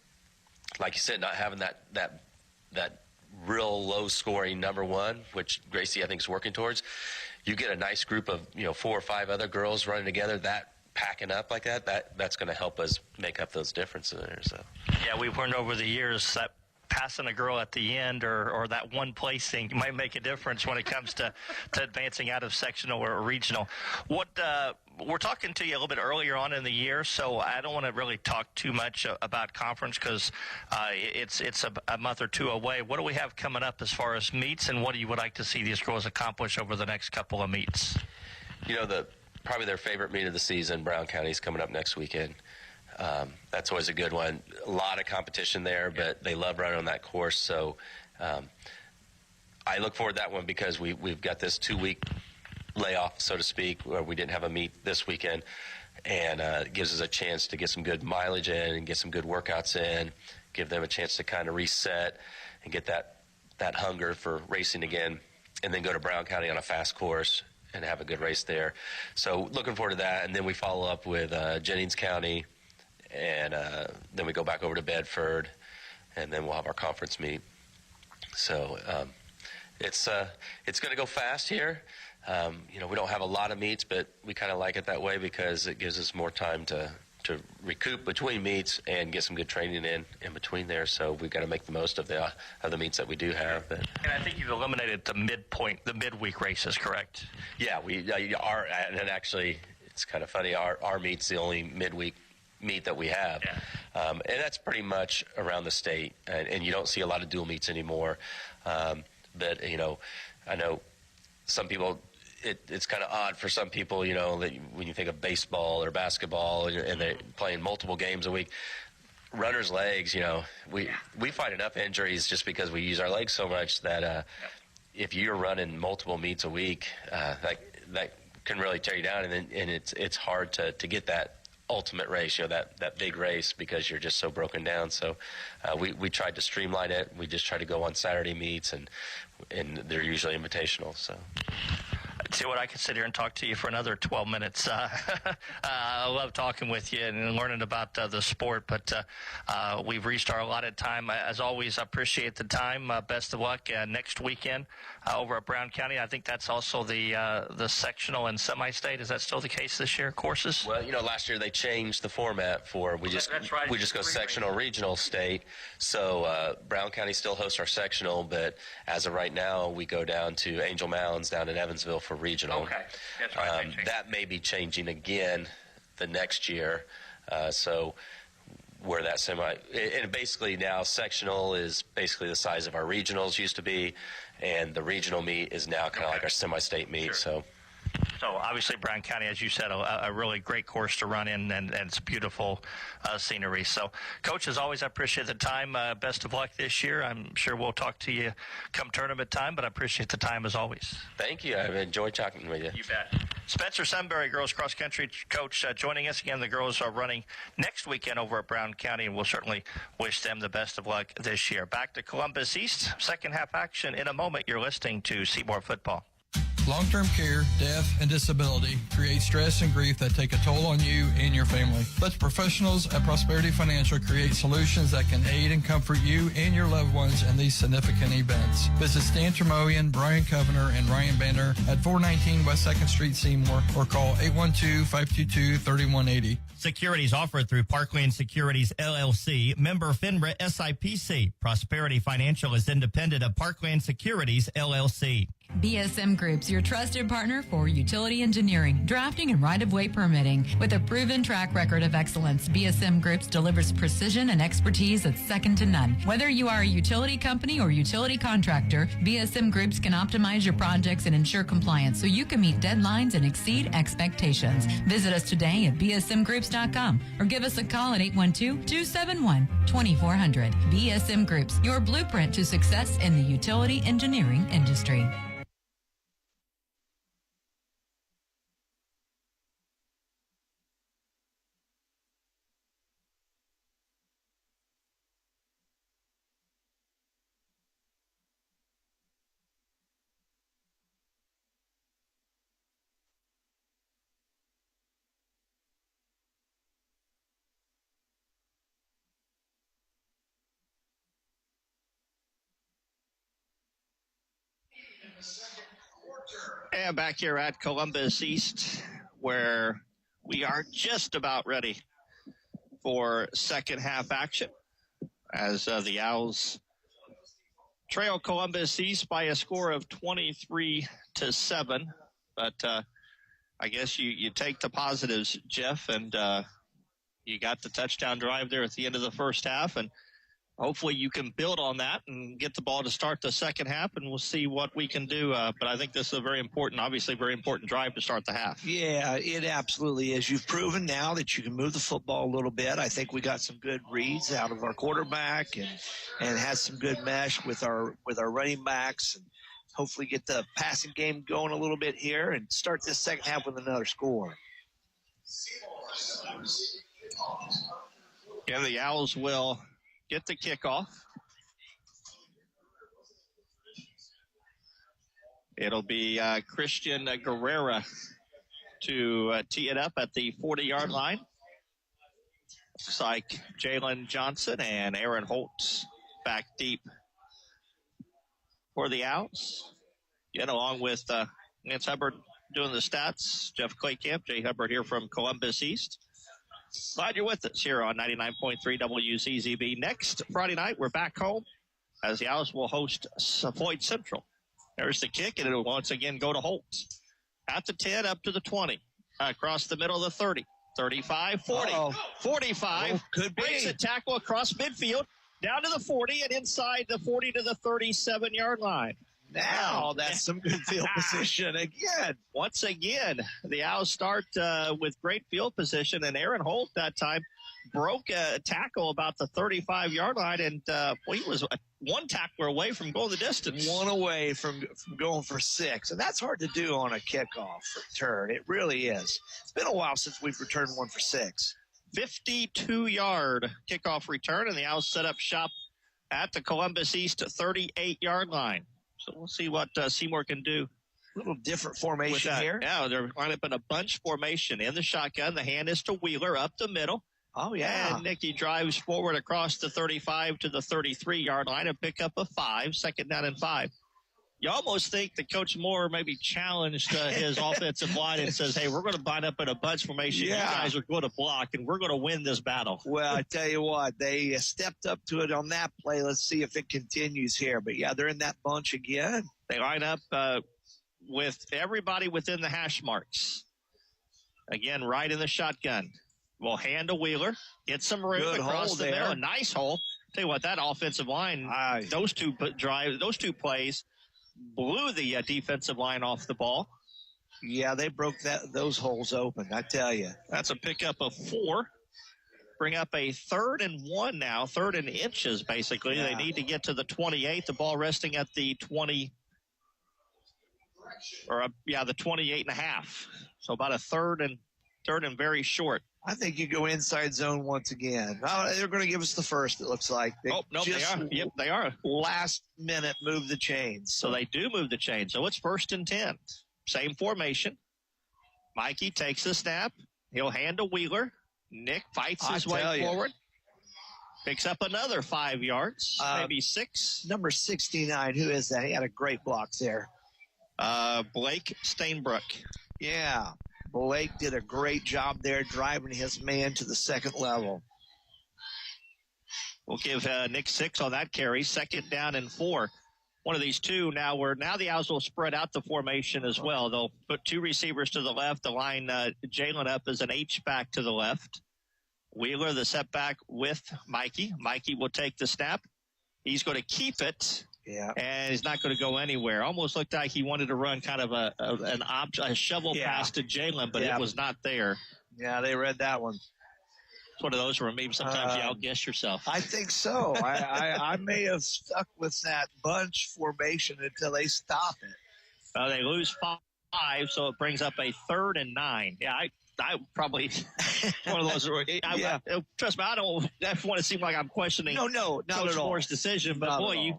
like you said, not having that real low scoring number 1, which Gracie I think is working towards, you get a nice group of 4 or 5 other girls running together, that packing up like that's going to help us make up those differences there. So yeah, we've learned over the years that passing a girl at the end or that one placing might make a difference when it comes to advancing out of sectional or regional. We're talking to you a little bit earlier on in the year, so I don't want to really talk too much about conference, because it's a month or 2 away. What do we have coming up as far as meets, and what do you would like to see these girls accomplish over the next couple of meets? Probably their favorite meet of the season, Brown County's coming up next weekend. That's always a good one. A lot of competition there, but they love running on that course. So I look forward to that one, because we've got this 2-week layoff, so to speak, where we didn't have a meet this weekend, and it gives us a chance to get some good mileage in and get some good workouts in, give them a chance to kind of reset and get that hunger for racing again, and then go to Brown County on a fast course and have a good race there. So looking forward to that. And then we follow up with Jennings County, and then we go back over to Bedford, and then we'll have our conference meet. So it's going to go fast here. We don't have a lot of meets, but we kind of like it that way, because it gives us more time to recoup between meets and get some good training in between there. So we've got to make the most of the meets that we do have. And I think you've eliminated the midweek races, correct? Yeah, we are, and actually it's kind of funny. Our meet's the only midweek meet that we have, and that's pretty much around the state. And you don't see a lot of dual meets anymore. But I know some people. It's kind of odd for some people, that when you think of baseball or basketball and they're playing multiple games a week, runners' legs, we find enough injuries just because we use our legs so much that if you're running multiple meets a week, that can really tear you down, and it's hard to get that ultimate race, that big race, because you're just so broken down. So we tried to streamline it. We just try to go on Saturday meets, and they're usually invitational. So. See what I could sit here and talk to you for another 12 minutes. I love talking with you and learning about the sport, but we've reached our allotted time. As always, I appreciate the time. Best of luck next weekend over at Brown County. I think that's also the sectional and semi-state. Is that still the case this year, courses? Well, last year they changed the format for we just go sectional, regional, state. So Brown County still hosts our sectional, but as of right now, we go down to Angel Mounds down in Evansville for regional. Okay, that's right. That may be changing again the next year. So where that and basically now sectional is basically the size of our regionals used to be, and the regional meet is now kind of like our semi-state meet. Sure. So obviously Brown County, as you said, a really great course to run in, and it's beautiful scenery. So, Coach, as always, I appreciate the time. Best of luck this year. I'm sure we'll talk to you come tournament time, but I appreciate the time as always. Thank you. I've enjoyed talking with you. You bet. Spencer Sunbury, girls cross country coach, joining us again. The girls are running next weekend over at Brown County, and we'll certainly wish them the best of luck this year. Back to Columbus East, second half action in a moment. You're listening to Seymour Football. Long-term care, death, and disability create stress and grief that take a toll on you and your family. Let professionals at Prosperity Financial create solutions that can aid and comfort you and your loved ones in these significant events. Visit Stan Tremoyan, Brian Covener, and Ryan Banner at 419 West 2nd Street, Seymour, or call 812-522-3180. Securities offered through Parkland Securities, LLC, member FINRA SIPC. Prosperity Financial is independent of Parkland Securities, LLC. BSM Group's your trusted partner for utility engineering, drafting, and right-of-way permitting. With a proven track record of excellence, BSM Groups delivers precision and expertise that's second to none. Whether you are a utility company or utility contractor, BSM Groups can optimize your projects and ensure compliance so you can meet deadlines and exceed expectations. Visit us today at bsmgroups.com or give us a call at 812-271-2400. BSM Groups, your blueprint to success in the utility engineering industry. And back here at Columbus East, where we are just about ready for second half action as the Owls trail Columbus East by a score of 23-7. But I guess you take the positives, Jeff, and you got the touchdown drive there at the end of the first half, and hopefully you can build on that and get the ball to start the second half, and we'll see what we can do. But I think this is a very important drive to start the half. Yeah, it absolutely is. You've proven now that you can move the football a little bit. I think we got some good reads out of our quarterback and had some good mesh with our running backs, and hopefully get the passing game going a little bit here and start this second half with another score. And the Owls will get the kickoff. It'll be Christian Guerrera to tee it up at the 40-yard line. Looks like Jalen Johnson and Aaron Holtz back deep for the Owls. Yet along with Lance Hubbard doing the stats, Jeff Claycamp, Jay Hubbard here from Columbus East. Glad you're with us here on 99.3 WCZB. Next Friday night, we're back home as the Owls will host Floyd Central. There's the kick, and it'll once again go to Holtz. At the 10, up to the 20. Across the middle of the 30. 35, 40. 45. Could be. Breaks a tackle across midfield. Down to the 40 and inside the 40 to the 37-yard line. Now that's some good field position again. Once again, the Owls start with great field position, and Aaron Holt that time broke a tackle about the 35-yard line, and he was one tackler away from going the distance. One away from going for 6, and that's hard to do on a kickoff return. It really is. It's been a while since we've returned one for 6. 52-yard kickoff return, and the Owls set up shop at the Columbus East 38-yard line. So we'll see what Seymour can do. A little different formation here. Yeah, they're lined up in a bunch formation in the shotgun. The hand is to Wheeler up the middle. Oh, yeah. And Nicky drives forward across the 35 to the 33-yard line, a pickup of 5, second down and 5. You almost think that Coach Moore maybe challenged his offensive line and says, hey, we're going to bind up in a bunch formation. Yeah. You guys are going to block, and we're going to win this battle. Well, I tell you what, they stepped up to it on that play. Let's see if it continues here. But, yeah, they're in that bunch again. They line up with everybody within the hash marks. Again, right in the shotgun. We'll hand to Wheeler. Get some room Good across hole the there. middle. A nice hole. Tell you what, that offensive line, those two plays blew the defensive line off the ball. Yeah, they broke those holes open, I tell you. That's a pickup of 4. Bring up a 3rd and 1 now, 3rd and inches, basically. Yeah. They need to get to the 28. The ball resting at the 20, the 28 and a half. So about a third and very short. I think you go inside zone once again. Oh, they're going to give us the first, it looks like. They are. Yep, they are. Last minute move the chains. So they do move the chain. So it's 1st and 10. Same formation. Mikey takes the snap. He'll hand to Wheeler. Nick fights his way forward. Picks up another 5 yards, maybe 6. Number 69, who is that? He had a great block there. Blake Stainbrook. Yeah. Blake did a great job there driving his man to the second level. We'll give Nick 6 on that carry. 2nd down and 4. One of these two now the Owls will spread out the formation as well. They'll put 2 receivers to the left. The line Jalen up as an H-back to the left. Wheeler, the setback with Mikey. Mikey will take the snap. He's going to keep it. Yeah. And he's not going to go anywhere. Almost looked like he wanted to run kind of a shovel pass to Jalen, but it was not there. Yeah, they read that one. It's one of those where maybe sometimes you outguess yourself. I think so. I may have stuck with that bunch formation until they stop it. They lose 5, so it brings up a 3rd and 9. Yeah, I probably one of those. Trust me, I don't want to seem like I'm questioning. No, not Coach at all. Moore's decision, but boy,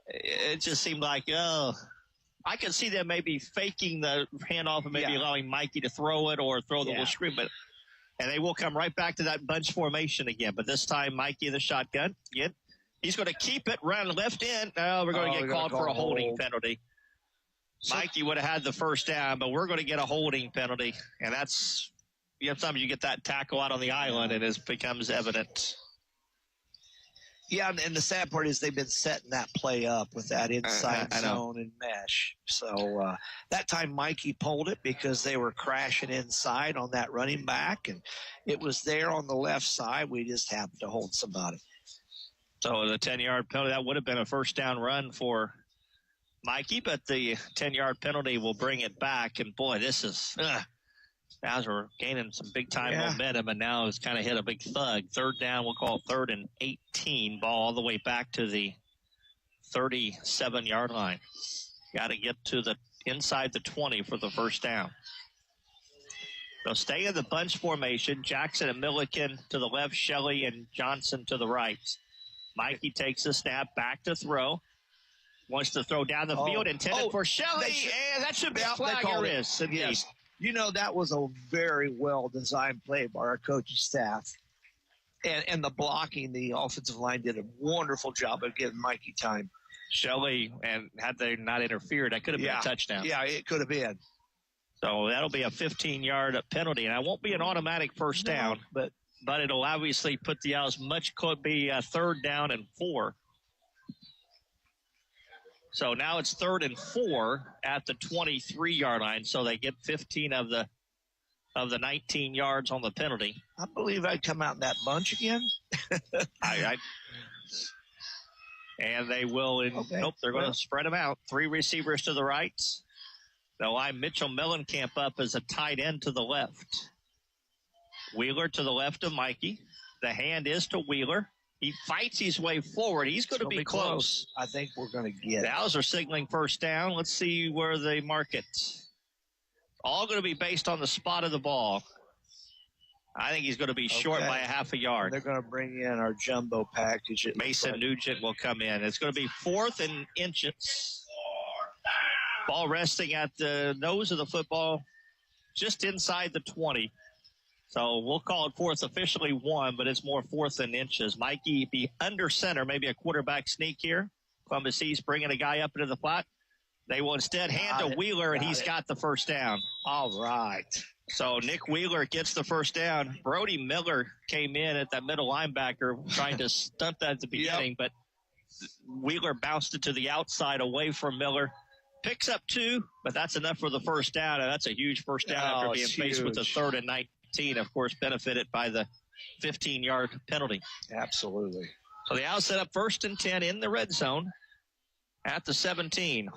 it just seemed like I could see them maybe faking the handoff and maybe allowing Mikey to throw it or throw the little screen, and they will come right back to that bunch formation again. But this time, Mikey in the shotgun. Yep. He's going to keep it, run left in. We're going to get called for a holding penalty. Mikey would have had the first down, but we're going to get a holding penalty, and that's sometimes you get that tackle out on the island, and it becomes evident. Yeah, and the sad part is they've been setting that play up with that inside zone and mesh. So that time Mikey pulled it because they were crashing inside on that running back, and it was there on the left side. We just happened to hold somebody. So the 10-yard penalty, that would have been a first down run for Mikey, but the 10-yard penalty will bring it back. And, boy, this is now we're gaining some big-time momentum, and now it's kind of hit a big thug. 3rd down, we'll call it 3rd and 18. Ball all the way back to the 37-yard line. Got to get to the inside the 20 for the first down. They'll stay in the bunch formation. Jackson and Milliken to the left, Shelley and Johnson to the right. Mikey takes the snap, back to throw. Wants to throw down the field, intended for Shelley, and that should be a flag. There is, indeed. Yes. You know, that was a very well-designed play by our coaching staff. And the blocking, the offensive line did a wonderful job of giving Mikey time. Shelley, and had they not interfered, that could have been a touchdown. Yeah, it could have been. So that'll be a 15-yard penalty, and it won't be an automatic first down, but it'll obviously put the Owls be a 3rd down and 4. So now it's 3rd and 4 at the 23-yard line, so they get 15 of the 19 yards on the penalty. I believe I'd come out in that bunch again. And they will. Nope, they're going to spread them out. 3 receivers to the right. They'll line Mitchell Mellencamp up as a tight end to the left. Wheeler to the left of Mikey. The hand is to Wheeler. He fights his way forward. He's going to be close. I think we're going to get it. The Owls are signaling first down. Let's see where they mark it. All going to be based on the spot of the ball. I think he's going to be short by a half a yard. They're going to bring in our jumbo package. Mason Nugent will come in. It's going to be 4th and inches. Ball resting at the nose of the football, just inside the 20. So we'll call it 4th, officially 1, but it's more 4th and inches. Mikey be under center, maybe a quarterback sneak here. Columbus East bringing a guy up into the flat. They will instead hand to Wheeler, and he's got the first down. All right. So Nick Wheeler gets the first down. Brody Miller came in at that middle linebacker trying to stunt that at the beginning, but Wheeler bounced it to the outside away from Miller. Picks up 2, but that's enough for the first down, and that's a huge first down after being faced with a 3rd and 19, of course, benefited by the 15-yard penalty. Absolutely. So the Owls set up 1st and 10 in the red zone at the 17.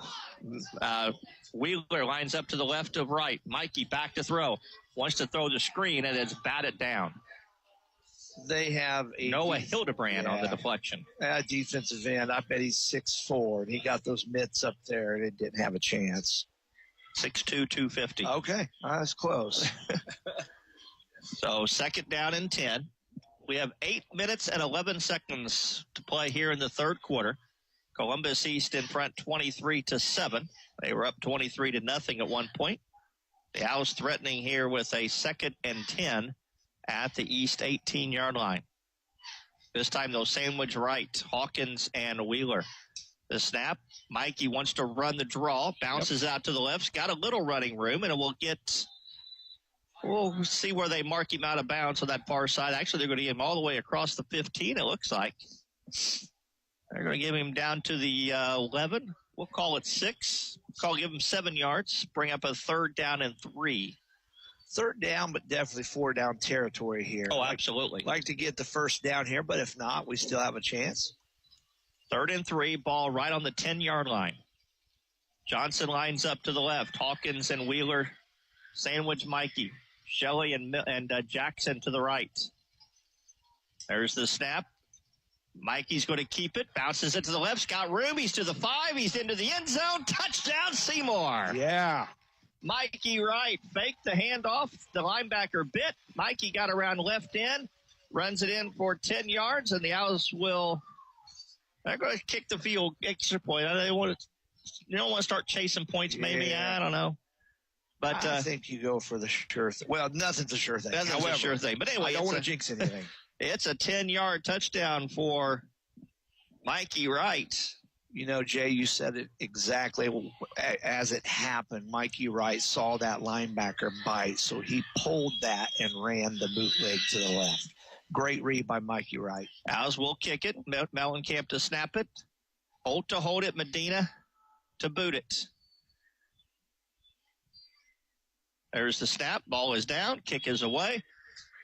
Wheeler lines up to the left of right. Mikey back to throw. Wants to throw the screen, and it's batted down. They have Noah Hildebrand on the deflection. Defensive end. I bet he's 6'4", and he got those mitts up there, and it didn't have a chance. 6'2", 250. Okay, that's close. So 2nd down and 10. We have 8 minutes and 11 seconds to play here in the third quarter. Columbus East in front 23-7. They were up 23-0 at one point. The Owls threatening here with a 2nd and 10 at the East 18-yard line. This time they'll sandwich right, Hawkins and Wheeler. The snap, Mikey wants to run the draw, bounces out to the left, got a little running room, and it will get, we'll see where they mark him out of bounds on that far side. Actually, they're going to get him all the way across the 15, it looks like. They're going to give him down to the 11. We'll call it 6. Give him 7 yards, bring up a 3rd down and 3. 3rd down, but definitely 4 down territory here. Oh, absolutely. Like to get the first down here, but if not, we still have a chance. 3rd and 3, ball right on the 10-yard line. Johnson lines up to the left. Hawkins and Wheeler sandwich Mikey. Shelley and Jackson to the right. There's the snap. Mikey's going to keep it. Bounces it to the left. Scott Ruby's to the 5. He's into the end zone. Touchdown, Seymour. Yeah. Mikey Wright faked the handoff. The linebacker bit. Mikey got around left end. Runs it in for 10 yards, and the Owls will... They're going to kick the field extra point. They don't want to start chasing points, maybe. Yeah. I don't know. But I think you go for the sure thing. Well, nothing's a sure thing. Nothing's a sure thing. But anyway, I don't want to jinx anything. It's a 10-yard touchdown for Mikey Wright. You know, Jay, you said it exactly as it happened. Mikey Wright saw that linebacker bite, so he pulled that and ran the bootleg to the left. Great read by Mikey Wright. Owls will kick it. Mellencamp to snap it. Holt to hold it. Medina to boot it. There's the snap. Ball is down. Kick is away.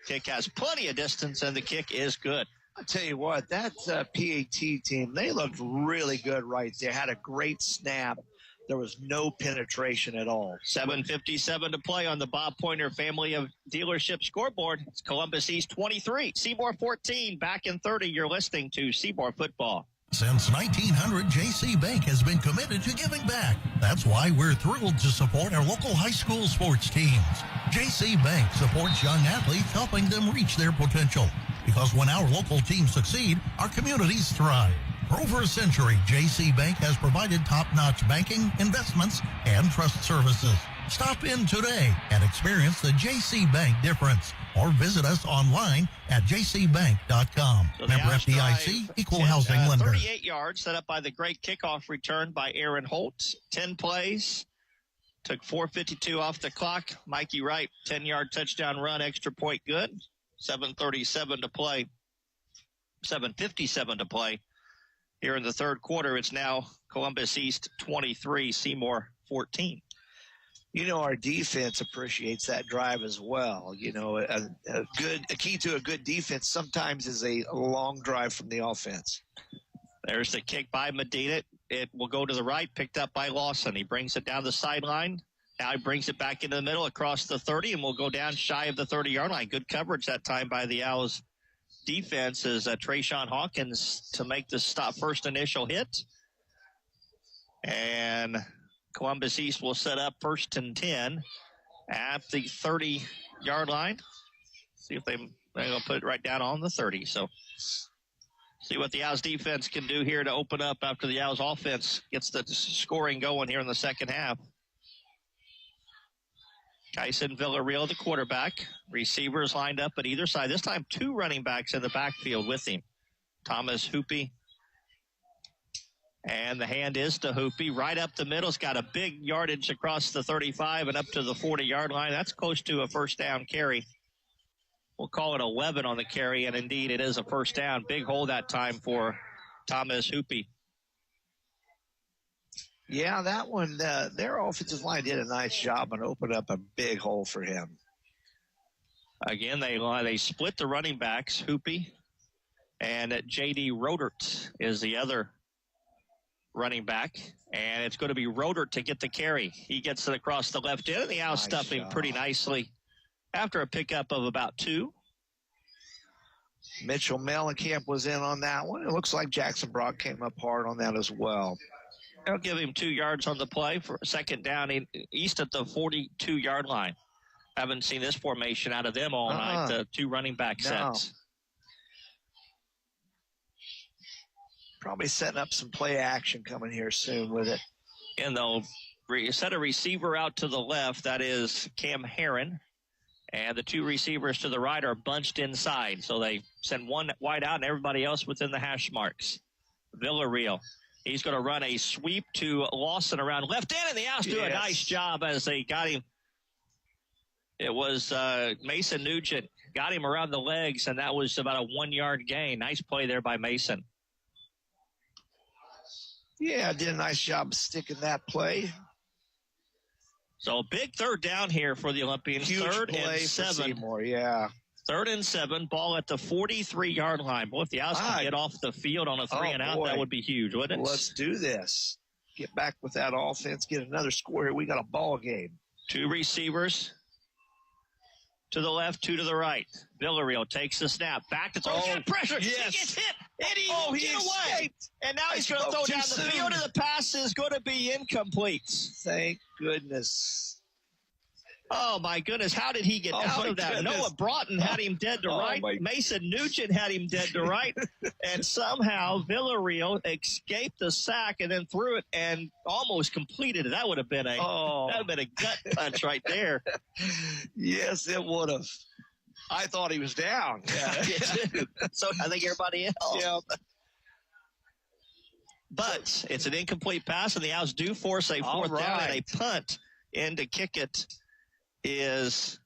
Kick has plenty of distance, and the kick is good. I'll tell you what, that PAT team, they looked really good right there. Had a great snap. There was no penetration at all. 7:57 to play on the Bob Pointer Family of Dealership scoreboard. It's Columbus East 23, Seymour 14. Back in 30, you're listening to Seymour Football. Since 1900, JC Bank has been committed to giving back. That's why we're thrilled to support our local high school sports teams. JC Bank supports young athletes, helping them reach their potential. Because when our local teams succeed, our communities thrive. For over a century, JC Bank has provided top-notch banking, investments, and trust services. Stop in today and experience the JC Bank difference. Or visit us online at jcbank.com. So Member FDIC, Equal Housing Lender. 38 yards set up by the great kickoff return by Aaron Holt. 10 plays. Took 4:52 off the clock. Mikey Wright, 10-yard touchdown run, extra point good. 7:37 to play. 7:57 to play. Here in the third quarter, it's now Columbus East 23, Seymour 14. You know, our defense appreciates that drive as well. You know, a key to a good defense sometimes is a long drive from the offense. There's the kick by Medina. It will go to the right, picked up by Lawson. He brings it down the sideline. Now he brings it back into the middle across the 30 and will go down shy of the 30-yard line. Good coverage that time by the Owls defense as Trayshawn Hawkins to make the stop first initial hit. And Columbus East will set up 1st and 10 at the 30-yard line. See if they're going to put it right down on the 30. So see what the Owls defense can do here to open up after the Owls offense gets the scoring going here in the second half. Tyson Villarreal, the quarterback. Receivers lined up at either side. This time, 2 running backs in the backfield with him. Thomas Hoopy. And the hand is to Hoopy. Right up the middle. It's got a big yardage across the 35 and up to the 40-yard line. That's close to a first down carry. We'll call it 11 on the carry, and indeed it is a first down. Big hole that time for Thomas Hoopy. Yeah, that one, their offensive line did a nice job and opened up a big hole for him. Again, they split the running backs, Hoopy, and J.D. Rodert is the other running back, and it's going to be Rodert to get the carry. He gets it across the left end, and the Owls stuff him pretty nicely after a pickup of about 2. Mitchell Mellencamp was in on that one. It looks like Jackson Brock came up hard on that as well. They'll give him 2 yards on the play for a second down east at the 42-yard line. Haven't seen this formation out of them all night, the 2 running back sets. Probably setting up some play action coming here soon with it. And they'll set a receiver out to the left. That is Cam Herron. And the 2 receivers to the right are bunched inside. So they send one wide out and everybody else within the hash marks. Villarreal. He's going to run a sweep to Lawson around left end, and the Owls do a nice job as they got him. It was Mason Nugent got him around the legs, and that was about a 1-yard gain. Nice play there by Mason. Yeah, did a nice job sticking that play. So big third down here for the Olympians. Huge 3rd play and 7. For Seymour, yeah. 3rd and 7, ball at the 43-yard line. Boy, if the Owls can get off the field on a 3-and-out, that would be huge, wouldn't it? Let's do this. Get back with that offense, get another score here. We got a ball game. 2 receivers to the left, 2 to the right. Villarreal takes the snap. Back to throw. Got pressure. Yes. He gets hit. And he get away. And now he's going to throw down the field, and the pass is going to be incomplete. Thank goodness. Oh, my goodness. How did he get out of that? Goodness. Noah Broughton had him dead to right. Mason Nugent had him dead to right. And somehow Villarreal escaped the sack and then threw it and almost completed it. That would have been a gut punch right there. Yes, it would have. I thought he was down. Yeah. So I think everybody else. Yeah. But it's an incomplete pass, and the Owls do force a 4th down and a punt. And to kick it is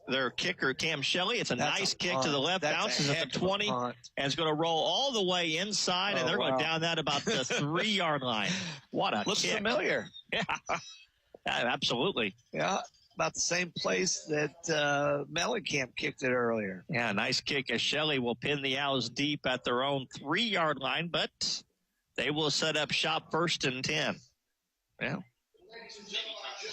their kicker, Cam Shelley. It's a nice kick to the left, bounces at the 20, and it's going to roll all the way inside, and they're going down that about the 3-yard line. What a Looks kick. familiar. Yeah, absolutely. Yeah, about the same place that Mellencamp kicked it earlier. Yeah, nice kick as Shelley will pin the Owls deep at their own 3-yard line, but they will set up shop 1st and 10. Yeah.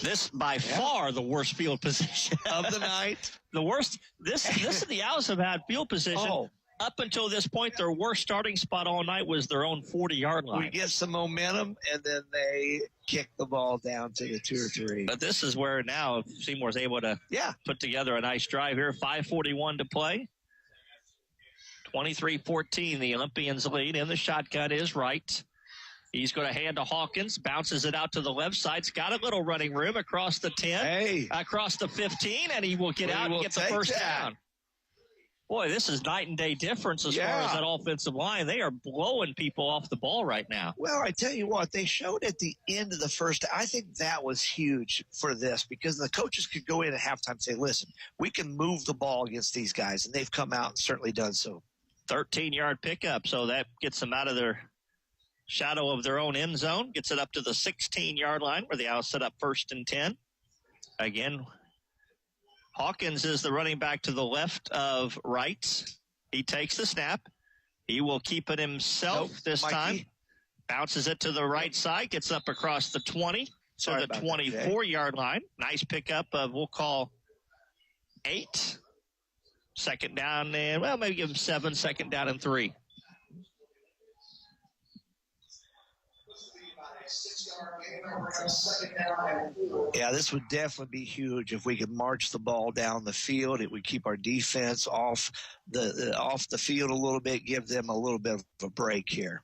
This by far the worst field position of the night. The worst. This the Owls have had field position up until this point. Their worst starting spot all night was their own 40-yard line. We get some momentum, and then they kick the ball down to the 2 or 3. But this is where now Seymour's able to put together a nice drive here. 5:41 to play. 23-14, the Olympians lead, and the shotgun is right. He's going to hand to Hawkins, bounces it out to the left side. It's got a little running room across the 10, across the 15, and he will get out and get the first down. Boy, this is night and day difference as far as that offensive line. They are blowing people off the ball right now. Well, I tell you what, they showed at the end of the first. I think that was huge for this because the coaches could go in at halftime and say, listen, we can move the ball against these guys, and they've come out and certainly done so. 13-yard pickup, so that gets them out of their shadow of their own end zone, gets it up to the 16-yard line where the Owls set up 1st and 10. Again, Hawkins is the running back to the left of Wright. He takes the snap. He will keep it himself this time. Bounces it to the right side, gets up across the 20 to the 24-yard line. Nice pickup of, we'll call 8. 2nd down and, well, maybe give him 7, 2nd down and 3. Yeah, this would definitely be huge if we could march the ball down the field. It would keep our defense off the field a little bit, give them a little bit of a break here.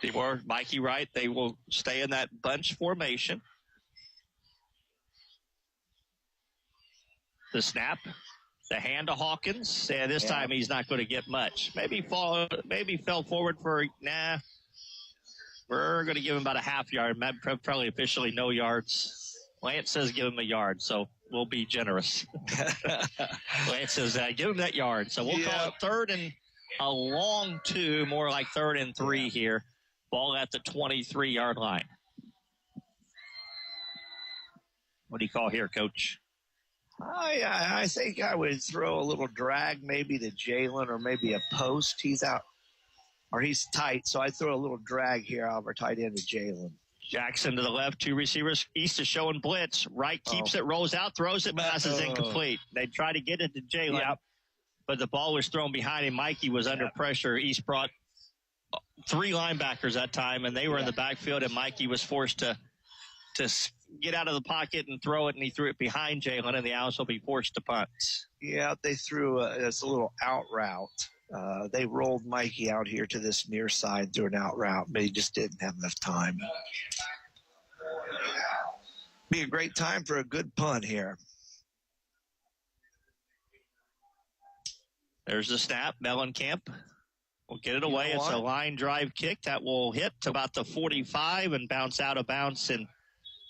Seymour, Mikey Wright, they will stay in that bunch formation. The snap, the hand to Hawkins, and this time he's not going to get much. Maybe fell forward for, we're going to give him about a half yard, probably officially no yards. Lance says give him a yard, so we'll be generous. Lance says give him that yard. So we'll call it 3rd and a long 2, more like 3rd and 3 here. Ball at the 23-yard line. What do you call here, Coach? I think I would throw a little drag maybe to Jalen or maybe a post. He's out, or he's tight, so I'd throw a little drag here out of our tight end to Jalen. Jackson to the left, 2 receivers. East is showing blitz. Right keeps it, rolls out, throws it, passes incomplete. They try to get it to Jalen, but the ball was thrown behind him. Mikey was under pressure. East brought 3 linebackers that time, and they were in the backfield, and Mikey was forced to get out of the pocket and throw it, and he threw it behind Jalen, and the Owls will be forced to punt. Yeah, they threw a little out route. They rolled Mikey out here to this near side through an out route, but he just didn't have enough time. Be a great time for a good punt here. There's the snap. Mellencamp will get it away. It's a line drive kick that will hit about the 45 and bounce out of bounds in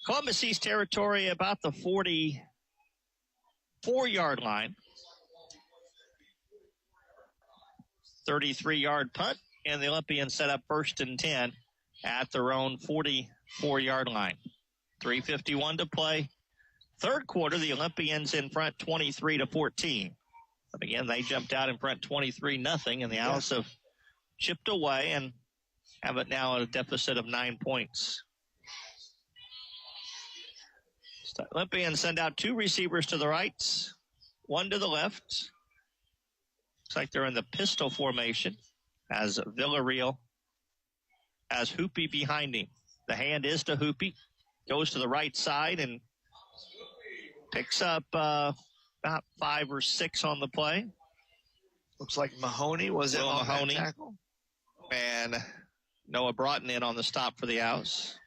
Columbus East territory, about the 44-yard line. 33-yard punt, and the Olympians set up 1st and 10 at their own 44-yard line. 3:51 to play. Third quarter, the Olympians in front 23-14. But again, they jumped out in front 23-0, and the Owls have chipped away and have it now at a deficit of 9 points. Olympians send out 2 receivers to the right, 1 to the left. Looks like they're in the pistol formation as Villarreal has Hoopy behind him. The hand is to Hoopy, goes to the right side and picks up about 5 or 6 on the play. Looks like Mahoney was in on that tackle. And Noah Broughton in on the stop for the Owls.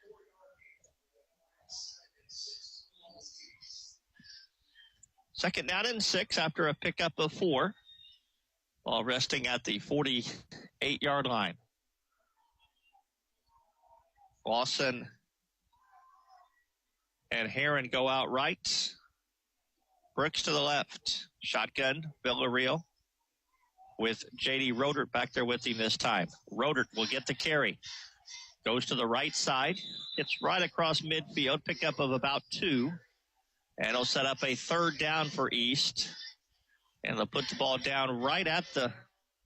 Second down and 6 after a pickup of 4. Ball resting at the 48-yard line. Lawson and Heron go out right. Brooks to the left. Shotgun, Villarreal with J.D. Rodert back there with him this time. Rodert will get the carry. Goes to the right side. Gets right across midfield. Pickup of about 2. And he'll set up a 3rd down for East. And they'll put the ball down right at the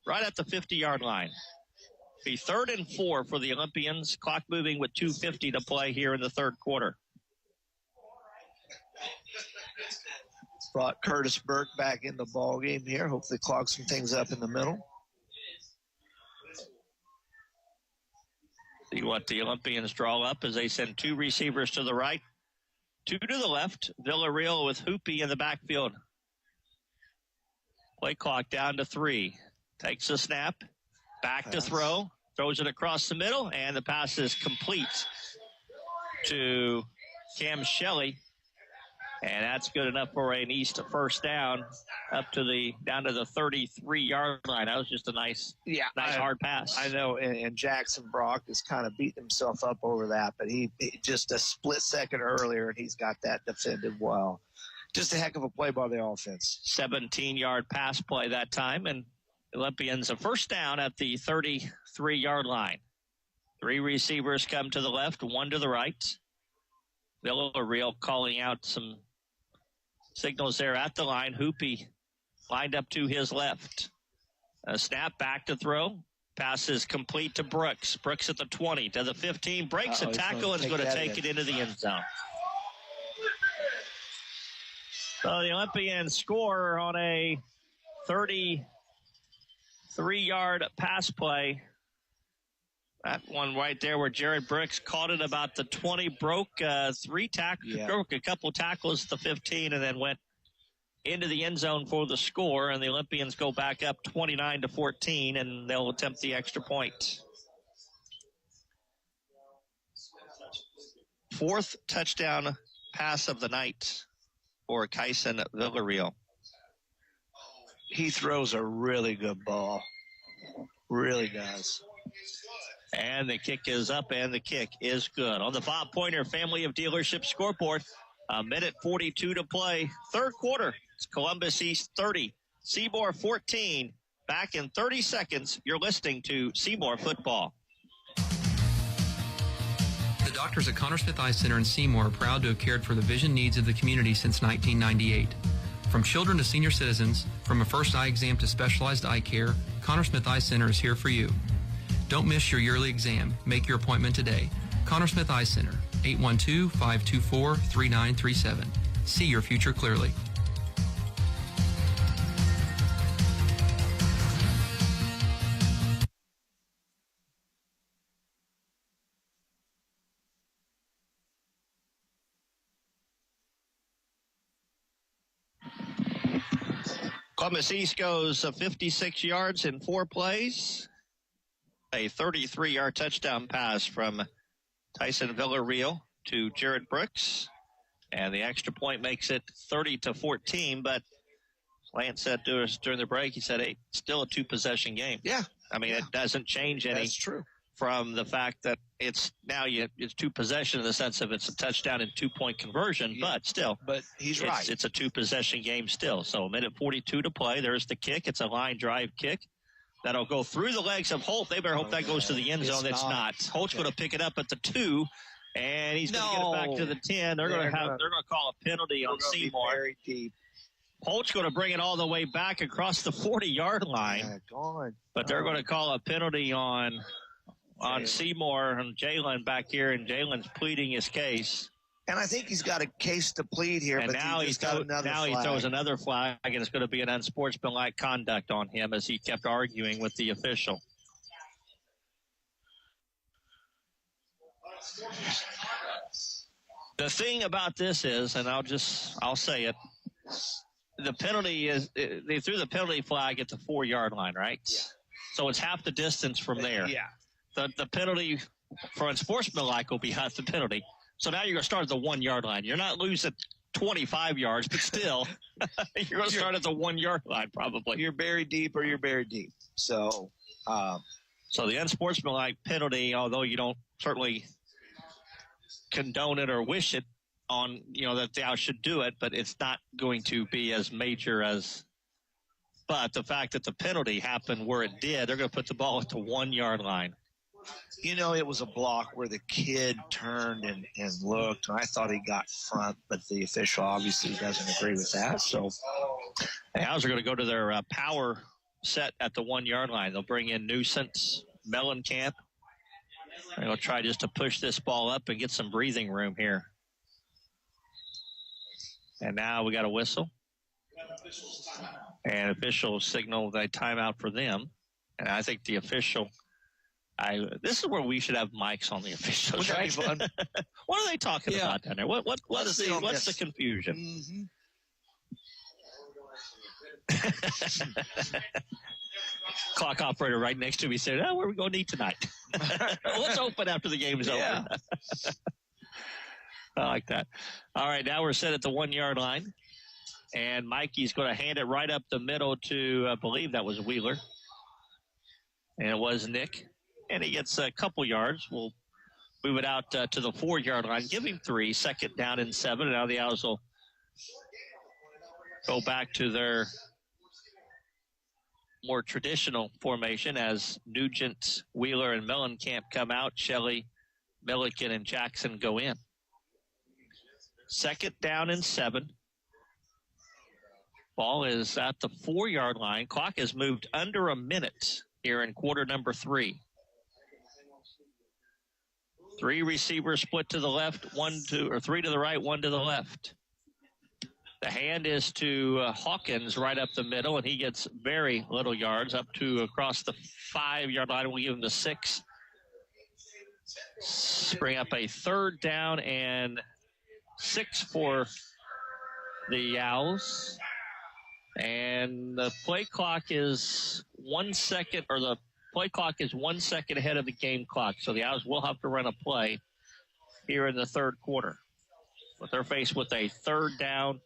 50-yard line. Be 3rd and 4 for the Olympians. Clock moving with 2:50 to play here in the third quarter. Brought Curtis Burke back in the ball game here. Hopefully clock some things up in the middle. See what the Olympians draw up as they send 2 receivers to the right, 2 to the left. Villarreal with Hoopy in the backfield. Play clock down to 3. Takes the snap. Back to throw. Throws it across the middle, and the pass is complete to Cam Shelley. And that's good enough for an East first down down to the 33-yard line. That was just a nice hard pass. I know, and Jackson Brock has kind of beaten himself up over that, but he just a split second earlier, and he's got that defended well. Just a heck of a play by the offense. 17-yard pass play that time, and Olympians a first down at the 33-yard line. 3 receivers come to the left, 1 to the right. Villarreal calling out some signals there at the line. Hoopy lined up to his left. A snap back to throw. Pass is complete to Brooks. Brooks at the 20 to the 15. Breaks a tackle and is going to take it into the end zone. So the Olympians score on a 33 3-yard pass play. That one right there where Jared Brooks caught it about the 20, broke broke a couple tackles at the 15, and then went into the end zone for the score, and the Olympians go back up 29-14, and they'll attempt the extra point. 4th touchdown pass of the night for Kyson Villarreal. He throws a really good ball. Really does. And the kick is up, and the kick is good. On the Bob Pointer Family of Dealerships scoreboard, 1:42 to play. 3rd quarter, it's Columbus East 30, Seymour 14. Back in 30 seconds, you're listening to Seymour Football. The doctors at Connor Smith Eye Center in Seymour are proud to have cared for the vision needs of the community since 1998. From children to senior citizens, from a first eye exam to specialized eye care, Connor Smith Eye Center is here for you. Don't miss your yearly exam. Make your appointment today. Connor Smith Eye Center, 812-524-3937. See your future clearly. Columbus East goes 56 yards in 4 plays. A 33-yard touchdown pass from Tyson Villarreal to Jared Brooks. And the extra point makes it 30-14. But Lance said to us during the break, he said, hey, still a 2-possession game. Yeah. I mean, it doesn't change any. That's true. From the fact that it's 2 possession in the sense of it's a touchdown and 2-point conversion, but still. But he's right. It's a 2-possession game still. So 1:42 to play. There's the kick. It's a line drive kick. That'll go through the legs of Holt. They better hope that goes to the end zone. It's not. Holt's going to pick it up at the 2, and he's going to get it back to the 10. They're going to call a penalty on Seymour. Very deep. Holt's going to bring it all the way back across the 40-yard line. But they're going to call a penalty on Seymour and Jalen back here, and Jalen's pleading his case. And I think he's got a case to plead here. And but now he throws another flag, and it's going to be an unsportsmanlike conduct on him as he kept arguing with the official. The thing about this is, and I'll say it, the penalty is, they threw the penalty flag at the 4-yard line, right? Yeah. So it's half the distance from there. Yeah. The penalty for unsportsmanlike will be half the penalty. So now you're going to start at the 1-yard line. You're not losing 25 yards, but still, you're going to start at the 1-yard line probably. You're buried deep or you're buried deep. So the unsportsmanlike penalty, although you don't certainly condone it or wish it on, that they should do it, but it's not going to be as major as. But the fact that the penalty happened where it did, they're going to put the ball at the 1-yard line. It was a block where the kid turned and looked, and I thought he got front, but the official obviously doesn't agree with that. So the Owls are going to go to their power set at the 1-yard line. They'll bring in Nuisance, Mellencamp. They're going to try just to push this ball up and get some breathing room here. And now we got a whistle. And official signaled a timeout for them. And I think the official, this is where we should have mics on the officials, right? What are they talking about down there? What's the confusion? Mm-hmm. Clock operator right next to me said, where are we going to eat tonight? Let's open after the game's over. I like that. All right, now we're set at the 1-yard line. And Mikey's going to hand it right up the middle to, I believe that was Wheeler. And it was Nick. And he gets a couple yards. We'll move it out to the 4-yard line. Give him 3. 2nd down and 7. And now the Owls will go back to their more traditional formation as Nugent, Wheeler, and Mellencamp come out. Shelley, Milliken, and Jackson go in. 2nd down and 7. Ball is at the 4-yard line. Clock has moved under a minute here in quarter number 3. 3 receivers split to the left, 3 to the right, 1 to the left. The hand is to Hawkins right up the middle, and he gets very little yards up to across the 5-yard line. We'll give him the 6. Bring up a 3rd down and 6 for the Owls. And the play clock is 1 second, or the play clock is 1 second ahead of the game clock. So the Owls will have to run a play here in the 3rd quarter. But they're faced with a 3rd down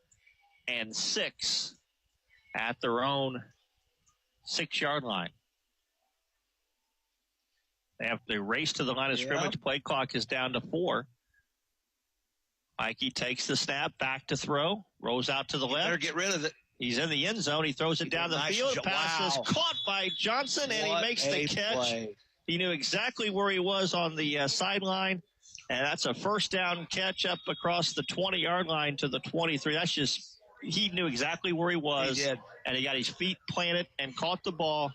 and 6 at their own 6-yard line. They have to race to the line of scrimmage. Play clock is down to 4. Mikey takes the snap, back to throw, rolls out to the left. Better get rid of it. He's in the end zone. He throws it down the field. Pass is caught by Johnson, and he makes the catch. Play. He knew exactly where he was on the sideline, and that's a 1st down catch up across the 20-yard line to the 23. That's just, he knew exactly where he was. He did. And he got his feet planted and caught the ball.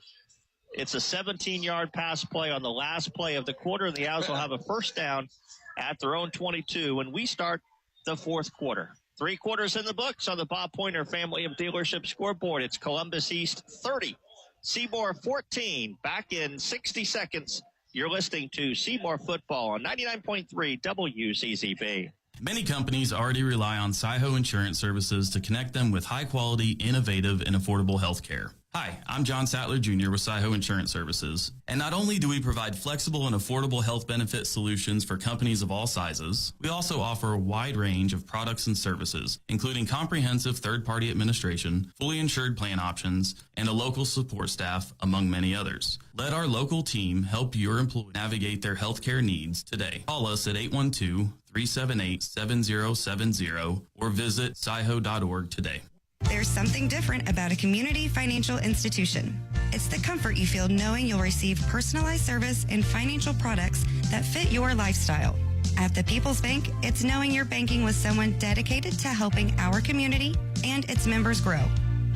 It's a 17-yard pass play on the last play of the quarter, and the Owls will have a 1st down at their own 22 when we start the 4th quarter. 3 quarters in the books on the Bob Pointer Family of Dealership scoreboard. It's Columbus East 30, Seymour 14. Back in 60 seconds, you're listening to Seymour Football on 99.3 WCZB. Many companies already rely on Saiho Insurance Services to connect them with high-quality, innovative, and affordable health care. Hi, I'm John Sattler Jr. with Saiho Insurance Services. And not only do we provide flexible and affordable health benefit solutions for companies of all sizes, we also offer a wide range of products and services, including comprehensive third-party administration, fully insured plan options, and a local support staff, among many others. Let our local team help your employee navigate their healthcare needs today. Call us at 812-378-7070 or visit saiho.org today. There's something different about a community financial institution. It's the comfort you feel knowing you'll receive personalized service and financial products that fit your lifestyle. At the People's Bank, it's knowing you're banking with someone dedicated to helping our community and its members grow.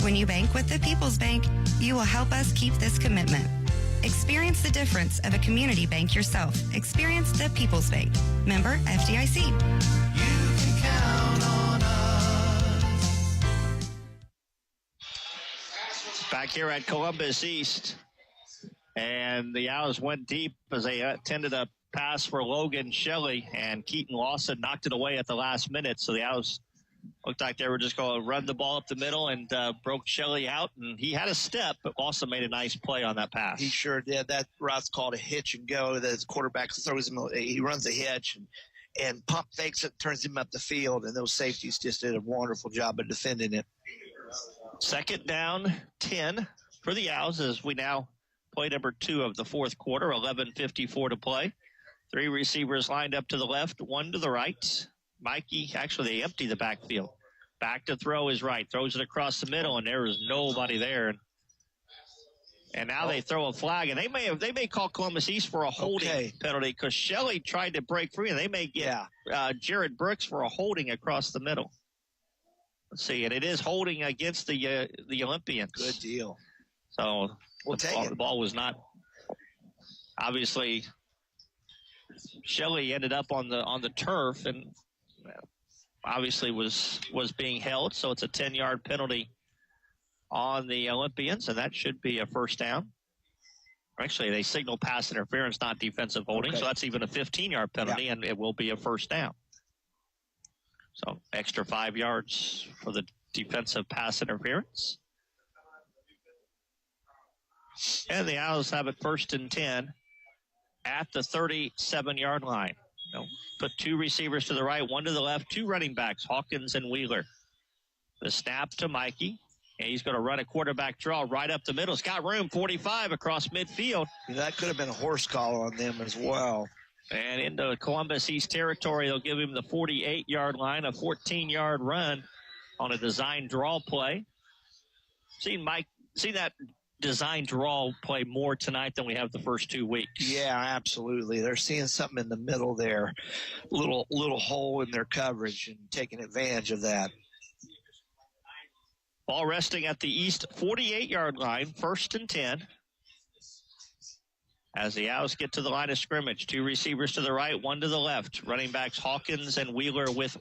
When you bank with the People's Bank, you will help us keep this commitment. Experience the difference of a community bank yourself. Experience the People's Bank. Member FDIC. You can count on us. Back here at Columbus East, and the Owls went deep as they attended a pass for Logan Shelley, and Keaton Lawson knocked it away at the last minute. So the Owls looked like they were just going to run the ball up the middle and broke Shelley out, and he had a step, but Lawson made a nice play on that pass. He sure did. That route's called a hitch and go. The quarterback throws him. He runs a hitch and pump fakes it, turns him up the field, and those safeties just did a wonderful job of defending it. 2nd down, 10 for the Owls as we now play number 2 of the 4th quarter, 11:54 to play. 3 receivers lined up to the left, 1 to the right. Mikey, actually, they empty the backfield. Back to throw is right, throws it across the middle, and there is nobody there. And now they throw a flag, and they may call Columbus East for a holding penalty because Shelley tried to break free, and they may get Jared Brooks for a holding across the middle. Let's see, and it is holding against the Olympians. Good deal. So the ball was not, obviously, Shelley ended up on the turf and obviously was being held. So it's a 10-yard penalty on the Olympians, and that should be a 1st down. Actually, they signal pass interference, not defensive holding. So that's even a 15-yard penalty, and it will be a 1st down. So extra 5 yards for the defensive pass interference. And the Owls have it 1st and 10 at the 37-yard line. Put 2 receivers to the right, 1 to the left, 2 running backs, Hawkins and Wheeler. The snap to Mikey, and he's going to run a quarterback draw right up the middle. He's got room, 45 across midfield. That could have been a horse collar on them as well. And into Columbus East territory, they'll give him the 48-yard line, a 14-yard run on a design draw play. Seen that design draw play more tonight than we have the first 2 weeks. Yeah, absolutely. They're seeing something in the middle there, little hole in their coverage and taking advantage of that. Ball resting at the East 48-yard line, 1st and 10. As the Owls get to the line of scrimmage, 2 receivers to the right, 1 to the left. Running backs Hawkins and Wheeler with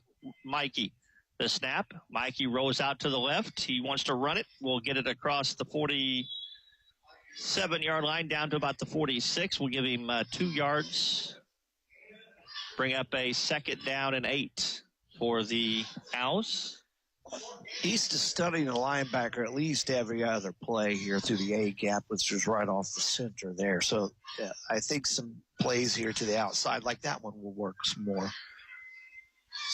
Mikey. The snap. Mikey rolls out to the left. He wants to run it. We'll get it across the 47-yard line down to about the 46. We'll give him 2 yards. Bring up a 2nd down and 8 for the Owls. East is studying the linebacker at least every other play here through the A gap, which is right off the center there. So I think some plays here to the outside like that one will work some more.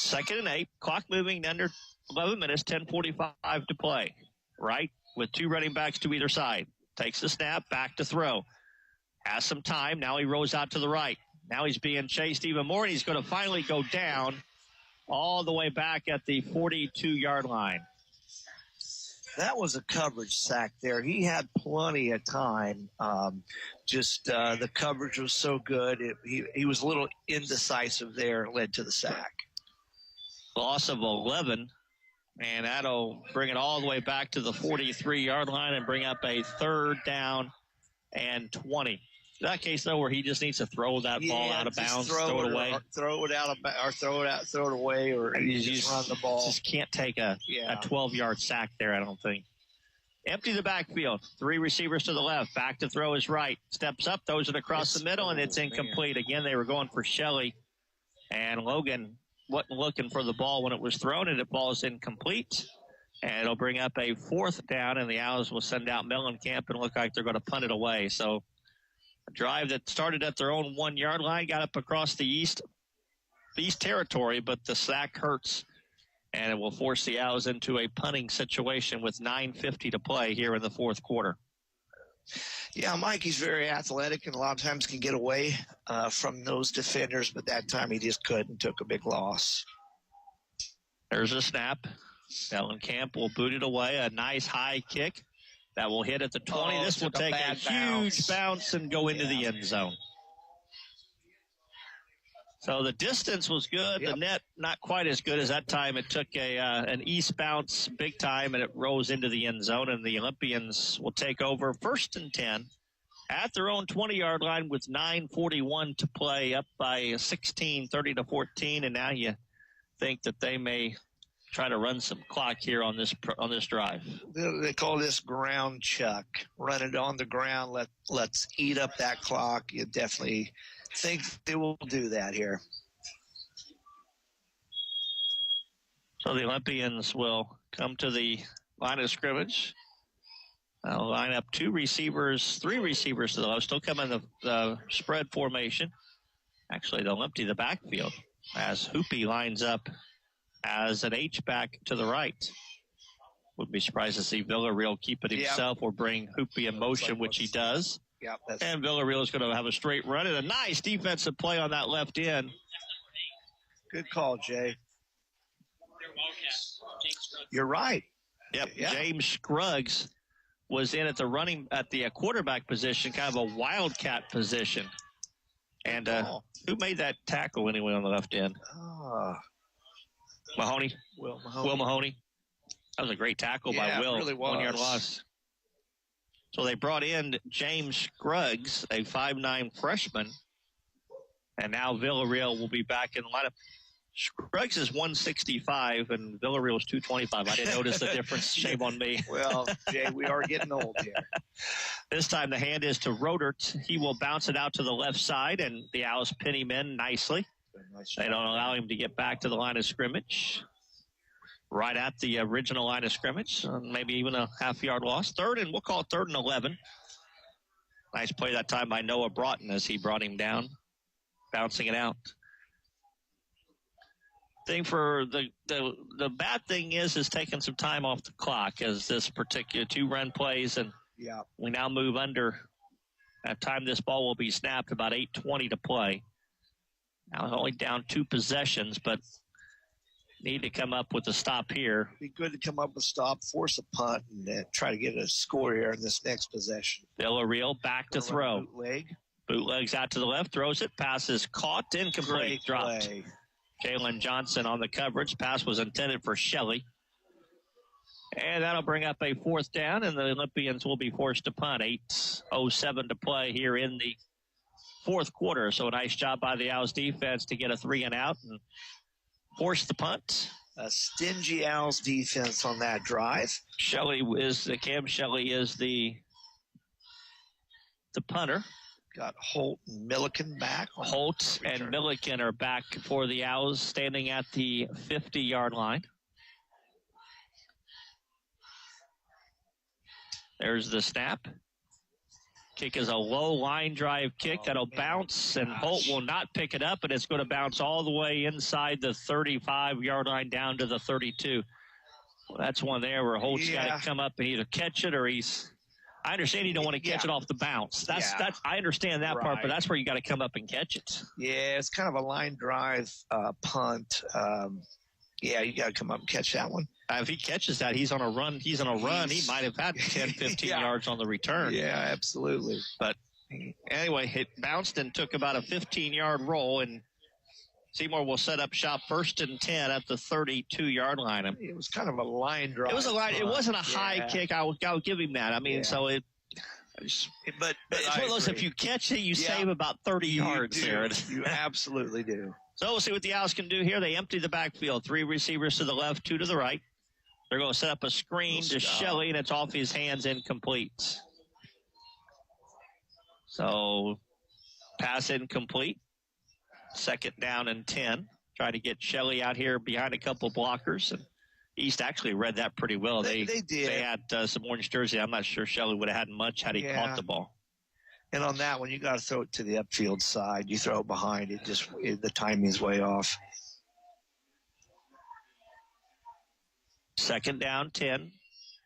2nd and 8. Clock moving under 11 minutes, 10:45 to play. Right with 2 running backs to either side. Takes the snap, back to throw. Has some time. Now he rolls out to the right. Now he's being chased even more, and he's going to finally go down all the way back at the 42-yard line. That was a coverage sack there. He had plenty of time. The coverage was so good. He was a little indecisive there and led to the sack. Loss of 11, and that'll bring it all the way back to the 43-yard line and bring up a 3rd down and 20. In that case, though, where he just needs to throw that ball out of bounds, throw it away. Throw it away, or you just run the ball. Just can't take a 12-yard sack there, I don't think. Empty the backfield. 3 receivers to the left. Back to throw is right. Steps up, throws it across the middle, and it's incomplete. Again, they were going for Shelley, and Logan wasn't looking for the ball when it was thrown, and it falls incomplete. And it'll bring up a 4th down, and the Owls will send out Mellencamp and look like they're going to punt it away. So a drive that started at their own 1-yard line, got up across the east territory, but the sack hurts, and it will force the Owls into a punting situation with 9:50 to play here in the 4th quarter. Yeah, Mikey's very athletic and a lot of times can get away from those defenders, but that time he just couldn't, took a big loss. There's a snap. Mellencamp will boot it away, a nice high kick. That will hit at the 20. This will take a huge bounce and go into the end zone. So the distance was good. Yep. The net not quite as good as that time. It took an east bounce big time, and it rose into the end zone. And the Olympians will take over 1st and 10 at their own 20-yard line with 9:41 to play, up by 16, 30-14. And now you think that they may try to run some clock here on this drive. They call this ground chuck. Run it on the ground. Let's eat up that clock. You definitely think they will do that here. So the Olympians will come to the line of scrimmage. They'll line up 3 receivers to the left. Still come in the spread formation. Actually, they'll empty the backfield as Hoopy lines up as an H-back to the right. Would be surprised to see Villarreal keep it himself or bring Hoopy in motion, which he does. Yep, and Villarreal is going to have a straight run and a nice defensive play on that left end. Good call, Jay. You're right. Yep, yeah. James Scruggs was in at the quarterback position, kind of a wildcat position. And who made that tackle anyway on the left end? Mahoney. Will Mahoney. That was a great tackle by Will. It really was. 1-yard loss. So they brought in James Scruggs, a 5'9" freshman, and now Villarreal will be back in the lineup. Scruggs is 165, and Villarreal is 225. I didn't notice the difference. Shame on me. Well, Jay, we are getting old here. This time the hand is to Rodert. He will bounce it out to the left side, and the Owls pin him in nicely. They don't allow him to get back to the line of scrimmage. Right at the original line of scrimmage, maybe even a half-yard loss. We'll call it 3rd and 11. Nice play that time by Noah Broughton as he brought him down, bouncing it out. Thing for the bad thing is taking some time off the clock as this particular 2-run plays, and we now move under. At time this ball will be snapped, about 8:20 to play. Now only down 2 possessions, but need to come up with a stop here. Be good to come up with a stop, force a punt, and try to get a score here in this next possession. Villarreal back to throw. Bootlegs out to the left, throws it, passes caught, incomplete, dropped. Jalen Johnson on the coverage. Pass was intended for Shelley. And that'll bring up a 4th down, and the Olympians will be forced to punt. 8:07 to play here in the 4th quarter. So a nice job by the Owls defense to get a 3-and-out and force the punt. A stingy Owls defense on that drive. Cam Shelley is the punter. Got Holt and Milliken back. Holt and Milliken are back for the Owls, standing at the 50-yard line. There's the snap. Kick is a low line drive kick that'll bounce, and Holt will not pick it up, and it's going to bounce all the way inside the 35-yard line down to the 32. Well, that's one there where Holt's got to come up and either catch it or I understand you don't want to catch it off the bounce. That's I understand that part, but that's where you got to come up and catch it. Yeah, it's kind of a line drive punt. You got to come up and catch that one. If he catches that, he's on a run. He might have had 10, 15 yards on the return. Yeah, absolutely. But anyway, it bounced and took about a 15-yard roll, and Seymour will set up shop 1st and 10 at the 32-yard line. It was kind of a line drive. It was a line. It wasn't a high kick. I'll give him that. I mean, so it. But it's one of those. If you catch it, you save about 30 yards there. You absolutely do. So we'll see what the Owls can do here. They empty the backfield. 3 receivers to the left, 2 to the right. They're going to set up a screen to Shelley, and it's off his hands, incomplete. So pass incomplete. 2nd down and 10. Try to get Shelley out here behind a couple blockers. And East actually read that pretty well. They did. They had some orange jersey. I'm not sure Shelley would have had much had he caught the ball. And on that one, you got to throw it to the upfield side. You throw it behind it, the timing is way off. 2nd down, 10.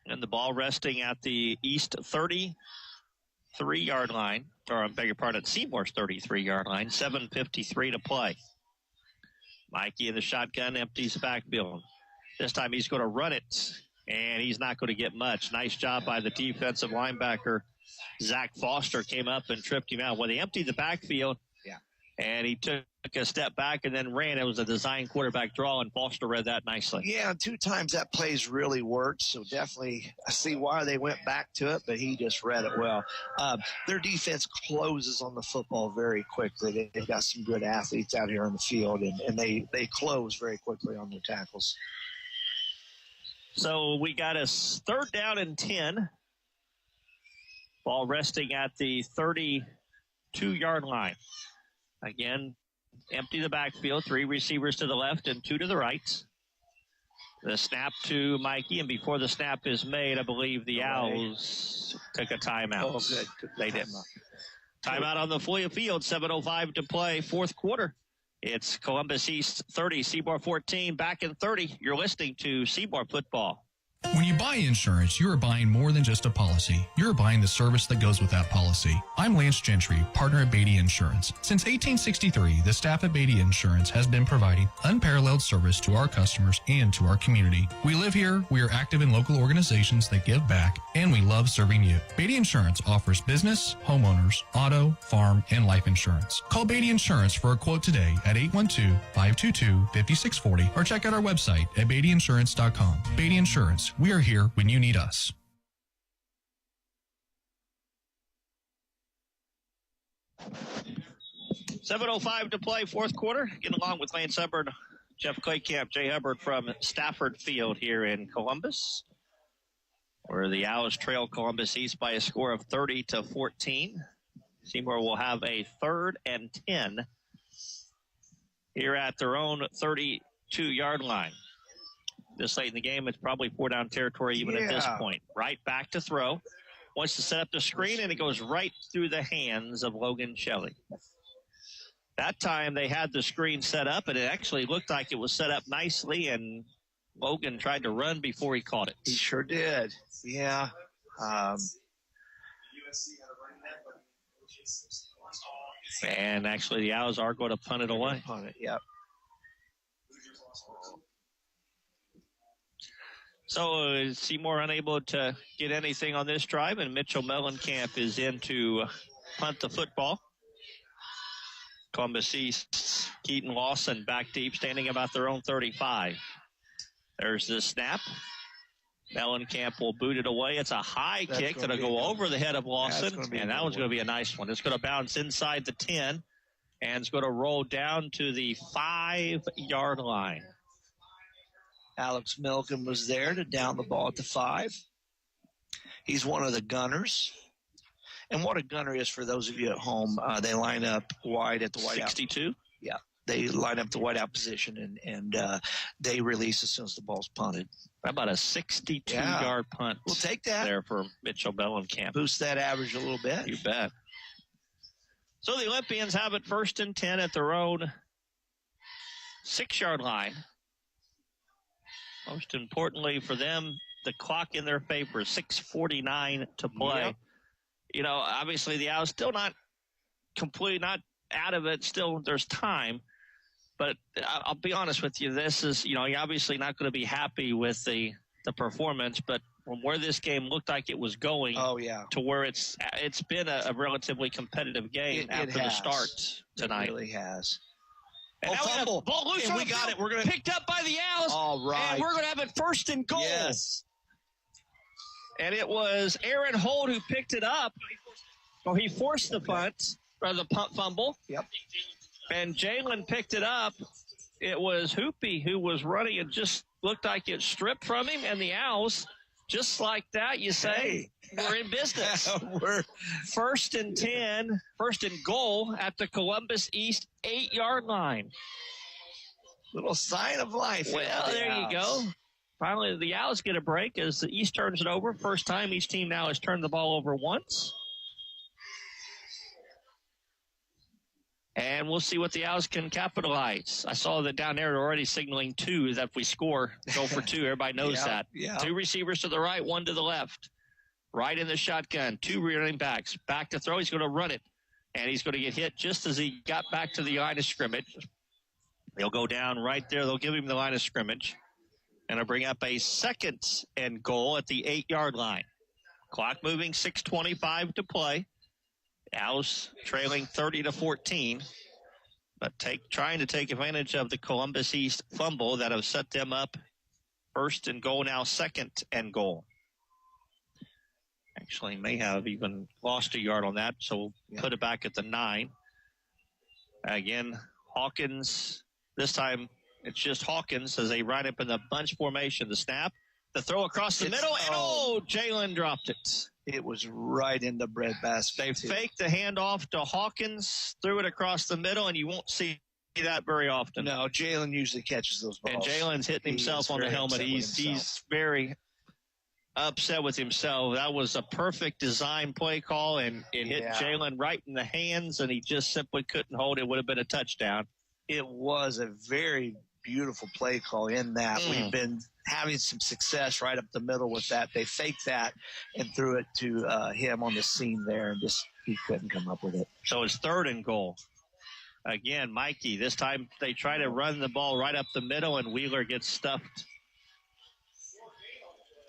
And the ball resting at the East 33-yard line. Or, I beg your pardon, Seymour's 33-yard line. 7:53 to play. Mikey in the shotgun empties the backfield. This time he's going to run it, and he's not going to get much. Nice job by the defensive linebacker. Zach Foster came up and tripped him out. When they emptied the backfield, and he took a step back and then ran. It was a design quarterback draw, and Foster read that nicely. Yeah, 2 times that plays really worked, so definitely I see why they went back to it, but he just read it well. Their defense closes on the football very quickly. They've got some good athletes out here on the field, and they close very quickly on their tackles. So we got a 3rd down and 10. Ball resting at the 32-yard line. Again, empty the backfield. 3 receivers to the left and 2 to the right. The snap to Mikey, and before the snap is made, I believe the Owls took a timeout. Oh, good. They did. Timeout on the field. 7:05 to play, 4th quarter. It's Columbus East 30, Seymour 14, back in 30. You're listening to Seymour Football. When you buy insurance, you are buying more than just a policy. You're buying the service that goes with that policy. I'm Lance Gentry, partner at Beatty Insurance. Since 1863, the staff at Beatty Insurance has been providing unparalleled service to our customers and to our community. We live here, we are active in local organizations that give back, and we love serving you. Beatty Insurance offers business, homeowners, auto, farm, and life insurance. Call Beatty Insurance for a quote today at 812-522-5640 or check out our website at beattyinsurance.com. Beatty Insurance. We are here when you need us. $7:05 to play, 4th quarter. Getting along with Lance Hubbard, Jeff Claycamp, Jay Hubbard from Stafford Field here in Columbus, where the Owls trail Columbus East by a score of 30-14. Seymour will have a 3rd and 10 here at their own 32-yard line. This late in the game, it's probably 4-down territory even at this point. Right back to throw. Wants to set up the screen, and it goes right through the hands of Logan Shelley. That time they had the screen set up, and it actually looked like it was set up nicely, and Logan tried to run before he caught it. He sure did. Yeah. And actually the Owls are going to punt it away. Punt it, yep. So Seymour unable to get anything on this drive, and Mitchell Mellencamp is in to punt the football. Columbus East, Keaton Lawson back deep, standing about their own 35. There's the snap. Mellencamp will boot it away. It's a high kick that'll go over the head of Lawson, and that one's going to be a nice one. It's going to bounce inside the 10, and it's going to roll down to the 5-yard line. Alex Milken was there to down the ball at the 5. He's one of the gunners. And what a gunner is, for those of you at home, they line up wide at the whiteout. 62? Yeah. They line up the whiteout position, and they release as soon as the ball's punted. How about a 62-yard punt? We'll take that. There for Mitchell Bellenkamp. Boost that average a little bit. You bet. So the Olympians have it 1st and 10 at their own 6-yard line. Most importantly for them, the clock in their favor, 6:49 to play. Yep. You know, obviously the Owls still not completely, not out of it. Still, there's time. But I'll be honest with you. This is, you know, you're obviously not going to be happy with the performance, but from where this game looked like it was going to where it's been a relatively competitive game after the start tonight. It really has. And now fumble. Ball loose and on we the got field, it. We're gonna picked up by the Owls. All right. And we're going to have it 1st and goal. Yes. And it was Aaron Holt who picked it up. So he forced the punt, or the punt fumble. Yep. And Jalen picked it up. It was Hoopy who was running and just looked like it stripped from him. And the Owls, just like that, you say, we're in business. We're 1st and 10, 1st and goal at the Columbus East 8-yard line. Little sign of life. Well, there you go. Finally, the Owls get a break as the East turns it over. First time each team now has turned the ball over once. And we'll see what the Owls can capitalize. I saw that down there already signaling 2 that if we score, go for 2. Everybody knows that. Yeah. 2 receivers to the right, 1 to the left. Right in the shotgun. 2 running backs. Back to throw. He's going to run it. And he's going to get hit just as he got back to the line of scrimmage. He'll go down right there. They'll give him the line of scrimmage. And I'll bring up a 2nd and goal at the 8-yard line. Clock moving, 6:25 to play. Owls trailing 30-14, but trying to take advantage of the Columbus East fumble that have set them up 1st and goal, now 2nd and goal. Actually, may have even lost a yard on that, so we'll put it back at the 9. Again, Hawkins, this time it's just Hawkins as they ride up in the bunch formation. The snap, the throw across the middle, and Jalen dropped it. It was right in the breadbasket. They faked the handoff to Hawkins, threw it across the middle, and you won't see that very often. No, Jalen usually catches those balls. And Jalen's hitting himself on the helmet. He's very upset with himself. That was a perfect design play call, and it hit Jalen right in the hands, and he just simply couldn't hold it. Would have been a touchdown. It was a very beautiful play call in that. We've been having some success right up the middle with that. They faked that and threw it to him on the seam there, and just he couldn't come up with it. So it's 3rd and goal. Again, Mikey, this time they try to run the ball right up the middle, and Wheeler gets stuffed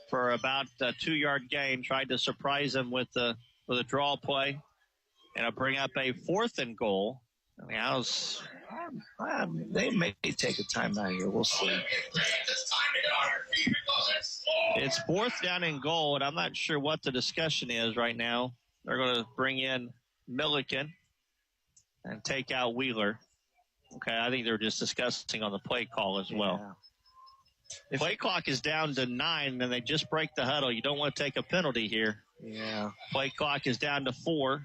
for about a 2-yard gain. Tried to surprise him with a draw play. And I'll bring up a 4th and goal. And the Owls, they may take a timeout here. We'll see. It's 4th down and goal, and I'm not sure what the discussion is right now. They're going to bring in Milliken and take out Wheeler. Okay, I think they're just discussing on the play call as well. The play clock is down to 9, and they just break the huddle. You don't want to take a penalty here. Yeah. Play clock is down to 4.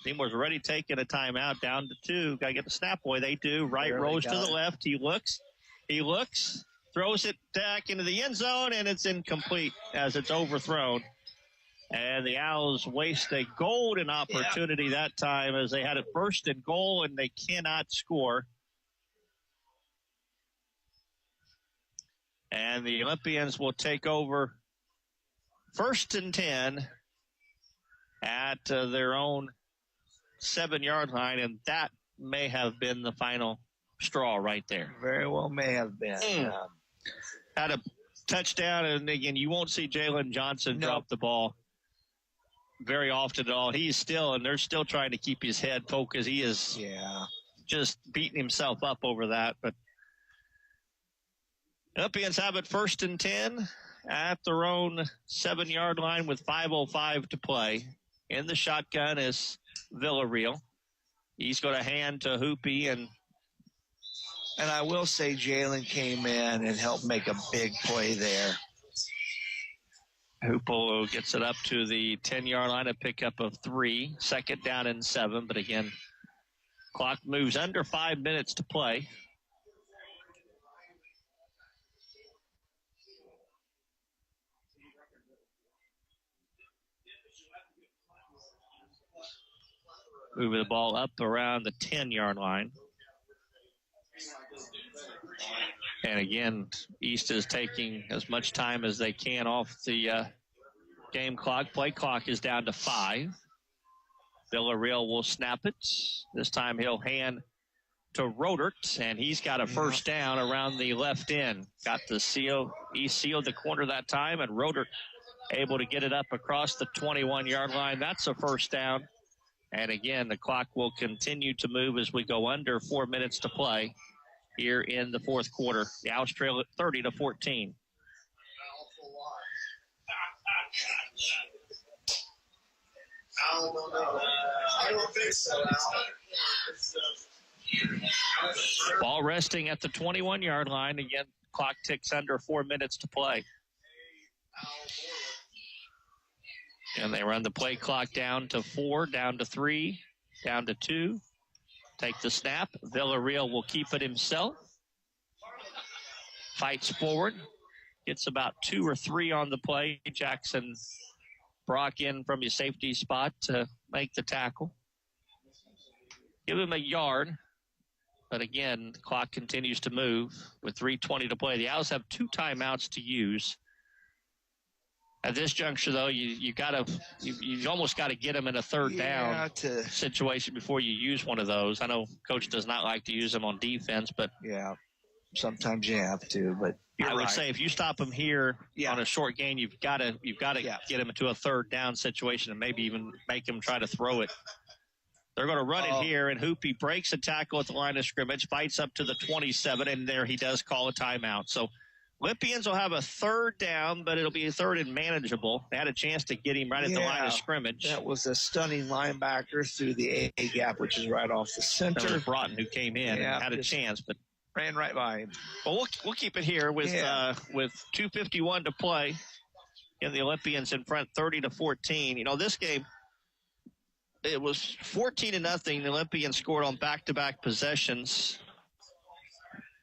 Seymour's already taken a timeout, down to 2. Got to get the snap away. They do. Right rolls to the left. He looks, throws it back into the end zone, and it's incomplete as it's overthrown. And the Owls waste a golden opportunity that time as they had it 1st and goal, and they cannot score. And the Olympians will take over 1st and 10 at their own 7-yard line, and that may have been the final straw right there. Very well may have been. Had a touchdown, and again, you won't see Jalen Johnson drop the ball very often at all. He's still, and they're still trying to keep his head focused. He is just beating himself up over that. But Olympians have it 1st and 10 at their own 7-yard line with 5:05 to play. In the shotgun is Villarreal. He's going to hand to Hoopy, and And I will say Jalen came in and helped make a big play there. Hoople gets it up to the 10-yard line, a pickup of 3, 2nd down and 7. But again, clock moves under 5 minutes to play. Moving the ball up around the 10-yard line. And again, East is taking as much time as they can off the game clock. Play clock is down to 5. Villarreal will snap it. This time he'll hand to Rodert, and he's got a first down around the left end. Got the seal. He sealed the corner that time, and Rodert able to get it up across the 21-yard line. That's a first down. And again, the clock will continue to move as we go under 4 minutes to play here in the fourth quarter. The Owls trail at 30-14. I don't think so. Ball resting at the 21-yard line. Again, clock ticks under 4 minutes to play. And they run the play clock down to 4, down to 3, down to 2. Take the snap. Villarreal will keep it himself. Fights forward. Gets about 2 or 3 on the play. Jackson Brock in from his safety spot to make the tackle. Give him a yard. But again, the clock continues to move with 3:20 to play. The Owls have 2 timeouts to use. At this juncture, though, you almost got to get them in a third down situation before you use one of those. I know Coach does not like to use them on defense, but yeah, sometimes you have to. But I would say if you stop them here on a short gain, you've got to get them into a third down situation and maybe even make them try to throw it. They're going to run it here, and Hoopy breaks a tackle at the line of scrimmage, fights up to the 27, and there he does call a timeout. So Olympians will have a third down, but it'll be a third and manageable. They had a chance to get him right at the line of scrimmage. That was a stunning linebacker through the A gap, which is right off the center. That was Broughton who came in and had a chance, but ran right by him. Well, we'll keep it here with 2:51 to play. And the Olympians in front 30-14. You know, this game, it was 14-0. The Olympians scored on back-to-back possessions.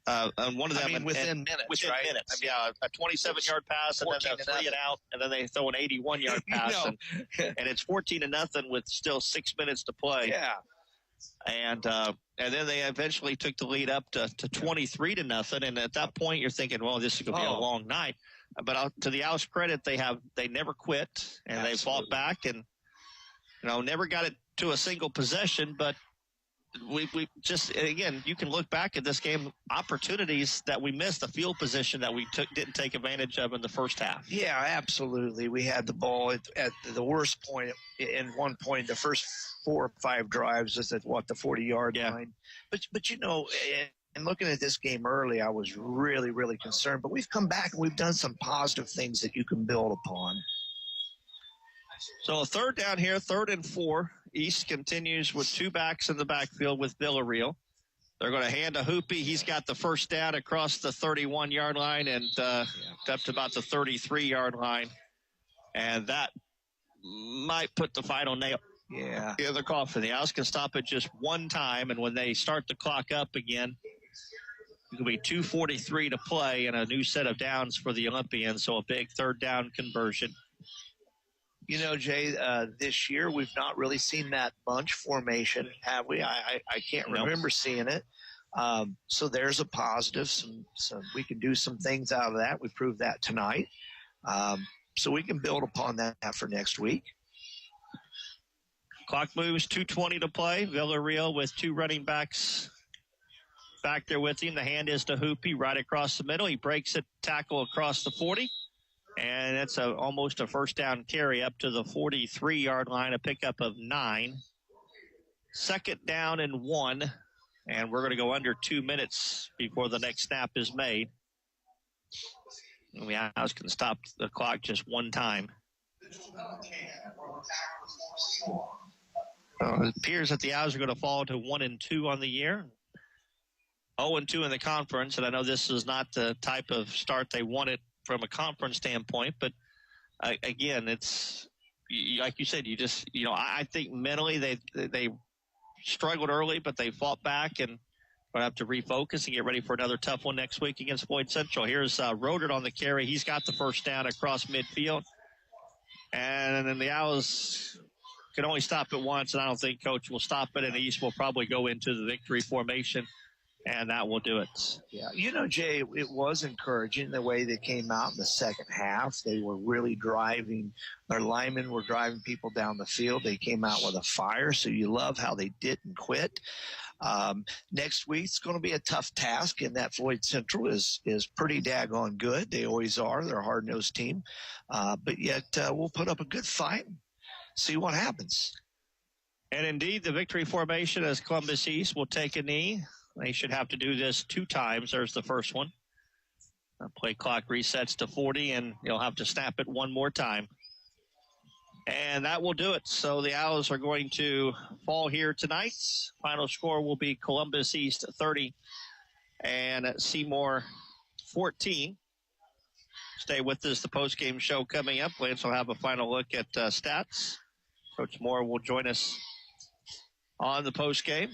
On one of them, within minutes. Within minutes, a 27-yard pass, and then a 3 and out, and then they throw an 81-yard pass, and it's 14-0 with still 6 minutes to play. Yeah, and then they eventually took the lead up to 23-0, and at that point you're thinking, well, this is going to be a long night. But to the Owls' credit, they never quit, and they fought back, and never got it to a single possession, but. We just, again, you can look back at this game, opportunities that we missed, the field position that we didn't take advantage of in the first half. Yeah, absolutely. We had the ball at the worst point in one point, the first 4 or 5 drives is at the 40-yard line. But and looking at this game early, I was really, really concerned. But we've come back and we've done some positive things that you can build upon. So a third down here, 3rd and 4. East continues with 2 backs in the backfield with Villarreal. They're going to hand to Hoopy. He's got the first down across the 31-yard line and up to about the 33-yard line. And that might put the final nail in the coffin. The Owls can stop it just one time, and when they start the clock up again, it'll be 2:43 to play and a new set of downs for the Olympians, so a big third down conversion. Jay, this year we've not really seen that bunch formation, have we? I can't remember seeing it. So there's a positive. Some we can do some things out of that. We proved that tonight. So we can build upon that for next week. Clock moves, 2:20 to play. Villarreal with 2 running backs back there with him. The hand is to Hoopy right across the middle. He breaks it, tackle across the 40. And it's almost a first down carry up to the 43-yard line, a pickup of 9. 2nd down and 1. And we're going to go under 2 minutes before the next snap is made. And the Owls can stop the clock just one time. It appears that the Owls are going to fall to 1-2 on the year. 0-2 in the conference, and I know this is not the type of start they wanted from a conference standpoint, but again, it's like you said, I think mentally they struggled early, but they fought back and going to have to refocus and get ready for another tough one next week against Floyd Central. Here's Rodert on the carry. He's got the first down across midfield. And then the Owls can only stop it once, and I don't think Coach will stop it, and the East will probably go into the victory formation, and that will do it. Yeah, Jay, it was encouraging the way they came out in the second half. They were really driving. Their linemen were driving people down the field. They came out with a fire, so you love how they didn't quit. Next week's going to be a tough task, and that Floyd Central is pretty daggone good. They always are. They're a hard-nosed team. But yet we'll put up a good fight and see what happens. And indeed, the victory formation as Columbus East will take a knee. They should have to do this 2 times. There's the first one. Play clock resets to 40, and you'll have to snap it one more time. And that will do it. So the Owls are going to fall here tonight. Final score will be Columbus East 30 and Seymour 14. Stay with us. The postgame show coming up. Lance will have a final look at stats. Coach Moore will join us on the postgame.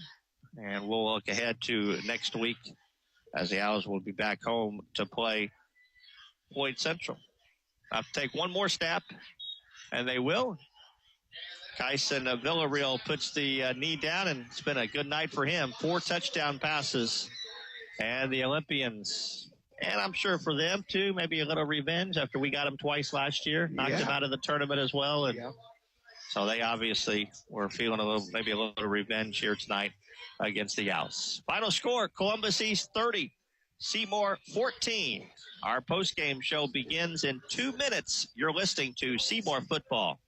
And we'll look ahead to next week as the Owls will be back home to play Floyd Central. Have to take one more step, and they will. Kyson Villarreal puts the knee down, and it's been a good night for him. 4 touchdown passes. And the Olympians, and I'm sure for them, too, maybe a little revenge after we got them twice last year. Knocked them out of the tournament as well. And so they obviously were feeling maybe a little revenge here tonight against the Owls. Final score, Columbus East 30, Seymour 14. Our postgame show begins in 2 minutes. You're listening to Seymour Football.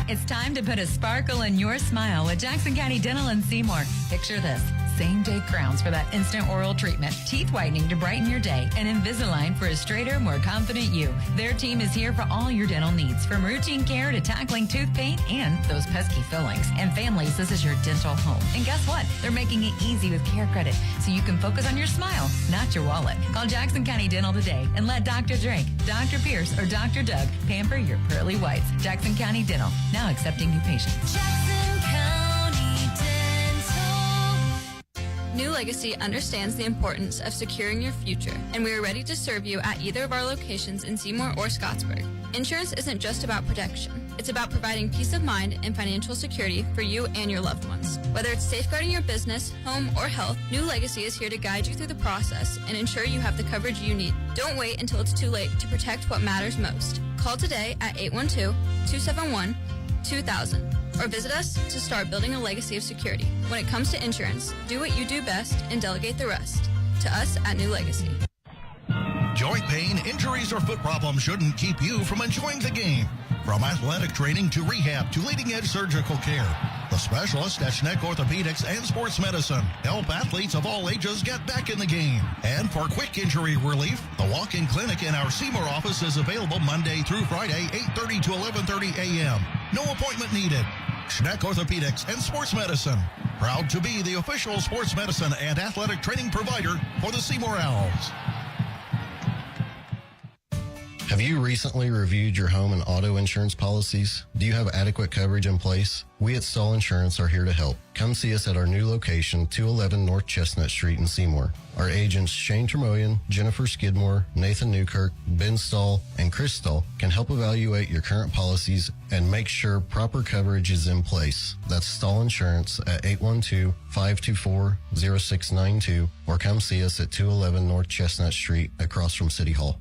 It's time to put a sparkle in your smile with Jackson County Dental in Seymour. Picture this. Same-day crowns for that instant oral treatment, teeth whitening to brighten your day, and Invisalign for a straighter, more confident you. Their team is here for all your dental needs, from routine care to tackling tooth pain and those pesky fillings. And families, this is your dental home. And guess what? They're making it easy with Care Credit, so you can focus on your smile, not your wallet. Call Jackson County Dental today and let Dr. Drake, Dr. Pierce, or Dr. Doug pamper your pearly whites. Jackson County Dental, now accepting new patients. Jackson County Dental. New Legacy understands the importance of securing your future, and we are ready to serve you at either of our locations in Seymour or Scottsburg. Insurance isn't just about protection. It's about providing peace of mind and financial security for you and your loved ones. Whether it's safeguarding your business, home, or health, New Legacy is here to guide you through the process and ensure you have the coverage you need. Don't wait until it's too late to protect what matters most. Call today at 812-271-2000 or visit us to start building a legacy of security. When it comes to insurance, do what you do best and delegate the rest to us at New Legacy. Joint pain, injuries, or foot problems shouldn't keep you from enjoying the game. From athletic training to rehab to leading-edge surgical care, the specialists at Schneck Orthopedics and Sports Medicine help athletes of all ages get back in the game. And for quick injury relief, the walk-in clinic in our Seymour office is available Monday through Friday, 8:30 to 11:30 a.m. No appointment needed. Schneck Orthopedics and Sports Medicine, proud to be the official sports medicine and athletic training provider for the Seymour Owls. Have you recently reviewed your home and auto insurance policies? Do you have adequate coverage in place? We at Stahl Insurance are here to help. Come see us at our new location, 211 North Chestnut Street in Seymour. Our agents Shane Tremoyan, Jennifer Skidmore, Nathan Newkirk, Ben Stahl, and Chris Stahl can help evaluate your current policies and make sure proper coverage is in place. That's Stahl Insurance at 812-524-0692 or come see us at 211 North Chestnut Street across from City Hall.